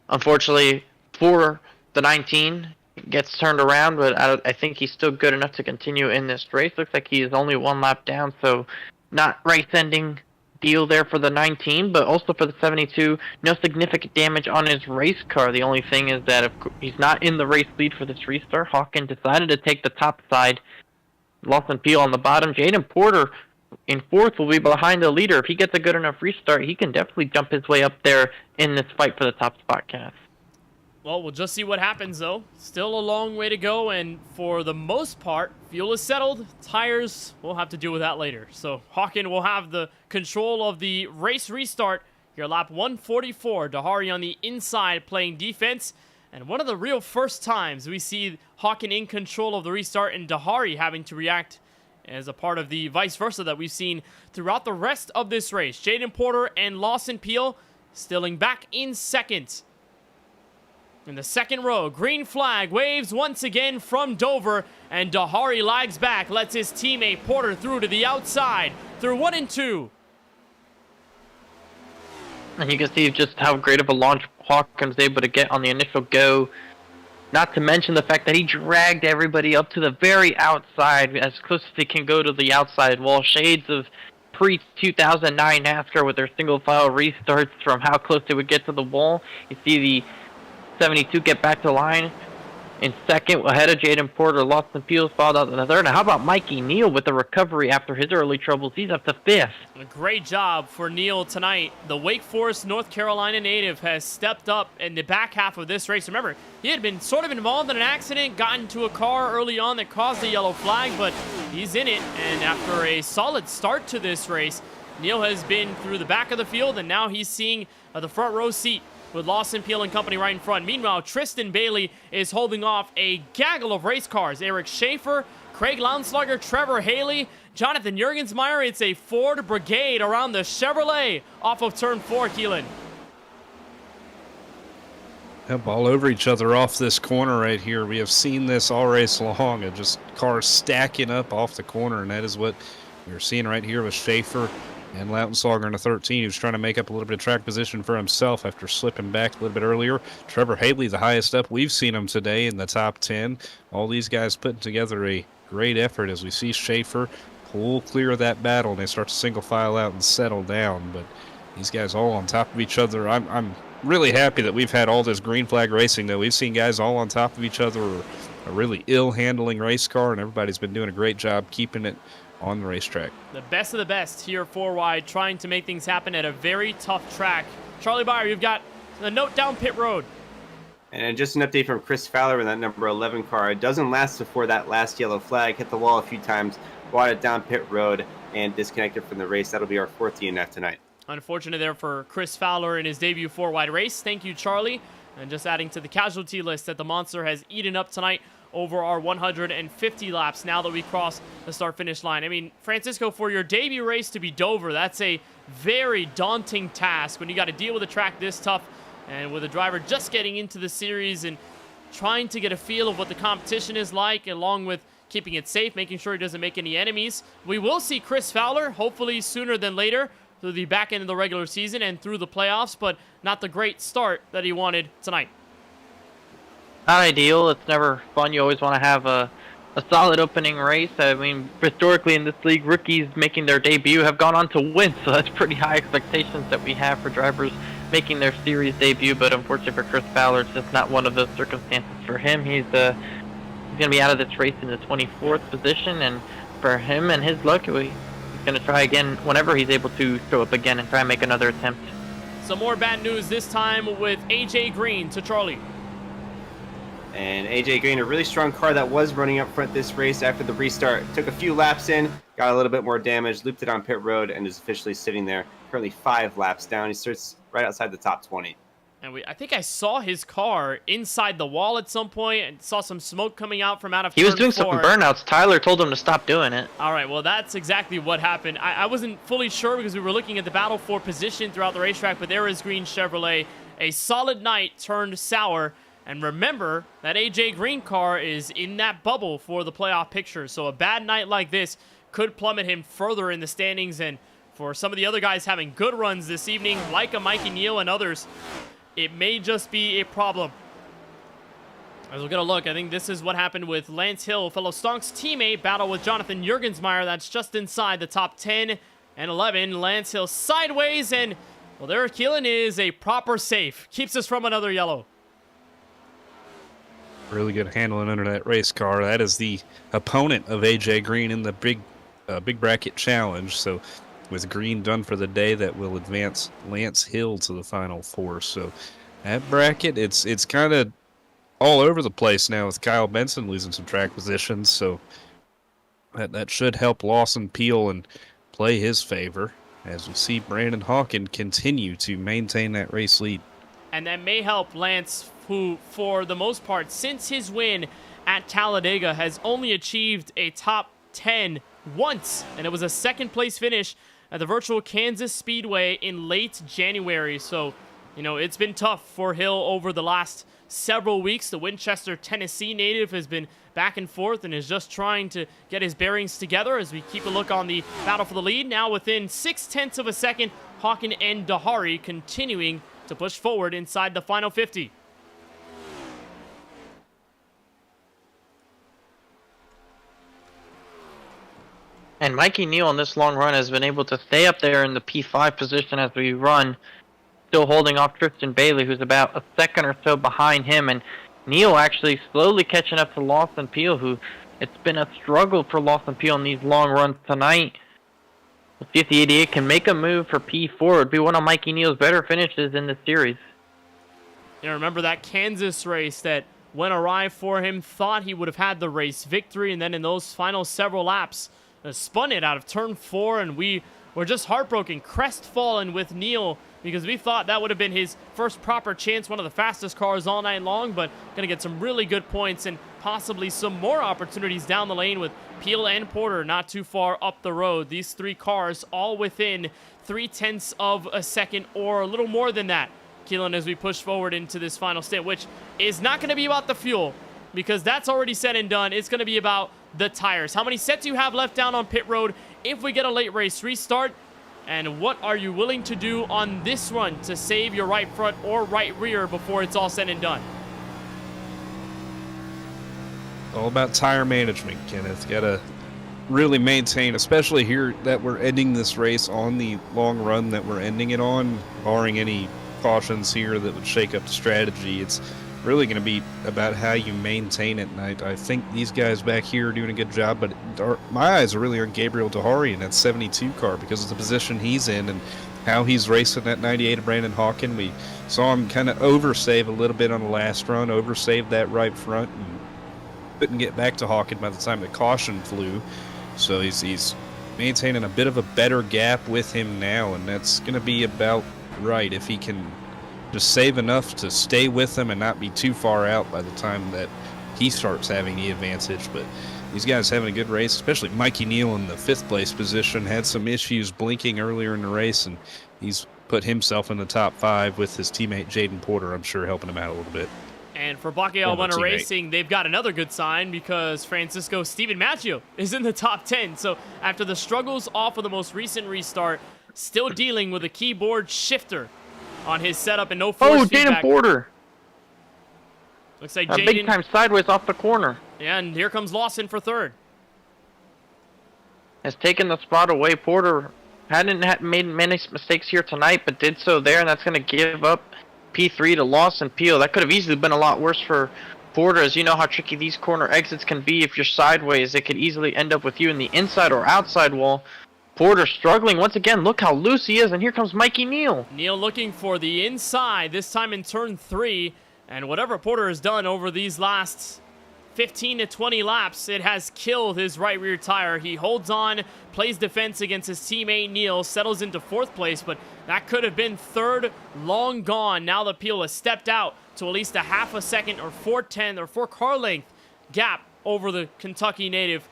S2: unfortunately for the 19, gets turned around, but I think he's still good enough to continue in this race. Looks like he is only 1 lap down, so not race-ending deal there for the 19, but also for the 72, no significant damage on his race car. The only thing is that if he's not in the race lead for this restart, Hawken decided to take the top side. Lawson Peel on the bottom. Jaden Porter in 4th will be behind the leader. If he gets a good enough restart, he can definitely jump his way up there in this fight for the top spot, Kenneth.
S1: Well, we'll just see what happens, though. Still a long way to go, and for the most part, fuel is settled. Tires, we'll have to deal with that later. So Hawken will have the control of the race restart here, lap 144. Dahari on the inside playing defense, and one of the real first times we see Hawken in control of the restart and Dahari having to react as a part of the vice versa that we've seen throughout the rest of this race. Jaden Porter and Lawson Peel stilling back in second. In the second row, green flag waves once again from Dover, and Dahari lags back, lets his teammate Porter through to the outside, through 1 and 2.
S2: And you can see just how great of a launch Hawkins was able to get on the initial go. Not to mention the fact that he dragged everybody up to the very outside, as close as he can go to the outside wall. Shades of pre-2009 NASCAR with their single file restarts from how close they would get to the wall. You see the 72 get back to line in second, ahead of Jaden Porter. Lawson Peels followed out in the third. Now, how about Mikey Neal with the recovery after his early troubles? He's up to 5th.
S1: A great job for Neal tonight. The Wake Forest, North Carolina native has stepped up in the back half of this race. Remember, he had been sort of involved in an accident, got into a car early on that caused the yellow flag, but he's in it. And after a solid start to this race, Neal has been through the back of the field, and now he's seeing the front row seat with Lawson Peel and company right in front. Meanwhile, Tristan Bailey is holding off a gaggle of race cars. Eric Schaefer, Craig Lounslugger, Trevor Haley, Jonathan Jurgensmeyer. It's a Ford brigade around the Chevrolet off of turn 4, Keelan.
S3: Yep, all over each other off this corner right here. We have seen this all race long, and just cars stacking up off the corner, and that is what we're seeing right here with Schaefer and Lautenslager in the 13, who's trying to make up a little bit of track position for himself after slipping back a little bit earlier. Trevor Haley, the highest up we've seen him today in the top 10. All these guys putting together a great effort as we see Schaefer pull clear of that battle, and they start to single file out and settle down. But these guys all on top of each other. I'm really happy that we've had all this green flag racing, though. We've seen guys all on top of each other, a really ill-handling race car, and everybody's been doing a great job keeping it on the racetrack.
S1: The best of the best here 4 wide, trying to make things happen at a very tough track. Charlie Byer, you've got the note down pit road.
S5: And just an update from Chris Fowler in that number 11 car. It doesn't last before that last yellow flag. Hit the wall a few times, brought it down pit road, and disconnected from the race. That'll be our 4th DNF tonight.
S1: Unfortunate there for Chris Fowler in his debut 4 wide race. Thank you, Charlie. And just adding to the casualty list that the Monster has eaten up tonight over our 150 laps now that we cross the start-finish line. I mean, Francisco, for your debut race to be Dover, that's a very daunting task when you got to deal with a track this tough and with a driver just getting into the series and trying to get a feel of what the competition is like, along with keeping it safe, making sure he doesn't make any enemies. We will see Chris Fowler, hopefully sooner than later, through the back end of the regular season and through the playoffs, but not the great start that he wanted tonight.
S2: Not ideal. It's never fun. You always want to have a solid opening race. I mean, historically in this league, rookies making their debut have gone on to win, so that's pretty high expectations that we have for drivers making their series debut. But unfortunately for Chris Fowler, it's just not one of those circumstances for him. He's going to be out of this race in the 24th position, and for him and his luck, he's going to try again whenever he's able to show up again and try and make another attempt.
S1: Some more bad news this time with AJ Green to Charlie.
S5: And AJ Green, a really strong car that was running up front this race after the restart, took a few laps in, got a little bit more damage, looped it on pit road, and is officially sitting there, currently 5 laps down. He starts right outside the top 20.
S1: And I think I saw his car inside the wall at some point and saw some smoke coming out from out of
S2: He was doing
S1: turn 4.
S2: some burnouts. Tyler told him to stop doing it.
S1: All right, well, that's exactly what happened. I wasn't fully sure because we were looking at the battle for position throughout the racetrack, but there is Green Chevrolet. A solid night turned sour. And remember, that AJ Green car is in that bubble for the playoff picture. So a bad night like this could plummet him further in the standings. And for some of the other guys having good runs this evening, like a Mikey Neal and others, it may just be a problem. As we're going to look, I think this is what happened with Lance Hill, fellow Stonks teammate, battle with Jonathan Jurgensmeyer. That's just inside the top 10 and 11. Lance Hill sideways, and, well, there Keelan is a proper safe. Keeps us from another yellow.
S3: Really good handling under that race car. That is the opponent of AJ Green in the big bracket challenge. So with Green done for the day, that will advance Lance Hill to the Final Four. So that bracket, it's kind of all over the place now with Kyle Benson losing some track positions. So that should help Lawson Peel and play his favor as we see Brandon Hawken continue to maintain that race lead.
S1: And that may help Lance, who, for the most part, since his win at Talladega, has only achieved a top 10 once. And it was a second-place finish at the virtual Kansas Speedway in late January. So, you know, it's been tough for Hill over the last several weeks. The Winchester, Tennessee native has been back and forth and is just trying to get his bearings together as we keep a look on the battle for the lead. Now within 0.6 of a second, Hawken and Dahari continuing to push forward inside the final 50.
S2: And Mikey Neal on this long run has been able to stay up there in the P5 position as we run, still holding off Tristan Bailey, who's about a second or so behind him. And Neal actually slowly catching up to Lawson Peel, who it's been a struggle for Lawson Peel in these long runs tonight. We'll see if the 88 can make a move for P4. It would be one of Mikey Neal's better finishes in the series.
S1: You know, remember that Kansas race that went awry for him? Thought he would have had the race victory, and then in those final several laps, spun it out of turn 4, and we were just heartbroken, crestfallen with Neal, because we thought that would have been his first proper chance, one of the fastest cars all night long, but going to get some really good points and possibly some more opportunities down the lane with Peel and Porter not too far up the road. These 3 cars all within 0.3 of a second or a little more than that, Keelan, as we push forward into this final stint, which is not going to be about the fuel, because that's already said and done. It's going to be about the tires. How many sets you have left down on pit road if we get a late race restart? And what are you willing to do on this run to save your right front or right rear before it's all said and done?
S3: All about tire management, Kenneth. Got to really maintain, especially here that we're ending this race on the long run that we're ending it on, barring any cautions here that would shake up the strategy. It's really going to be about how you maintain it, and I think these guys back here are doing a good job, but my eyes are really on Gabriel Dahari in that 72 car because of the position he's in and how he's racing that 98 of Brandon Hawken. We saw him kind of oversave a little bit on the last run, oversaved that right front, and couldn't get back to Hawken by the time the caution flew. So he's maintaining a bit of a better gap with him now, and that's going to be about right if he can just save enough to stay with him and not be too far out by the time that he starts having the advantage. But these guys having a good race, especially Mikey Neal in the 5th place position, had some issues blinking earlier in the race, and he's put himself in the top 5 with his teammate Jaden Porter, I'm sure, helping him out a little bit.
S1: And for KBueno Racing, they've got another good sign because Francisco Steven Maggio is in the top 10. So after the struggles off of the most recent restart, still dealing with a keyboard shifter on his setup and no force feedback.
S2: Jaden Porter.
S1: Looks like
S2: Jaden. Big time sideways off the corner.
S1: Yeah, and here comes Lawson for 3rd.
S2: Has taken the spot away. Porter hadn't made many mistakes here tonight, but did so there, and that's going to give up P3 to Lawson Peel. That could have easily been a lot worse for Porter, as you know how tricky these corner exits can be. If you're sideways, it could easily end up with you in the inside or outside wall. Porter struggling once again. Look how loose he is, and here comes Mikey Neal.
S1: Neal looking for the inside, this time in turn 3. And whatever Porter has done over these last 15 to 20 laps, it has killed his right rear tire. He holds on, plays defense against his teammate Neal, settles into 4th place, but that could have been 3rd, long gone. Now the Peel has stepped out to at least a half a second or 4/10 or 4 car length gap over the Kentucky native.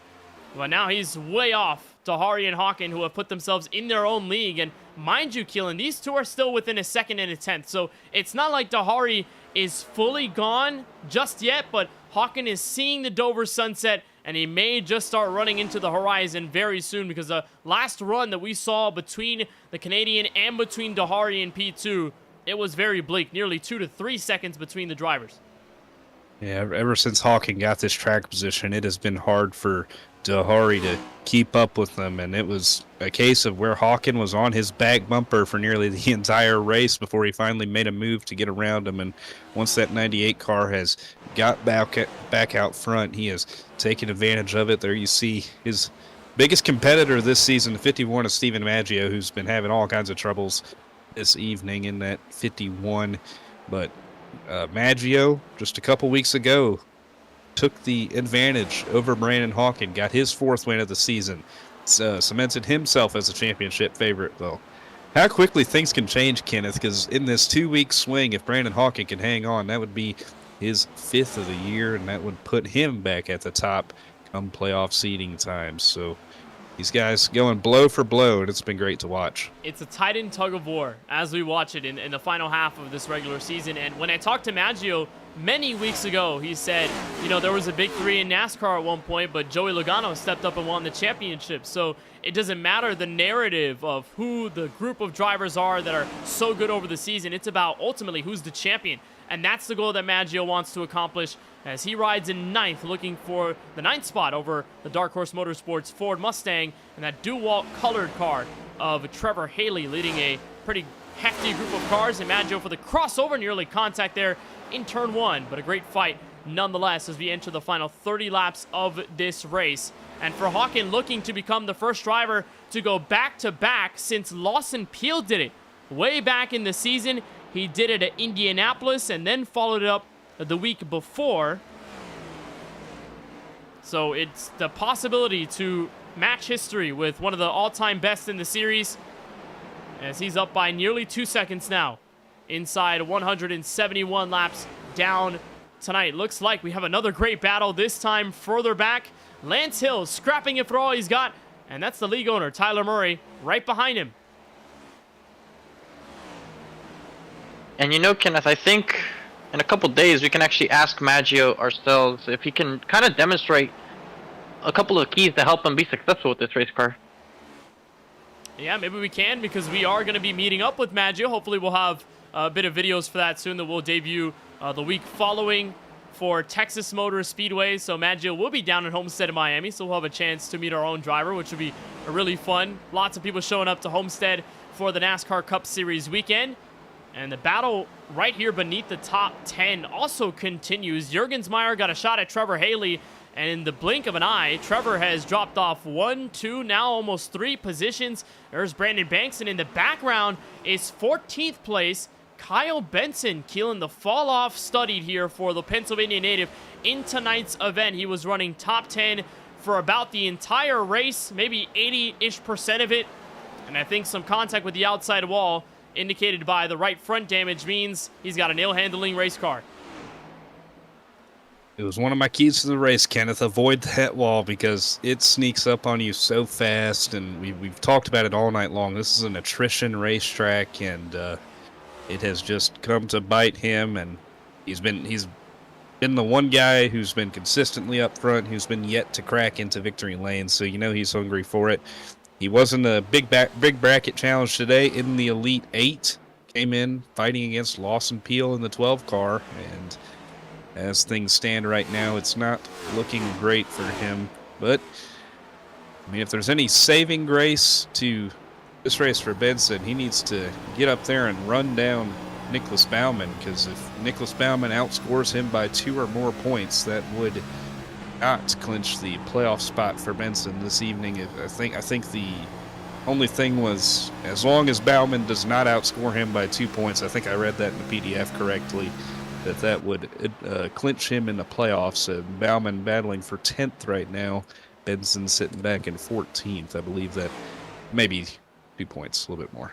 S1: But now he's way off Dahari and Hawken, who have put themselves in their own league. And mind you, Keelan, these two are still within a 2nd and a 10th. So it's not like Dahari is fully gone just yet, but Hawken is seeing the Dover sunset, and he may just start running into the horizon very soon, because the last run that we saw between the Canadian and between Dahari and P2, it was very bleak, nearly 2 to 3 seconds between the drivers.
S3: Yeah, ever since Hawken got this track position, it has been hard for Dahari to keep up with them, and it was a case of where Hawken was on his back bumper for nearly the entire race before he finally made a move to get around him. And once that 98 car has got back out front, he has taken advantage of it. There you see his biggest competitor this season, the 51, is Stephen Maggio, who's been having all kinds of troubles this evening in that 51. But Maggio, just a couple weeks ago, took the advantage over Brandon Hawken, got his 4th win of the season, cemented himself as a championship favorite, though. How quickly things can change, Kenneth, because in this 2-week swing, if Brandon Hawken can hang on, that would be his 5th of the year, and that would put him back at the top come playoff seeding time. So these guys going blow for blow, and it's been great to watch.
S1: It's a tight-end tug-of-war as we watch it in the final half of this regular season. And when I talked to Maggio many weeks ago, he said, you know, there was a big 3 in NASCAR at one point, but Joey Logano stepped up and won the championship. So it doesn't matter the narrative of who the group of drivers are that are so good over the season. It's about ultimately who's the champion. And that's the goal that Maggio wants to accomplish as he rides in 9th, looking for the 9th spot over the Dark Horse Motorsports Ford Mustang and that Dewalt colored car of Trevor Haley, leading a pretty hefty group of cars. And Maggio for the crossover, nearly contact there in turn 1, but a great fight nonetheless as we enter the final 30 laps of this race. And for Hawken, looking to become the first driver to go back-to-back since Lawson Peel did it way back in the season. He did it at Indianapolis and then followed it up the week before. So it's the possibility to match history with one of the all-time best in the series, as he's up by nearly 2 seconds now inside 171 laps down tonight. Looks like we have another great battle, this time further back. Lance Hill scrapping it for all he's got, and that's the league owner, Tyler Murray, right behind him.
S2: And you know, Kenneth, I think in a couple days we can actually ask Maggio ourselves if he can kind of demonstrate a couple of keys to help him be successful with this race car.
S1: Yeah, maybe we can, because we are going to be meeting up with Maggio. Hopefully we'll have a bit of videos for that soon that we'll debut the week following for Texas Motor Speedway. So Maggio will be down at Homestead in Miami, so we'll have a chance to meet our own driver, which will be really fun. Lots of people showing up to Homestead for the NASCAR Cup Series weekend. And the battle right here beneath the top 10 also continues. Jurgensmeyer got a shot at Trevor Haley, and in the blink of an eye, Trevor has dropped off 1, 2, now almost 3 positions. There's Brandon Banks, and in the background is 14th place Kyle Benson. Keelan, the fall-off studied here for the Pennsylvania native in tonight's event. He was running top 10 for about the entire race, maybe 80-ish% of it. And I think some contact with the outside wall, indicated by the right front damage, means he's got an ill-handling race car.
S3: It was one of my keys to the race, Kenneth. Avoid that wall because it sneaks up on you so fast, and we've talked about it all night long. This is an attrition racetrack, and it has just come to bite him, and he's been the one guy who's been consistently up front, who's been yet to crack into victory lane, so you know he's hungry for it. He was in the big bracket challenge today in the Elite 8. Came in fighting against Lawson Peel in the 12 car, and as things stand right now, it's not looking great for him. But, I mean, if there's any saving grace to this race for Benson, he needs to get up there and run down Nicholas Baumann, because if Nicholas Baumann outscores him by 2 or more points, that would not clinch the playoff spot for Benson this evening. I think the only thing was, as long as Baumann does not outscore him by 2 points, I think I read that in the PDF correctly, that would clinch him in the playoffs. Bauman battling for 10th right now. Benson sitting back in 14th. I believe that maybe 2 points, a little bit more.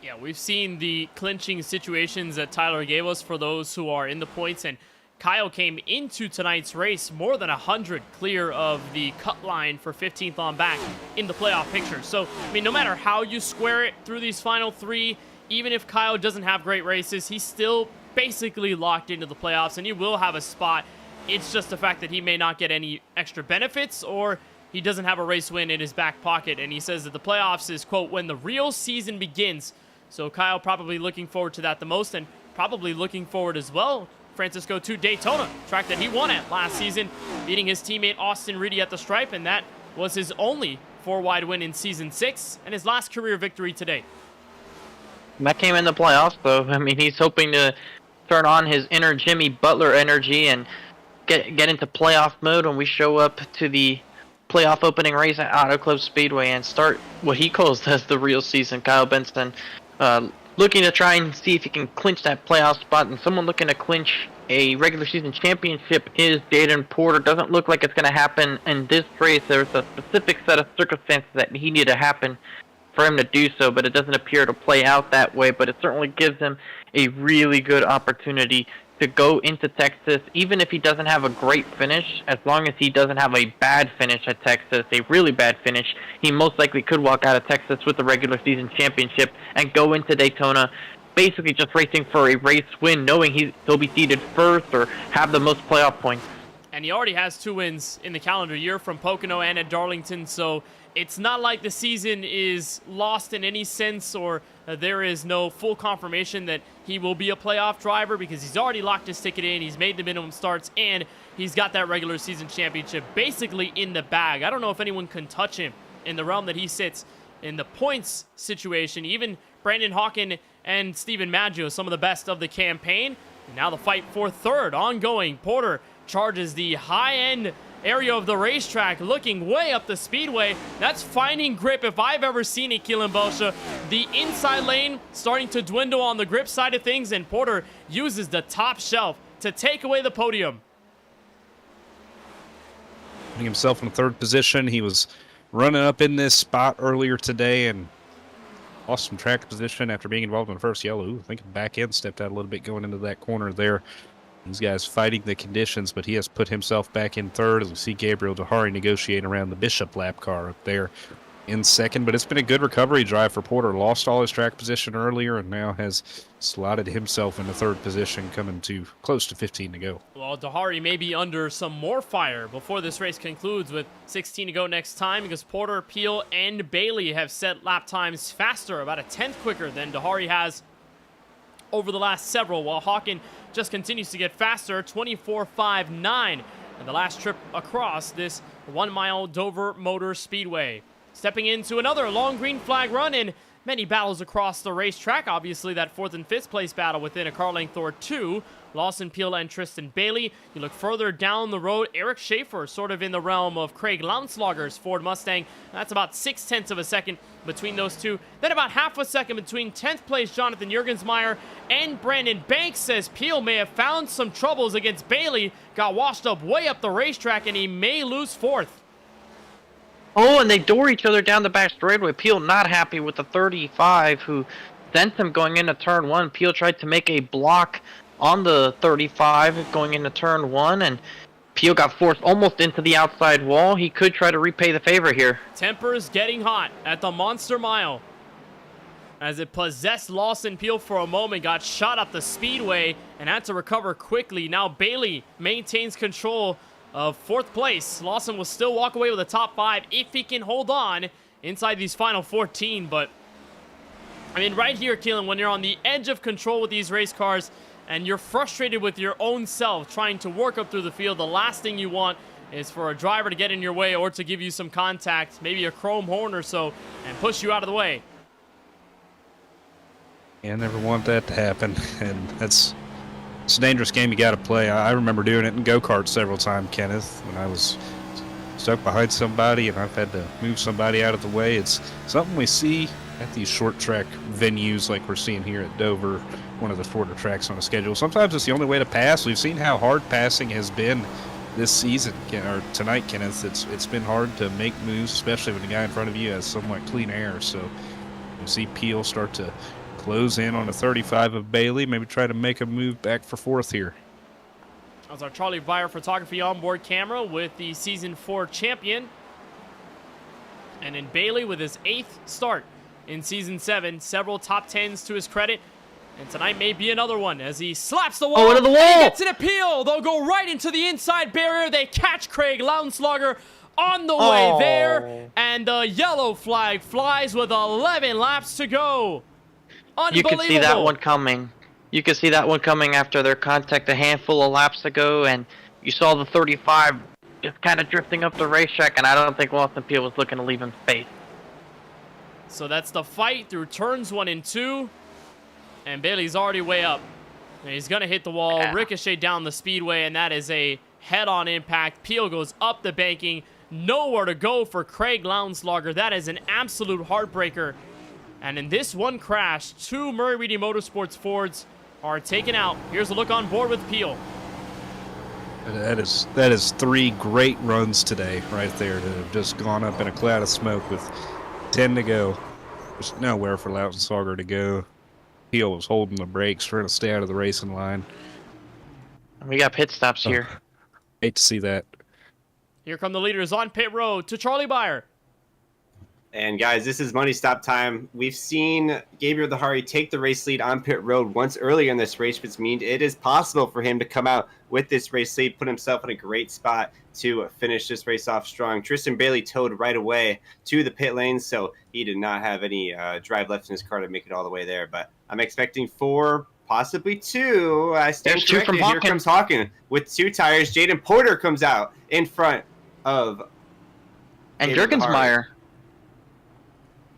S1: Yeah, we've seen the clinching situations that Tyler gave us for those who are in the points, and Kyle came into tonight's race more than 100 clear of the cut line for 15th on back in the playoff picture. So, I mean, no matter how you square it through these final three, even if Kyle doesn't have great races, he's still basically locked into the playoffs, and he will have a spot. It's just the fact that he may not get any extra benefits, or he doesn't have a race win in his back pocket. And he says that the playoffs is, quote, when the real season begins. So Kyle probably looking forward to that the most, and probably looking forward as well, Francisco, to Daytona, track that he won at last season, beating his teammate Austin Reedy at the stripe, and that was his only 4-wide win in Season 6, and his last career victory today.
S2: That came in the playoffs, though. I mean, he's hoping to turn on his inner Jimmy Butler energy and get into playoff mode when we show up to the playoff opening race at Auto Club Speedway and start what he calls as the real season. Kyle Benson looking to try and see if he can clinch that playoff spot, and someone looking to clinch a regular season championship is Jaden Porter. Doesn't look like it's going to happen in this race. There's a specific set of circumstances that he needed to happen for him to do so, but it doesn't appear to play out that way. But it certainly gives him a really good opportunity to go into Texas, even if he doesn't have a great finish. As long as he doesn't have a bad finish at Texas, a really bad finish, he most likely could walk out of Texas with the regular season championship and go into Daytona basically just racing for a race win, knowing he'll be seeded first or have the most playoff points.
S1: And he already has 2 wins in the calendar year from Pocono and at Darlington, so it's not like the season is lost in any sense, or there is no full confirmation that he will be a playoff driver, because he's already locked his ticket in, he's made the minimum starts, and he's got that regular season championship basically in the bag. I don't know if anyone can touch him in the realm that he sits in the points situation. Even Brandon Hawken and Steven Maggio, some of the best of the campaign. And now the fight for third ongoing. Porter charges the high-end area of the racetrack, looking way up the speedway. That's finding grip if I've ever seen it, Keelan Bosha. The inside lane starting to dwindle on the grip side of things, and Porter uses the top shelf to take away the podium.
S3: Putting himself in third position. He was running up in this spot earlier today and lost some track position after being involved in the first yellow. Ooh, I think back end stepped out a little bit going into that corner there. These guys fighting the conditions, but he has put himself back in third as we see Gabriel Dehari negotiate around the Bishop lap car up there in second. But it's been a good recovery drive for Porter. Lost all his track position earlier and now has slotted himself into third position, coming to close to 15 to go.
S1: Well, Dehari may be under some more fire before this race concludes with 16 to go next time, because Porter, Peel, and Bailey have set lap times faster, about a 10th quicker than Dehari has over the last several, while Hawken just continues to get faster, 24.59 in the last trip across this 1 mile Dover Motor Speedway. Stepping into another long green flag run and many battles across the racetrack. Obviously, that 4th and 5th place battle within a car length or two. Lawson Peel and Tristan Bailey. You look further down the road, Eric Schaefer, sort of in the realm of Craig Launslager's Ford Mustang. That's about 0.6 of a second between those two. Then about half a second between 10th place Jonathan Jurgensmeyer and Brandon Banks. Says Peel may have found some troubles against Bailey. Got washed up way up the racetrack, and he may lose 4th.
S2: Oh, and they door each other down the back straightaway. Peel not happy with the 35 who sent him going into turn 1. Peel tried to make a block on the 35 going into turn 1, and Peel got forced almost into the outside wall. He could try to repay the favor here.
S1: Tempers getting hot at the Monster Mile as it possessed Lawson Peel for a moment, got shot up the speedway and had to recover quickly. Now Bailey maintains control of 4th place. Lawson will still walk away with a top 5 if he can hold on inside these final 14. But, I mean, right here, Keelan, when you're on the edge of control with these race cars and you're frustrated with your own self trying to work up through the field, the last thing you want is for a driver to get in your way or to give you some contact, maybe a chrome horn or so, and push you out of the way.
S3: Yeah, I never want that to happen, and it's a dangerous game you got to play. I remember doing it in go-karts several times, Kenneth, when I was stuck behind somebody and I've had to move somebody out of the way. It's something we see at these short track venues like we're seeing here at Dover, one of the shorter tracks on the schedule, sometimes it's the only way to pass. We've seen how hard passing has been this season, or tonight, Kenneth. It's been hard to make moves, especially when the guy in front of you has somewhat clean air. So you see Peel start to close in on the 35 of Bailey, maybe try to make a move back for fourth here.
S1: That's our Charlie Byer photography onboard camera with the Season 4 champion. And in Bailey with his 8th start in Season 7, several top 10s to his credit. And tonight may be another one as he slaps the wall.
S2: Oh, into the wall!
S1: And he gets an appeal. They'll go right into the inside barrier. They catch Craig Lounslogger on the way there. And the yellow flag flies with 11 laps to go. Unbelievable.
S2: You could see that one coming. You could see that one coming after their contact a handful of laps ago, and you saw the 35 just kind of drifting up the racetrack, and I don't think Lawson Peel was looking to leave him space.
S1: So that's the fight through turns 1 and 2. And Bailey's already way up. And he's going to hit the wall, ricochet down the speedway, and that is a head-on impact. Peel goes up the banking. Nowhere to go for Craig Lounslogger. That is an absolute heartbreaker. And in this one crash, 2 Murray Reedy Motorsports Fords are taken out. Here's a look on board with Peel.
S3: That is 3 great runs today right there that have just gone up in a cloud of smoke with 10 to go. There's nowhere for Lounslogger to go. Peel was holding the brakes, trying to stay out of the racing line.
S2: We got pit stops here.
S3: Hate to see that.
S1: Here come the leaders on pit road to Charlie Byer.
S5: And guys, this is money stop time. We've seen Gabriel Dahari take the race lead on pit road once earlier in this race, which means it is possible for him to come out with this race lead, put himself in a great spot to finish this race off strong. Tristan Bailey towed right away to the pit lane, so he did not have any drive left in his car to make it all the way there. But I'm expecting 4, possibly 2. I stand
S2: There's 2 from
S5: corrected. Here comes Hawken with 2 tires. Jaden Porter comes out in front of
S2: and
S5: Gabriel
S2: Jurgensmeyer.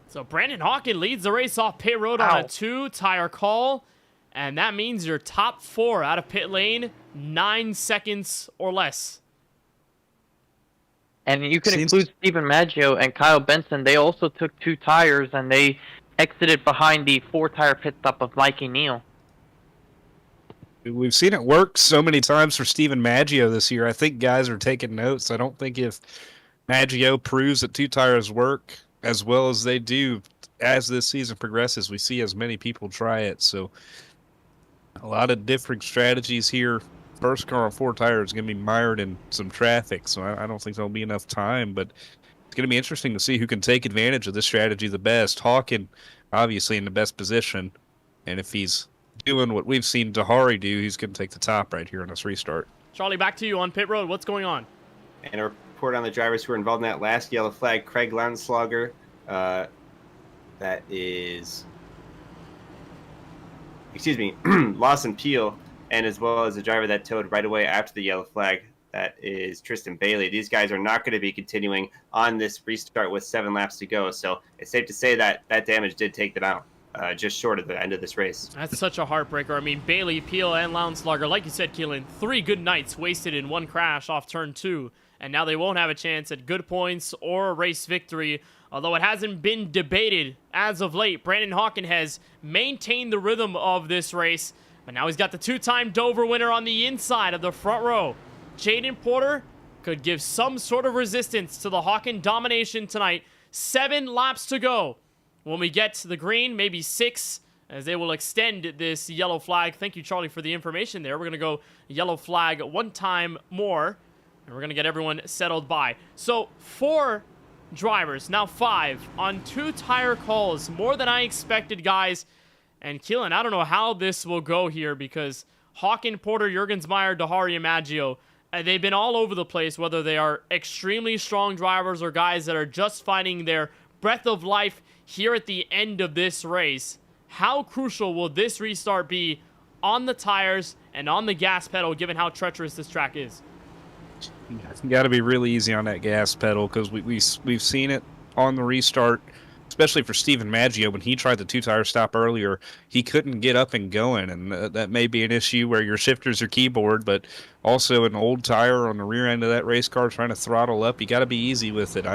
S1: So Brandon Hawken leads the race off pit road on a 2-tire call. And that means your top 4 out of pit lane, 9 seconds or less.
S2: And you can include Stephen Maggio and Kyle Benson. They also took 2 tires, and they exited behind the 4-tire pit stop of Mikey Neal.
S3: We've seen it work so many times for Stephen Maggio this year. I think guys are taking notes. I don't think if Maggio proves that 2 tires work as well as they do as this season progresses, we see as many people try it. So a lot of different strategies here. First car on 4 tires is going to be mired in some traffic, so I don't think there'll be enough time, but it's going to be interesting to see who can take advantage of this strategy the best. Hawken, obviously, in the best position, and if he's doing what we've seen Dahari do, he's going to take the top right here on this restart.
S1: Charlie, back to you on pit road. What's going on?
S5: And a report on the drivers who were involved in that last yellow flag. Craig Lounslogger, that is, Lawson Peel, and as well as the driver that towed right away after the yellow flag, that is Tristan Bailey. These guys are not going to be continuing on this restart with 7 laps to go, so it's safe to say that that damage did take them out just short of the end of this race.
S1: That's such a heartbreaker. I mean, Bailey, Peel, and Lounslogger, like you said, Keelan, 3 good nights wasted in one crash off turn 2, and now they won't have a chance at good points or a race victory, although it hasn't been debated as of late. Brandon Hawken has maintained the rhythm of this race, but now he's got the 2-time Dover winner on the inside of the front row. Jaden Porter could give some sort of resistance to the Hawken domination tonight. 7 laps to go. When we get to the green, maybe 6, as they will extend this yellow flag. Thank you, Charlie, for the information there. We're going to go yellow flag 1 time more, and we're going to get everyone settled by. So 4 drivers, now 5, on 2-tire calls. More than I expected, guys. And Keelan, I don't know how this will go here because Hawken, Porter, Jurgensmeyer, Dahari, and Maggio, they've been all over the place, whether they are extremely strong drivers or guys that are just finding their breath of life here at the end of this race. How crucial will this restart be on the tires and on the gas pedal, given how treacherous this track is?
S3: It's got to be really easy on that gas pedal because we've seen it on the restart, especially for Stephen Maggio. When he tried the 2-tire stop earlier, he couldn't get up and going, and that may be an issue where your shifter's your keyboard, but also an old tire on the rear end of that race car trying to throttle up. You got to be easy with it.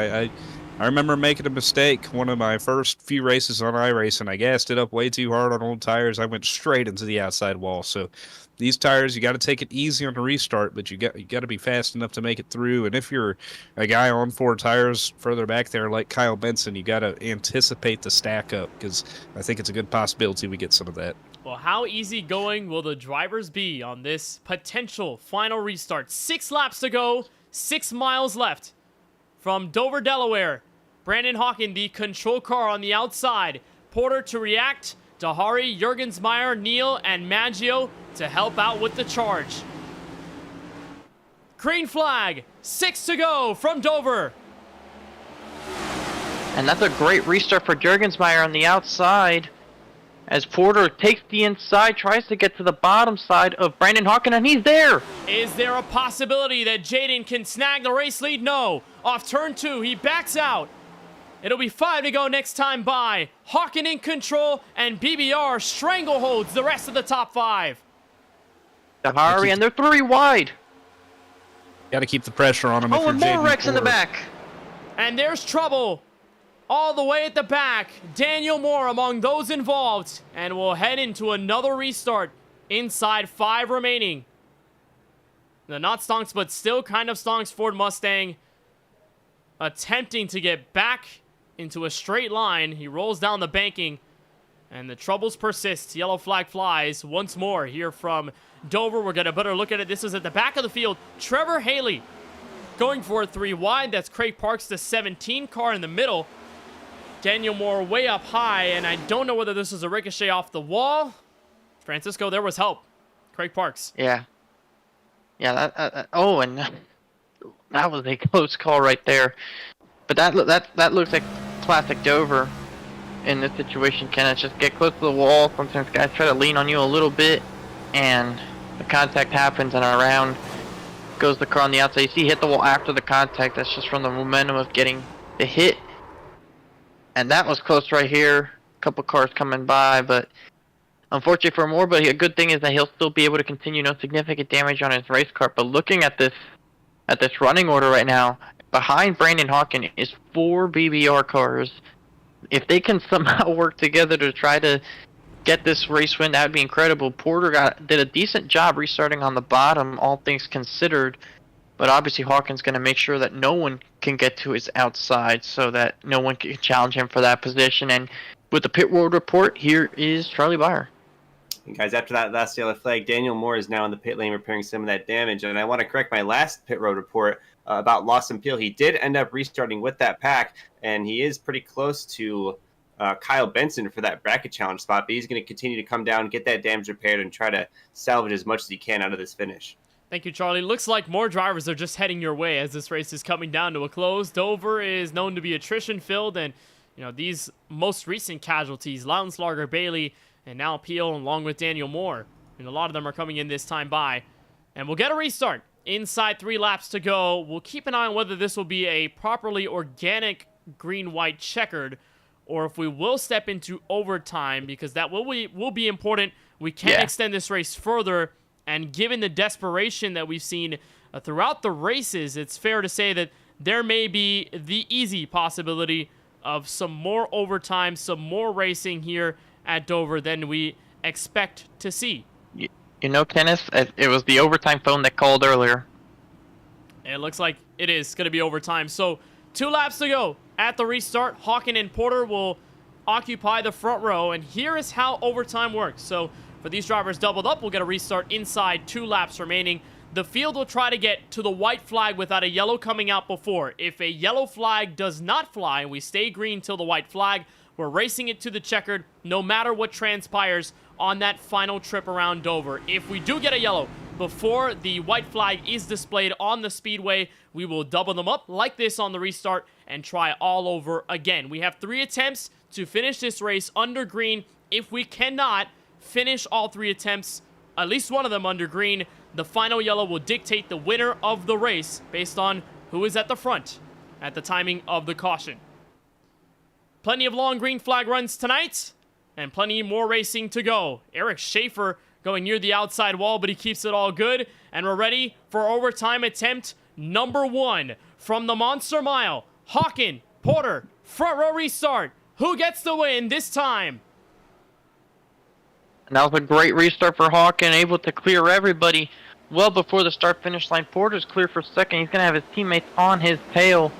S3: I remember making a mistake one of my first few races on iRacing. I gassed it up way too hard on old tires. I went straight into the outside wall. So these tires, you got to take it easy on the restart, but you got to be fast enough to make it through. And if you're a guy on 4 tires further back there like Kyle Benson, you got to anticipate the stack up, because I think it's a good possibility we get some of that.
S1: Well, how easygoing will the drivers be on this potential final restart? 6 laps to go, 6 miles left. From Dover, Delaware, Brandon Hawken, the control car on the outside. Porter to react. Dahari, Jurgensmeyer, Neal, and Maggio to help out with the charge. Green flag, 6 to go from Dover.
S2: And that's a great restart for Jurgensmeyer on the outside, as Porter takes the inside, tries to get to the bottom side of Brandon Hawken, and he's there.
S1: Is there a possibility that Jaden can snag the race lead? No. Off turn 2, he backs out. It'll be 5 to go next time by. Hawken in control, and BBR strangleholds the rest of the top 5.
S2: Dahari, and they're 3 wide.
S3: Got to keep the pressure on him.
S2: Oh, and more wrecks in the back.
S1: And there's trouble all the way at the back. Daniel Moore among those involved. And we'll head into another restart. Inside 5 remaining. The not stonks, but still kind of stonks Ford Mustang. Attempting to get back into a straight line. He rolls down the banking. And the troubles persist. Yellow flag flies once more here from Dover. We're going to better look at it. This is at the back of the field. Trevor Haley going for a 3 wide. That's Craig Parks, the 17 car in the middle. Daniel Moore way up high, and I don't know whether this is a ricochet off the wall. Francisco, there was help. Craig Parks.
S2: Yeah. Yeah, and that was a close call right there. But that looks like classic Dover in this situation, Kenneth. Just get close to the wall. Sometimes guys try to lean on you a little bit, and the contact happens, and around goes the car on the outside. You see he hit the wall after the contact. That's just from the momentum of getting the hit. And that was close right here. A couple cars coming by, but unfortunately for Moore, but a good thing is that he'll still be able to continue, no significant damage on his race car. But looking at this running order right now, behind Brandon Hawken is 4 BBR cars. If they can somehow work together to try to get this race win, that would be incredible. Porter did a decent job restarting on the bottom, all things considered. But obviously Hawken's going to make sure that no one can get to his outside, so that no one can challenge him for that position. And with the pit road report, here is Charlie Byer.
S5: And guys, after that last yellow flag, Daniel Moore is now in the pit lane repairing some of that damage. And I want to correct my last pit road report about Lawson Peel. He did end up restarting with that pack, and he is pretty close to Kyle Benson for that bracket challenge spot. But he's going to continue to come down, get that damage repaired, and try to salvage as much as he can out of this finish.
S1: Thank you, Charlie. Looks like more drivers are just heading your way as this race is coming down to a close. Dover is known to be attrition-filled, and these most recent casualties, Lautenslager, Bailey, and now Peel, along with Daniel Moore, and a lot of them are coming in this time by. And we'll get a restart. Inside 3 laps to go. We'll keep an eye on whether this will be a properly organic green-white checkered, or if we will step into overtime, because that will be important. We can extend this race further. And given the desperation that we've seen throughout the races, it's fair to say that there may be the easy possibility of some more overtime, some more racing here at Dover than we expect to see.
S2: Kenneth, it was the overtime phone that called earlier.
S1: It looks like it is going to be overtime. So 2 laps to go at the restart. Hawken and Porter will occupy the front row. And here is how overtime works. So for these drivers doubled up, we'll get a restart inside 2 laps remaining. The field will try to get to the white flag without a yellow coming out before. If a yellow flag does not fly and we stay green till the white flag, we're racing it to the checkered no matter what transpires on that final trip around Dover. If we do get a yellow before the white flag is displayed on the speedway, we will double them up like this on the restart and try all over again. We have 3 attempts to finish this race under green. If we cannot finish all 3 attempts, at least one of them under green, the final yellow will dictate the winner of the race based on who is at the front at the timing of the caution. Plenty of long green flag runs tonight, and plenty more racing to go. Eric Schaefer going near the outside wall, but he keeps it all good, and we're ready for overtime attempt number 1 from the Monster Mile. Hawken, Porter, front row restart. Who gets the win this time?
S2: And that was a great restart for Hawken, able to clear everybody well before the start-finish line. Porter's clear for second. He's going to have his teammates on his tail.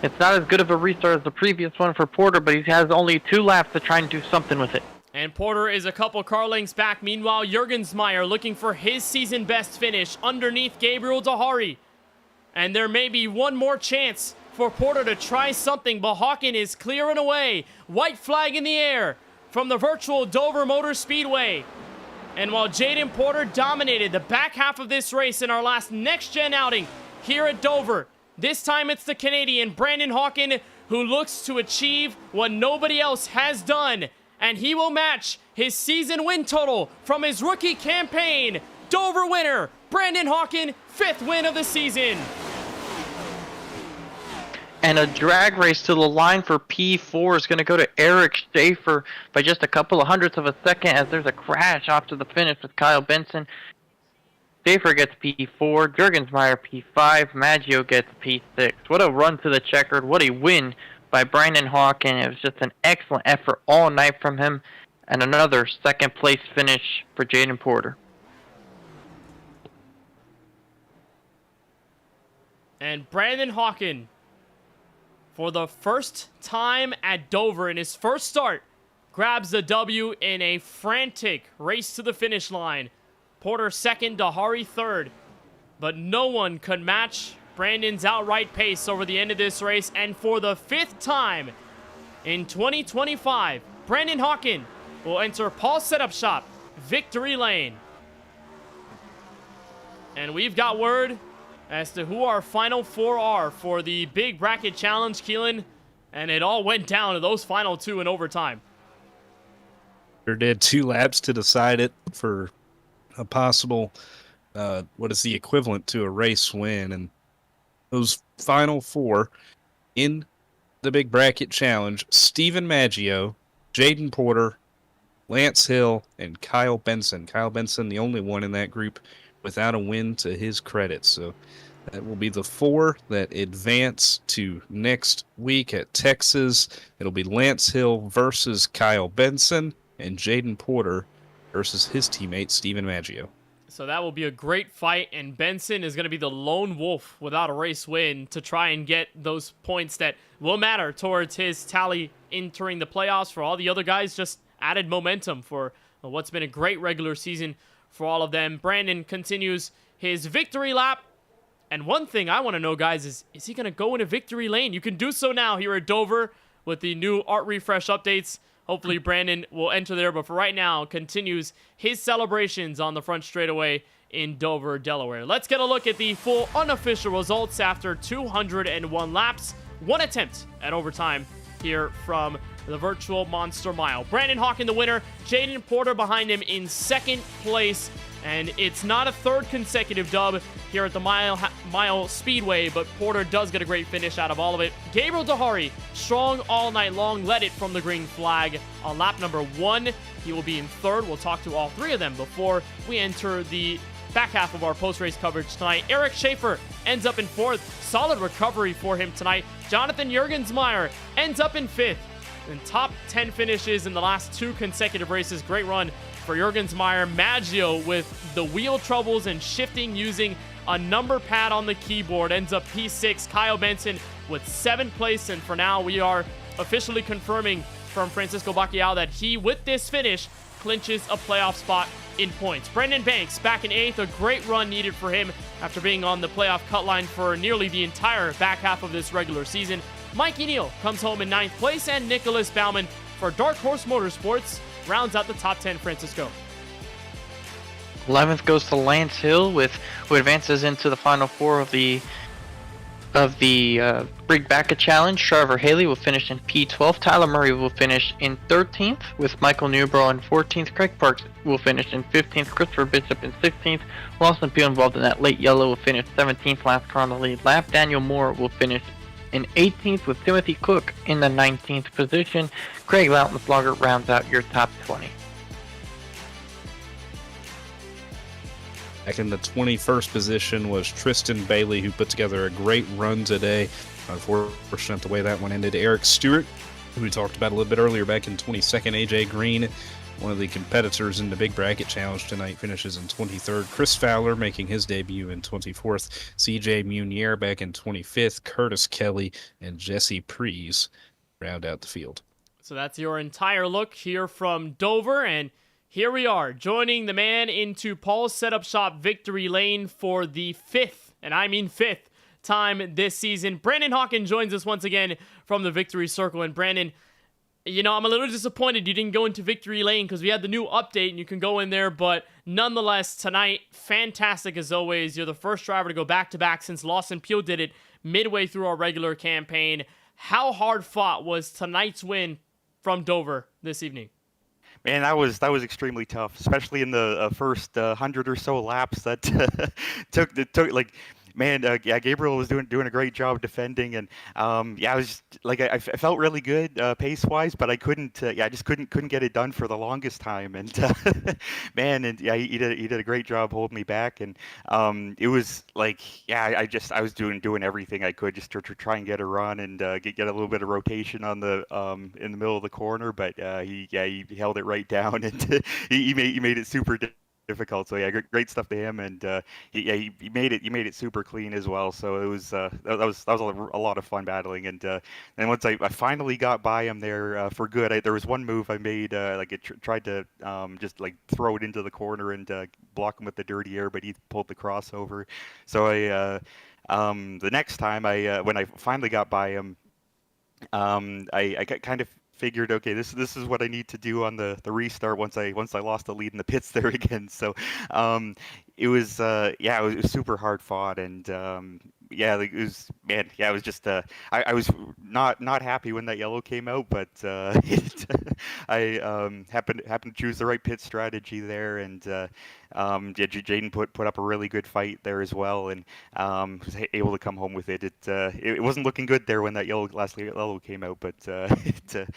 S2: It's not as good of a restart as the previous one for Porter, but he has only 2 laps to try and do something with it.
S1: And Porter is a couple car lengths back. Meanwhile, Jurgensmeyer looking for his season best finish underneath Gabriel Dahari. And there may be one more chance for Porter to try something, but Hawken is clearing away. White flag in the air from the virtual Dover Motor Speedway. And while Jaden Porter dominated the back half of this race in our last next-gen outing here at Dover, this time it's the Canadian Brandon Hawken who looks to achieve what nobody else has done. And he will match his season win total from his rookie campaign. Dover winner, Brandon Hawken, 5th win of the season.
S2: And a drag race to the line for P4 is going to go to Eric Schaefer by just a couple of hundredths of a second as there's a crash off to the finish with Kyle Benson. Schaefer gets P4, Jurgensmeyer P5, Maggio gets P6. What a run to the checkered, what a win by Brandon Hawken. It was just an excellent effort all night from him, and another second place finish for Jaden Porter.
S1: And Brandon Hawken, for the first time at Dover in his first start, grabs the W in a frantic race to the finish line. Porter second, Dahari third, but no one could match Brandon's outright pace over the end of this race. And for the 5th time in 2025, Brandon Hawken will enter Paul's Setup Shop Victory Lane. And we've got word as to who our final 4 are for the Big Bracket Challenge, Keelan. And it all went down to those final 2 in overtime.
S3: There did 2 laps to decide it for a possible, what is the equivalent to a race win. And those final 4 in the Big Bracket Challenge, Stephen Maggio, Jaden Porter, Lance Hill, and Kyle Benson. Kyle Benson, the only one in that group without a win to his credit. So that will be the 4 that advance to next week at Texas. It'll be Lance Hill versus Kyle Benson and Jaden Porter versus his teammate Stephen Maggio.
S1: So that will be a great fight, and Benson is going to be the lone wolf without a race win to try and get those points that will matter towards his tally entering the playoffs. For all the other guys, just added momentum for what's been a great regular season for all of them. Brandon continues his victory lap. And one thing I want to know, guys, is he going to go into victory lane? You can do so now here at Dover with the new art refresh updates. Hopefully Brandon will enter there, but for right now, continues his celebrations on the front straightaway in Dover, Delaware. Let's get a look at the full unofficial results after 201 laps. 1 attempt at overtime here from the virtual Monster Mile. Brandon Hawken the winner, Jaden Porter behind him in 2nd place. And it's not a 3rd consecutive dub here at the Mile Speedway, but Porter does get a great finish out of all of it. Gabriel Dahari, strong all night long, led it from the green flag on lap number 1. He will be in 3rd. We'll talk to all 3 of them before we enter the back half of our post-race coverage tonight. Eric Schaefer ends up in 4th. Solid recovery for him tonight. Jonathan Jurgensmeyer ends up in 5th. And top 10 finishes in the last 2 consecutive races. Great run for Jurgensmeyer. Maggio with the wheel troubles and shifting using a number pad on the keyboard ends up P6. Kyle Benson with 7th place, and for now we are officially confirming from Francisco Bacchial that he, with this finish, clinches a playoff spot in points. Brendan Banks back in 8th, a great run needed for him after being on the playoff cut line for nearly the entire back half of this regular season. Mikey Neal comes home in 9th place, and Nicholas Bauman for Dark Horse Motorsports rounds out the top 10. Francisco.
S2: 11th goes to Lance Hill, who advances into the final 4 of the Big Bracket Challenge. Trevor Haley will finish in P12. Tyler Murray will finish in 13th, with Michael Newbrough in 14th. Craig Parks will finish in 15th. Christopher Bishop in 16th. Lawson Peel, involved in that late yellow, will finish 17th. Last car on the lead lap. Daniel Moore will finish in 18th, with Timothy Cook in the 19th position. Craig Lautenschlager rounds out your top 20.
S3: Back in the 21st position was Tristan Bailey, who put together a great run today. Unfortunate the way that one ended. Eric Stewart, who we talked about a little bit earlier, back in 22nd. AJ Green, one of the competitors in the Big Bracket Challenge tonight, finishes in 23rd. Chris Fowler making his debut in 24th. CJ Munier back in 25th. Curtis Kelly and Jesse Prees round out the field.
S1: So that's your entire look here from Dover, and here we are, joining the man into Paul's Setup Shop victory lane for the fifth, and I mean fifth, time this season. Brandon Hawkins joins us once again from the Victory Circle. And Brandon, you know, I'm a little disappointed you didn't go into Victory Lane because we had the new update and you can go in there, but nonetheless, tonight, fantastic as always. You're the first driver to go back-to-back since Lawson Peel did it midway through our regular campaign. How hard fought was tonight's win from Dover this evening?
S13: Man, that was extremely tough, especially in the first 100 or so laps. That took like, man, yeah, Gabriel was doing a great job defending, and yeah, I was like, I felt really good pace wise, but I couldn't, yeah, I just couldn't get it done for the longest time, and man, and yeah, he did a great job holding me back, and it was like, yeah, I was doing everything I could just to try and get a run and get a little bit of rotation on the in the middle of the corner, but he held it right down, and he made it super difficult. So yeah, great stuff to him, and he made it super clean as well. So it was that was a lot of fun battling, and once I finally got by him there for good, there was one move I made, like it tried to just like throw it into the corner and block him with the dirty air, but he pulled the crossover. So the next time when I finally got by him, I kind of figured, okay, this is what I need to do on the restart once I lost the lead in the pits there again. So it was yeah, it was super hard fought, and yeah, like, it was, man, yeah, it was just I was not happy when that yellow came out, but I happened to choose the right pit strategy there, and yeah, Jaden put up a really good fight there as well, and was able to come home with it. It wasn't looking good there when that last yellow came out, but it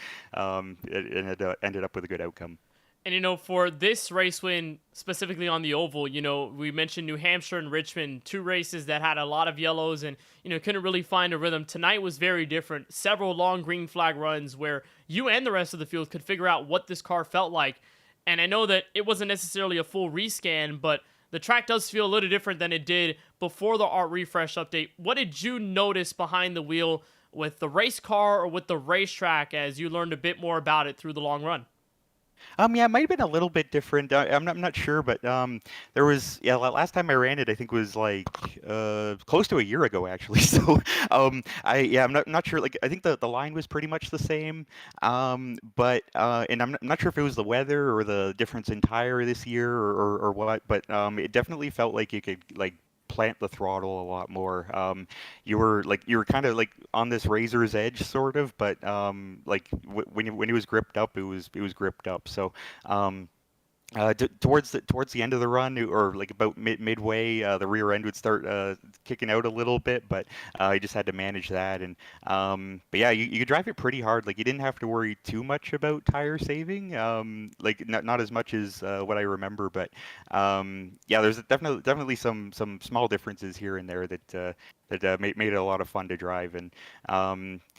S13: ended up with a good outcome.
S1: And, you know, for this race win, specifically on the oval, you know, we mentioned New Hampshire and Richmond, two races that had a lot of yellows and, you know, couldn't really find a rhythm. Tonight was very different. Several long green flag runs where you and the rest of the field could figure out what this car felt like. And I know that it wasn't necessarily a full rescan, but the track does feel a little different than it did before the art refresh update. What did you notice behind the wheel with the race car or with the racetrack as you learned a bit more about it through the long run?
S13: Yeah, it might have been a little bit different. I'm not sure, but there was, yeah, last time I ran it, I think was like close to a year ago actually. So I'm not sure. Like, I think the line was pretty much the same, but and I'm not sure if it was the weather or the difference in tire this year or what, but it definitely felt like you could like plant the throttle a lot more. You were kind of like on this razor's edge sort of, but like when it was gripped up, it was gripped up. So towards the end of the run, or like about midway, the rear end would start kicking out a little bit, but I just had to manage that. And but yeah, you could drive it pretty hard. Like, you didn't have to worry too much about tire saving, like not as much as what I remember. But yeah, there's definitely some small differences here and there that made it a lot of fun to drive. And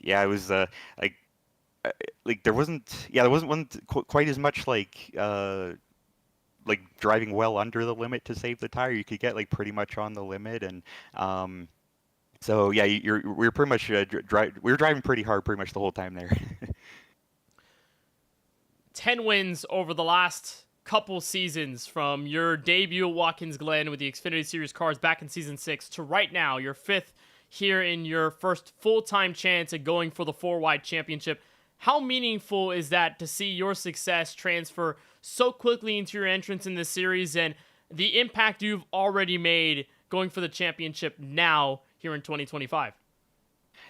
S13: yeah, it was like there wasn't quite as much like driving well under the limit to save the tire. You could get like pretty much on the limit, and so yeah, we're pretty much we were driving pretty hard pretty much the whole time there.
S1: 10 wins over the last couple seasons, from your debut at Watkins Glen with the Xfinity Series cars back in season 6 to right now, your 5th here in your first full-time chance at going for the 4-wide championship. How meaningful is that to see your success transfer so quickly into your entrance in this series, and the impact you've already made going for the championship now here in 2025?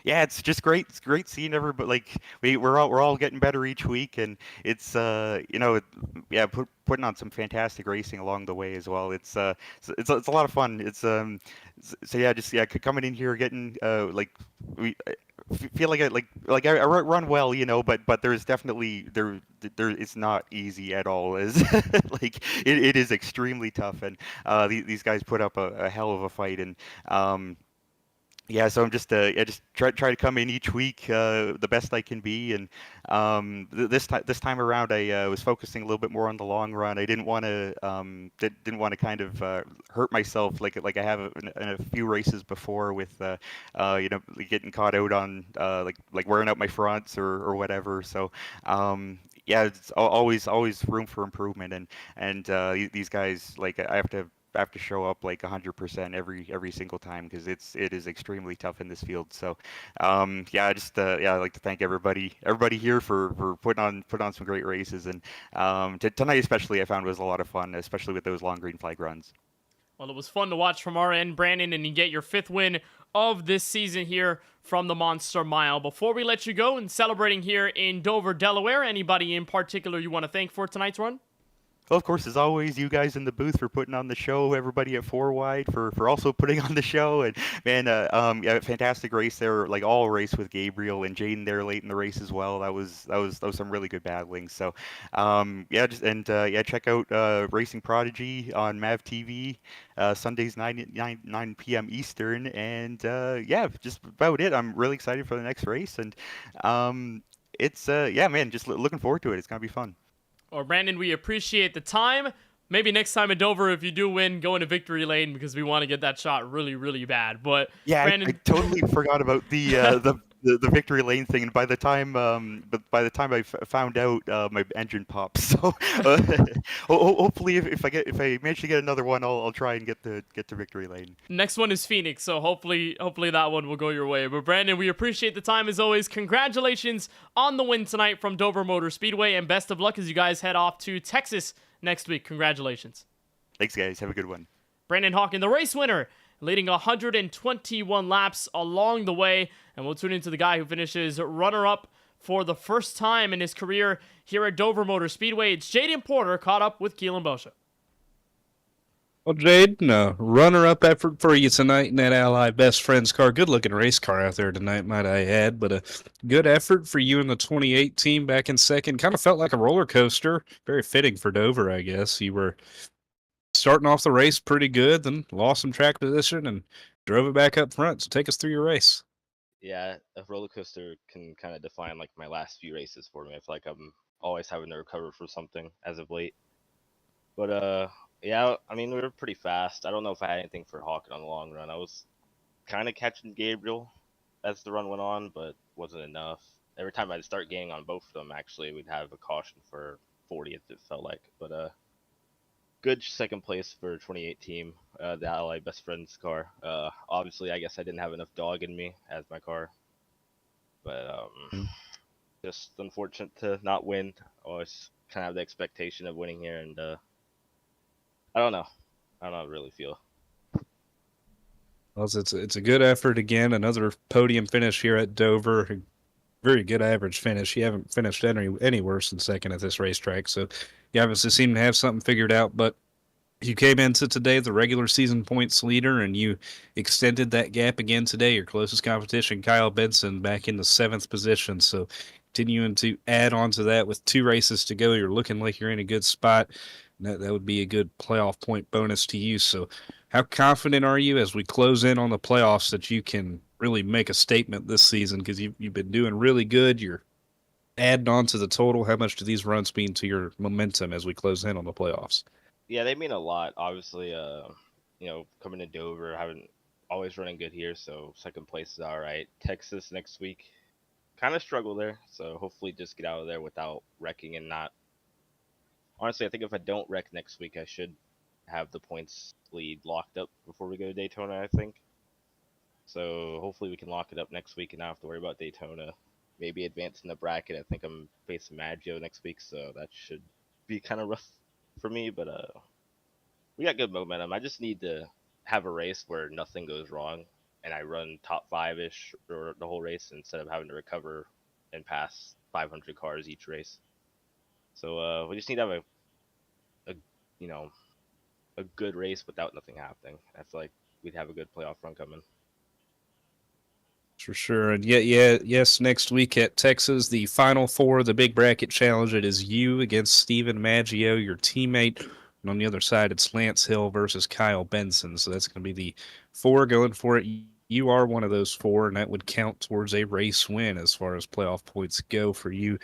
S13: Yeah, it's just great. It's great seeing everybody. Like, we're all getting better each week, and it's you know, yeah, putting on some fantastic racing along the way as well. It's a lot of fun. It's so yeah, just coming in here, getting like feel like I run well, but there's definitely there it's not easy at all. Is like it is extremely tough, and these guys put up a hell of a fight, and yeah, so I'm just I just try to come in each week the best I can be, and this time around I was focusing a little bit more on the long run. I didn't want to didn't want to kind of hurt myself like I have in a few races before with getting caught out on like wearing out my fronts or whatever. So yeah, it's always room for improvement, and these guys, like I have to show up like 100% every single time because it is extremely tough in this field. So yeah, I'd like to thank everybody here for putting on some great races, and tonight especially I found was a lot of fun, especially with those long green flag runs.
S1: Well, it was fun to watch from our end, Brandon, and you get your 5th win of this season here from the Monster Mile. Before we let you go and celebrating here in Dover, Delaware, anybody in particular you want to thank for tonight's run?
S13: Well, of course, as always, you guys in the booth for putting on the show. Everybody at Four Wide for also putting on the show. And man, yeah, fantastic race there. Like all race with Gabriel and Jaden there late in the race as well. That was some really good battling. So, yeah, yeah, check out Racing Prodigy on Mav TV Sundays 9 p.m. Eastern. And yeah, just about it. I'm really excited for the next race, and it's yeah, man, just looking forward to it. It's gonna be fun.
S1: Or Brandon, we appreciate the time. Maybe next time at Dover, if you do win, go into victory lane because we want to get that shot really, really bad. But
S13: yeah,
S1: Brandon...
S13: I totally forgot about the victory lane thing, and by the time I found out, my engine popped. So hopefully, if I manage to get another one, I'll try and get to victory lane.
S1: Next one is Phoenix, so hopefully that one will go your way. But Brandon, we appreciate the time as always. Congratulations on the win tonight from Dover Motor Speedway, and best of luck as you guys head off to Texas next week. Congratulations.
S13: Thanks, guys. Have a good one.
S1: Brandon Hawken, the race winner, leading 121 laps along the way. And we'll tune into the guy who finishes runner-up for the first time in his career here at Dover Motor Speedway. It's Jaden Porter caught up with Keelan Boscia.
S3: Well, Jaden, runner-up effort for you tonight in that Ally Best Friends car. Good-looking race car out there tonight, might I add. But a good effort for you in the 28 team back in second. Kind of felt like a roller coaster. Very fitting for Dover, I guess. You were starting off the race pretty good, then lost some track position and drove it back up front. So take us through your race.
S14: Yeah, a roller coaster can kind of define like my last few races for me. I feel like I'm always having to recover for something as of late. But yeah, I mean, we were pretty fast. I don't know if I had anything for Hawken on the long run. I was kind of catching Gabriel as the run went on, but wasn't enough. Every time I'd start gaining on both of them, actually, we'd have a caution for 40th, it felt like. But good second place for 28 team, the Ally Best Friends car. Obviously, I guess I didn't have enough dog in me as my car. But just unfortunate to not win. I always kind of have the expectation of winning here, and I don't know. I don't know how I really feel.
S3: Well, it's a good effort again. Another podium finish here at Dover. Very good average finish. You haven't finished any worse than second at this racetrack, so you obviously seem to have something figured out. But you came into today the regular season points leader, and you extended that gap again today. Your closest competition, Kyle Benson, back in the 7th position. So continuing to add on to that with 2 races to go, you're looking like you're in a good spot. That would be a good playoff point bonus to you. So how confident are you as we close in on the playoffs that you can really make a statement this season? Because you've been doing really good. You're adding on to the total. How much do these runs mean to your momentum as we close in on the playoffs?
S14: Yeah, they mean a lot. Obviously, coming to Dover, haven't always running good here, so second place is all right. Texas next week, kind of struggle there, so hopefully just get out of there without wrecking and not. Honestly, I think if I don't wreck next week, I should have the points lead locked up before we go to Daytona, I think. So hopefully we can lock it up next week and not have to worry about Daytona. Maybe advance in the bracket. I think I'm facing Maggio next week, so that should be kind of rough for me. But we got good momentum. I just need to have a race where nothing goes wrong and I run top 5-ish or the whole race instead of having to recover and pass 500 cars each race. So we just need to have a good race without nothing happening. I feel like we'd have a good playoff run coming.
S3: For sure. And yes, next week at Texas, the Final Four, the Big Bracket Challenge, it is you against Steven Maggio, your teammate. And on the other side, it's Lance Hill versus Kyle Benson. So that's going to be the four going for it. You are one of those four, and that would count towards a race win as far as playoff points go for you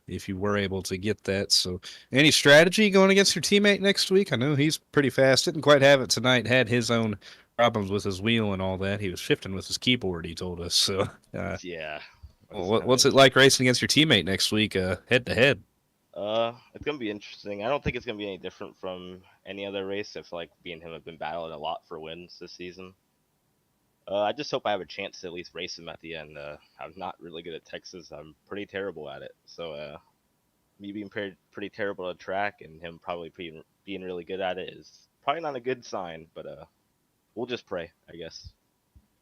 S3: if you were able to get that. So any strategy going against your teammate next week? I know he's pretty fast. Didn't quite have it tonight. Had his own problems with his wheel and all that. He was shifting with his keyboard, he told us. So
S14: yeah.
S3: What's it like racing against your teammate next week, head to head?
S14: It's gonna be interesting. I don't think it's gonna be any different from any other race. I feel like me and him have been battling a lot for wins this season. I just hope I have a chance to at least race him at the end. I'm not really good at Texas. I'm pretty terrible at it. So me being pretty terrible at track and him probably being really good at it is probably not a good sign. But we'll just pray, I guess.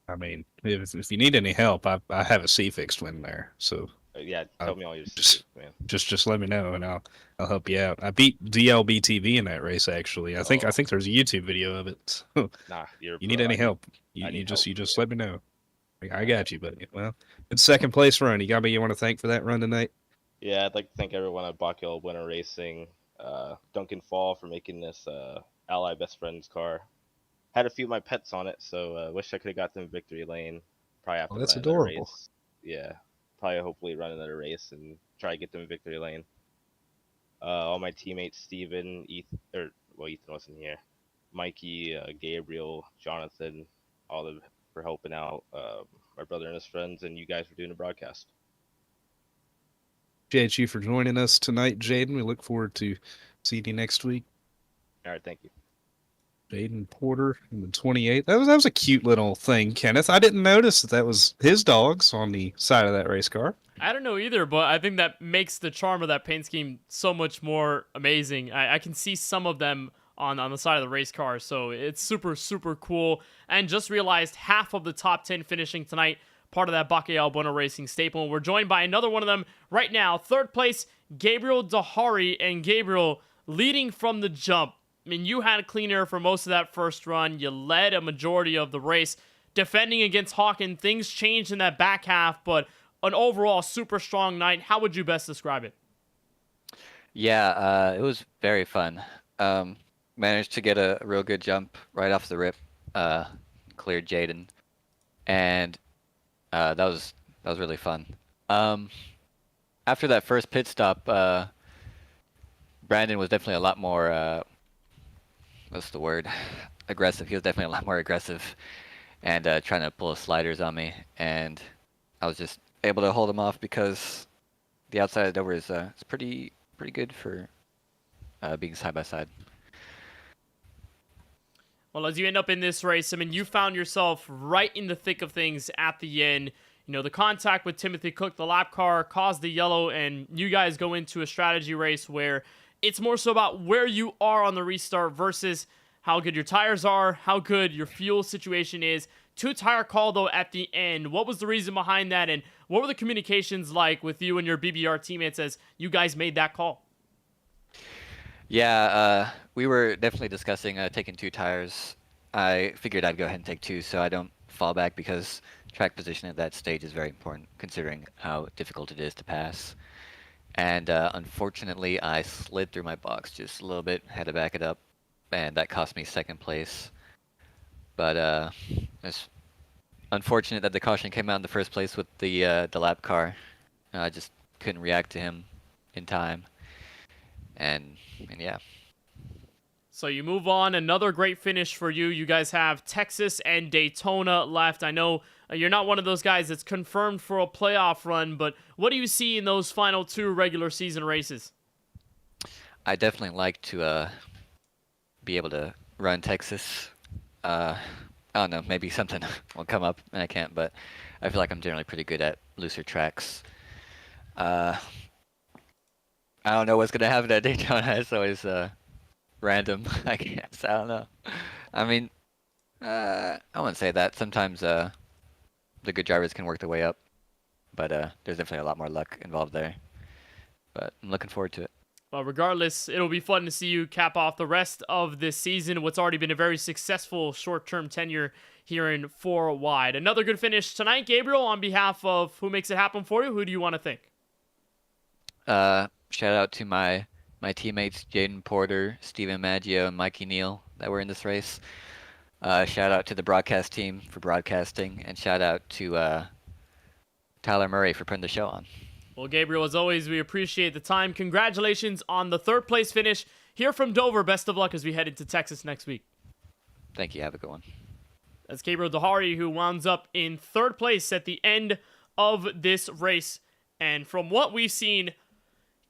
S3: I mean, if you need any help, I have a C-fixed win there. So
S14: yeah, tell me all your
S3: secrets, man. Just let me know and I'll help you out. I beat DLB TV in that race actually. I think there's a YouTube video of it. So
S14: nah,
S3: you need any help? You just let me know. I got you, buddy. Well, it's second place run. You got me. You want to thank for that run tonight?
S14: Yeah, I'd like to thank everyone at KBueno Racing, Duncan Fall for making this Ally Best Friends car. Had a few of my pets on it, so wish I could have got them in victory lane. Probably have to
S3: that's
S14: run another
S3: adorable.
S14: Race. Yeah, probably hopefully run another race and try to get them in victory lane. All my teammates, Steven, Ethan wasn't here. Mikey, Gabriel, Jonathan, all of them for helping out. My brother and his friends, and you guys for doing the broadcast.
S3: Appreciate you for joining us tonight, Jaden. We look forward to seeing you next week.
S14: All right, thank you.
S3: Jaden Porter in the 28th. That was a cute little thing, Kenneth. I didn't notice that was his dogs on the side of that race car.
S1: I don't know either, but I think that makes the charm of that paint scheme so much more amazing. I can see some of them on the side of the race car, so it's super, super cool. And just realized half of the top 10 finishing tonight, part of that KBueno Racing staple. We're joined by another one of them right now. Third place, Gabriel Dahari, and Gabriel leading from the jump. I mean, you had clean air for most of that first run. You led a majority of the race. Defending against Hawken, things changed in that back half, but an overall super strong night. How would you best describe it?
S15: Yeah, it was very fun. Managed to get a real good jump right off the rip. Cleared Jaden, and that was really fun. After that first pit stop, Brandon was definitely a lot more what's the word? Aggressive. He was definitely a lot more aggressive and trying to pull sliders on me, and I was just able to hold him off because the outside of Dover is it's pretty good for being side by side.
S1: Well, as you end up in this race, I mean, you found yourself right in the thick of things at the end. You know, the contact with Timothy Cook, the lap car, caused the yellow, and you guys go into a strategy race where it's more so about where you are on the restart versus how good your tires are, how good your fuel situation is. 2-tire call, though, at the end. What was the reason behind that, and what were the communications like with you and your BBR teammates as you guys made that call?
S15: Yeah, we were definitely discussing taking 2 tires. I figured I'd go ahead and take 2 so I don't fall back because track position at that stage is very important considering how difficult it is to pass. And unfortunately, I slid through my box just a little bit, had to back it up, and that cost me second place. But it's unfortunate that the caution came out in the first place with the lap car. I just couldn't react to him in time, and yeah.
S1: So you move on. Another great finish for you. You guys have Texas and Daytona left. I know you're not one of those guys that's confirmed for a playoff run, but what do you see in those final 2 regular season races?
S15: I definitely like to be able to run Texas. I don't know, maybe something will come up and I can't, but I feel like I'm generally pretty good at looser tracks. I don't know what's going to happen at Daytona. It's always random, I guess. I don't know. I mean, I wouldn't say that. Sometimes the good drivers can work their way up, but there's definitely a lot more luck involved there. But I'm looking forward to it.
S1: Well, regardless, it'll be fun to see you cap off the rest of this season, what's already been a very successful short-term tenure here in 4 wide. Another good finish tonight. Gabriel, on behalf of who makes it happen for you, who do you want to thank?
S15: Shout out to my teammates, Jaden Porter, Steven Maggio, and Mikey Neal that were in this race. Shout out to the broadcast team for broadcasting, and shout out to Tyler Murray for putting the show on.
S1: Well, Gabriel, as always, we appreciate the time. Congratulations on the 3rd place finish here from Dover. Best of luck as we head into Texas next week.
S15: Thank you. Have a good one.
S1: That's Gabriel Dahari, who winds up in 3rd place at the end of this race. And from what we've seen,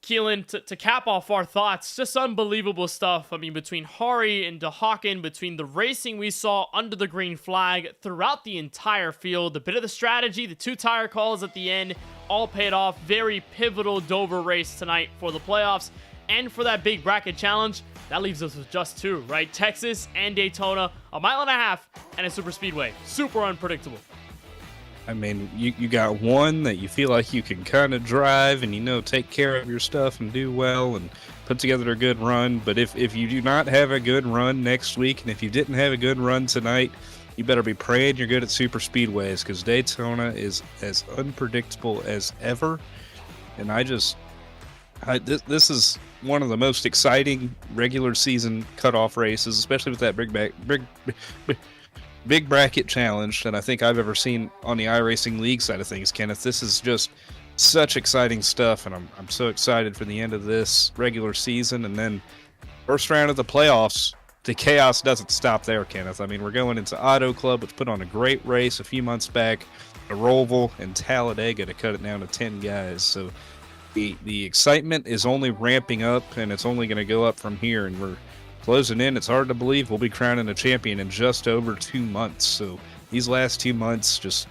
S1: Keelan, to cap off our thoughts, just unbelievable stuff. I mean, between Hari and DeHawken, between the racing we saw under the green flag throughout the entire field, a bit of the strategy, the 2 tire calls at the end, all paid off. Very pivotal Dover race tonight for the playoffs and for that big bracket challenge. That leaves us with just 2, right? Texas and Daytona, a 1.5 miles and a super speedway. Super unpredictable.
S3: I mean, you got one that you feel like you can kind of drive and, take care of your stuff and do well and put together a good run. But if you do not have a good run next week, and if you didn't have a good run tonight, you better be praying you're good at super speedways, because Daytona is as unpredictable as ever. And this is one of the most exciting regular season cutoff races, especially with that big bracket challenge that I think I've ever seen on the iRacing League side of things, Kenneth. This is just such exciting stuff, and I'm so excited for the end of this regular season. And then first round of the playoffs, the chaos doesn't stop there, Kenneth. I mean, we're going into Auto Club, which put on a great race a few months back, to Roval and Talladega to cut it down to 10 guys. So the excitement is only ramping up, and it's only going to go up from here, and we're closing in. It's hard to believe we'll be crowning a champion in just over 2 months. So these last 2 months, just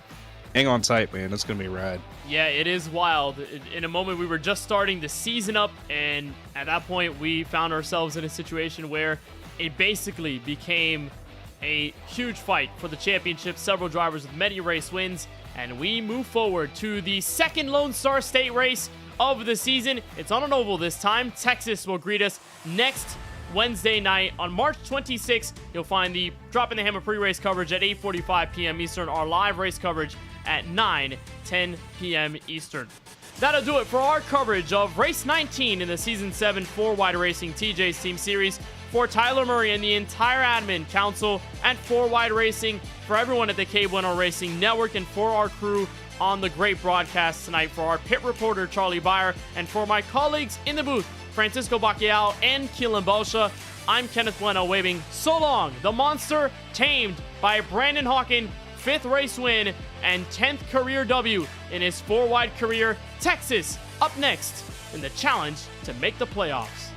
S3: hang on tight, man. It's going to be a ride.
S1: Yeah, it is wild. In a moment, we were just starting the season up, and at that point, we found ourselves in a situation where it basically became a huge fight for the championship. Several drivers with many race wins, and we move forward to the 2nd Lone Star State race of the season. It's on an oval this time. Texas will greet us next Wednesday night on March 26th. You'll find the Dropping the Hammer pre-race coverage at 8:45 p.m. Eastern, our live race coverage at 9:10 p.m. Eastern. That'll do it for our coverage of race 19 in the Season 7 4-Wide Racing TJ's Team Series. For Tyler Murray and the entire admin council at 4-Wide Racing, for everyone at the KBueno Racing Network, and for our crew on the great broadcast tonight, for our pit reporter Charlie Byer, and for my colleagues in the booth, Francisco Bacchial and Keelan Belsha, I'm Kenneth Bueno waving so long. The monster tamed by Brandon Hawken, 5th race win and 10th career W in his 4-wide career. Texas up next in the challenge to make the playoffs.